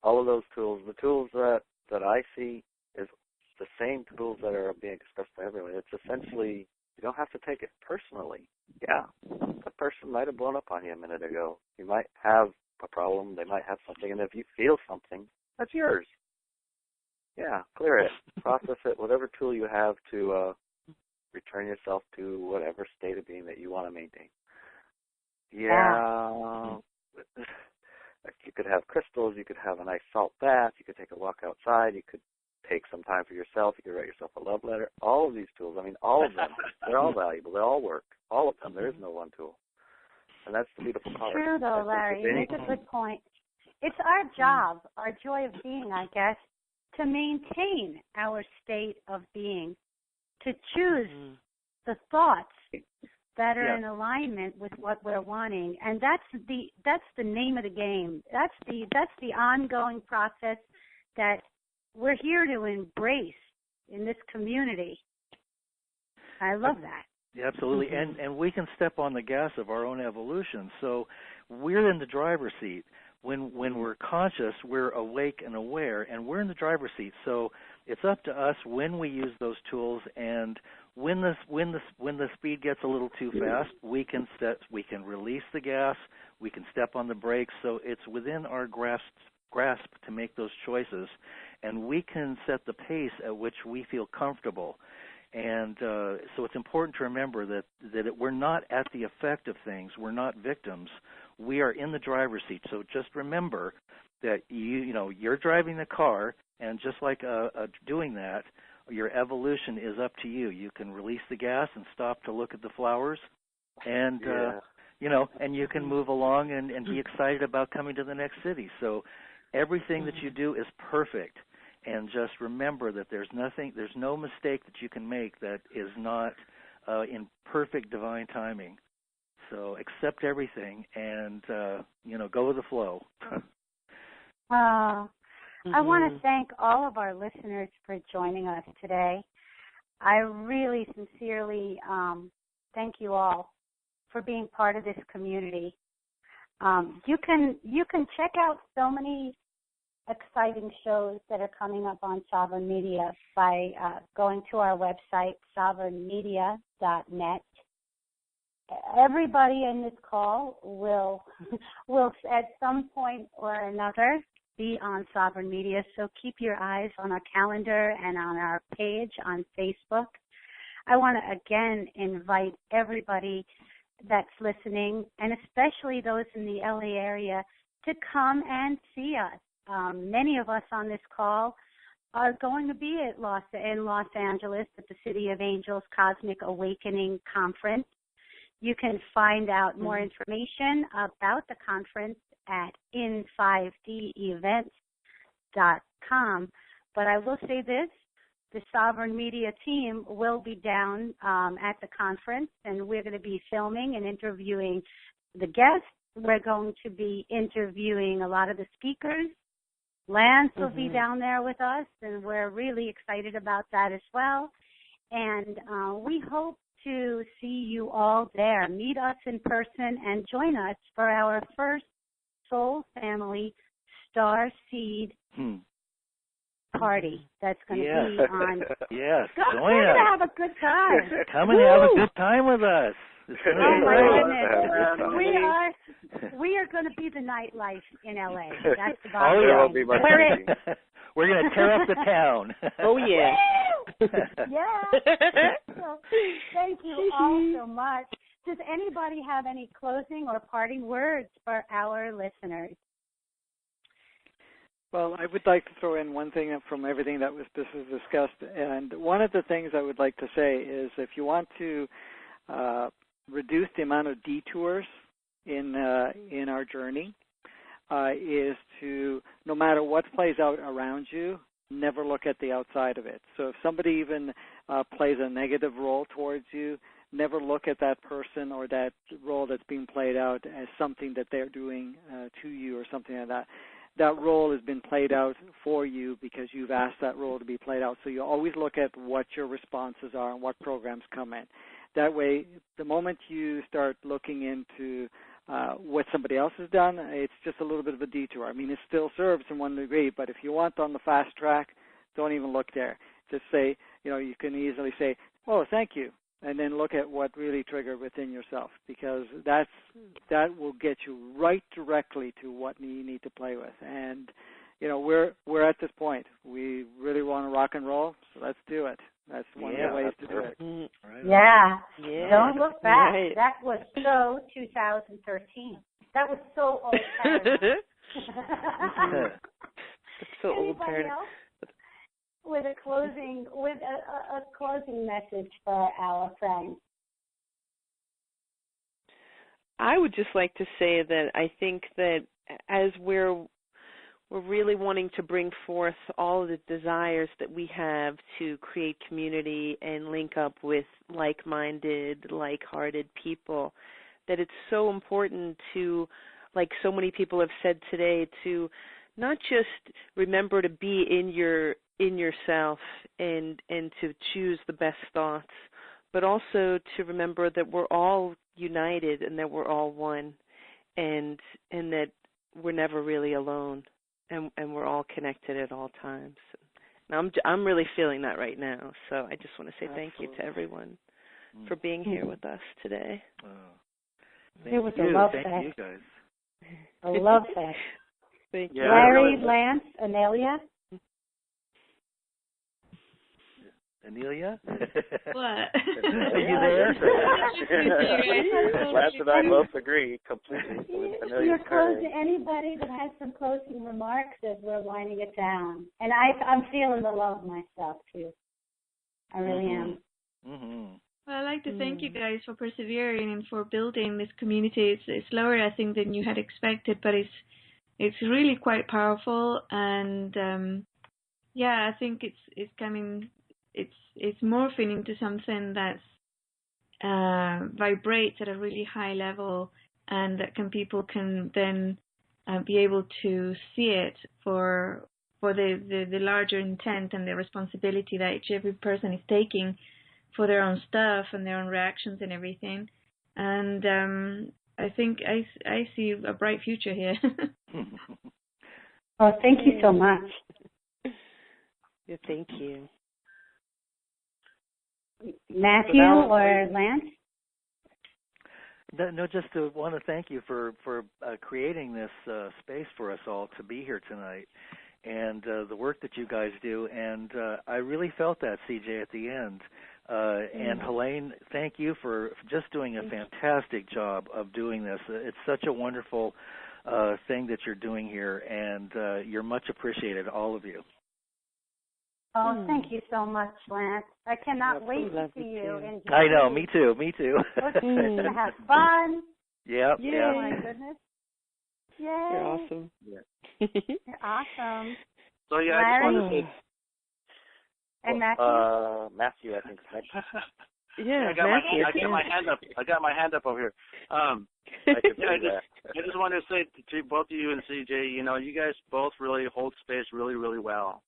All of those tools, the tools that I see is the same tools that are being expressed by everyone. It's essentially, you don't have to take it personally. Yeah, the person might have blown up on you a minute ago. You might have a problem. They might have something. And if you feel something, that's yours. Yeah, clear it. Process it. Whatever tool you have to return yourself to whatever state of being that you want to maintain. Yeah, you could have crystals, you could have a nice salt bath, you could take a walk outside, you could take some time for yourself, you could write yourself a love letter. All of these tools, I mean, all of them, they're all valuable. They all work. All of them. There is no one tool. And that's the beautiful part. True, though, Larry. You make a good point. It's our job, our joy of being, I guess, to maintain our state of being, to choose the thoughts that are in alignment with what we're wanting, and that's the name of the game. That's the ongoing process that we're here to embrace in this community. I love that. Yeah, absolutely, and we can step on the gas of our own evolution. So we're in the driver's seat. When we're conscious, we're awake and aware, and we're in the driver's seat. So it's up to us when we use those tools, and when the speed gets a little too fast, we can release the gas, we can step on the brakes. So it's within our grasp to make those choices, and we can set the pace at which we feel comfortable. And so it's important to remember that we're not at the effect of things. We're not victims. We are in the driver's seat. So just remember that you're driving the car, and just like doing that, your evolution is up to you. You can release the gas and stop to look at the flowers, and and you can move along and be excited about coming to the next city. So everything that you do is perfect. And just remember that there's no mistake that you can make that is not in perfect divine timing. So accept everything and, go with the flow. I want to thank all of our listeners for joining us today. I really sincerely thank you all for being part of this community. You can check out so many exciting shows that are coming up on Sovereign Media by going to our website, sovereignmedia.net. Everybody in this call will at some point or another be on Sovereign Media, so keep your eyes on our calendar and on our page on Facebook. I want to again invite everybody that's listening, and especially those in the LA area, to come and see us. Many of us on this call are going to be in Los Angeles at the City of Angels Cosmic Awakening Conference. You can find out more information about the conference at in5devents.com. But I will say this, the Sovereign Media team will be down at the conference, and we're going to be filming and interviewing the guests. We're going to be interviewing a lot of the speakers. Lance will be down there with us, and we're really excited about that as well. And we hope to see you all there. Meet us in person and join us for our first Soul Family Star Seed party. That's going to be on. Yes, we're going to have a good time. Come and have a good time with us. Oh my goodness! We are going to be the nightlife in LA. That's the bottom line. We're going to tear up the town. Oh yeah. Yeah. So, thank you all so much. Does anybody have any closing or parting words for our listeners? Well, I would like to throw in one thing from everything that was discussed, and one of the things I would like to say is if you want to reduce the amount of detours in our journey, is to, no matter what plays out around you, never look at the outside of it. So if somebody even plays a negative role towards you, never look at that person or that role that's being played out as something that they're doing to you or something like that. That role has been played out for you because you've asked that role to be played out. So you always look at what your responses are and what programs come in. That way, the moment you start looking into what somebody else has done, it's just a little bit of a detour. I mean, it still serves in one degree, but if you want on the fast track, don't even look there. Just say, you can easily say, oh, thank you, and then look at what really triggered within yourself, because that will get you right directly to what you need to play with. And, we're at this point. We really want to rock and roll, so let's do it. That's one of the ways to do it. Yeah. Don't look back. Right. That was so 2013. That was so old. So old. Anybody else with a closing message for our friends? I would just like to say that I think that as we're really wanting to bring forth all of the desires that we have to create community and link up with like-minded, like-hearted people, that it's so important to, like so many people have said today, to not just remember to be in yourself and to choose the best thoughts, but also to remember that we're all united and that we're all one, and that we're never really alone, and we're all connected at all times. And I'm really feeling that right now. So I just want to say thank you to everyone for being here with us today. Thank It was you. a love Thank fest. you guys. A love fest. Thank you. Larry, Lance, Inelia. Amelia? What? Are you there? Lance and I both agree completely. You're closing. Anybody that has some closing remarks as we're winding it down. And I'm feeling the love myself, too. I really am. Mm-hmm. Well, I'd like to thank you guys for persevering and for building this community. It's slower, I think, than you had expected, but it's really quite powerful. And I think it's coming. It's morphing into something that's vibrates at a really high level, and that people can then be able to see it for the larger intent and the responsibility that every person is taking for their own stuff and their own reactions and everything. And I think I see a bright future here. Oh, thank you so much. Yeah, thank you. Matthew or Lance? No, just want to thank you for creating this space for us all to be here tonight, and the work that you guys do. And I really felt that, CJ, at the end. And Helane, thank you for just doing a fantastic job of doing this. It's such a wonderful thing that you're doing here, and you're much appreciated, all of you. Oh, thank you so much, Lance. I cannot wait to see you. I know, me too. We're going to have fun. Yep. Oh, my goodness. Yay. You're awesome. You're awesome. So, yeah, Larry? I just wanted to say... And Matthew? Matthew, I think. Yeah, I got my hand up. I got my hand up over here. I just wanted to say to both of you and CJ, you guys both really hold space really, really well.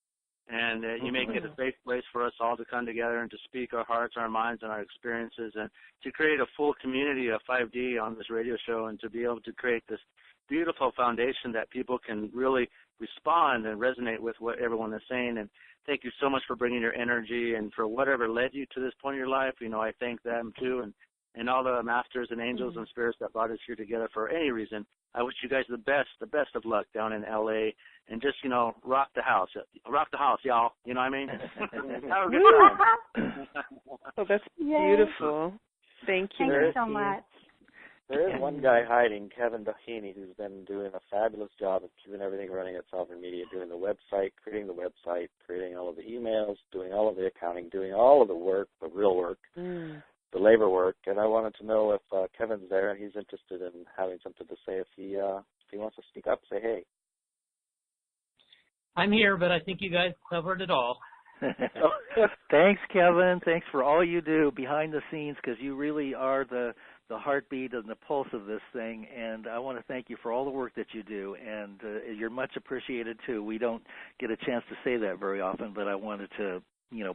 And you make it a safe place for us all to come together and to speak our hearts, our minds, and our experiences, and to create a full community of 5D on this radio show, and to be able to create this beautiful foundation that people can really respond and resonate with what everyone is saying. And thank you so much for bringing your energy and for whatever led you to this point in your life. I thank them too, and all the masters and angels and spirits that brought us here together for any reason. I wish you guys the best of luck down in LA, and just, rock the house, y'all. You know what I mean? Have a good time. Oh, that's beautiful. Thank you. Thank you so much. There is one guy hiding, Kevin Doheny, who's been doing a fabulous job of keeping everything running at Sovereign Media, doing the website, creating all of the emails, doing all of the accounting, doing all of the work, the real work, the labor work. And I wanted to know if Kevin's there and he's interested in having something to say, if he wants to speak up, say hey. I'm here, but I think you guys covered it all. Thanks, Kevin. Thanks for all you do behind the scenes, because you really are the heartbeat and the pulse of this thing. And I want to thank you for all the work that you do, and you're much appreciated too. We don't get a chance to say that very often, but I wanted to,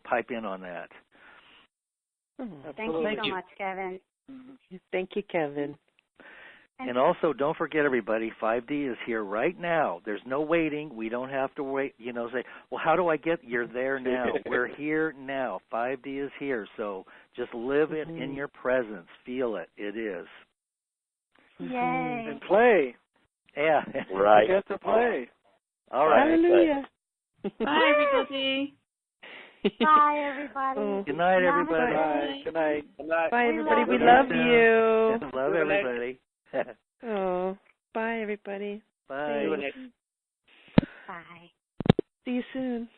pipe in on that. Thank you so much, Kevin. Thank you, Kevin. And also, don't forget, everybody, 5D is here right now. There's no waiting. We don't have to wait, say, well, how do I get? You're there now. We're here now. 5D is here. So just live it in your presence. Feel it. It is. Yay. And play. Yeah. Right. Get to play. All right. Hallelujah. Bye, everybody. Bye, everybody. Good night, everybody. Bye. Good night. Bye, everybody. We love you. Love everybody. Oh. Bye, everybody. Bye. Bye. See you soon.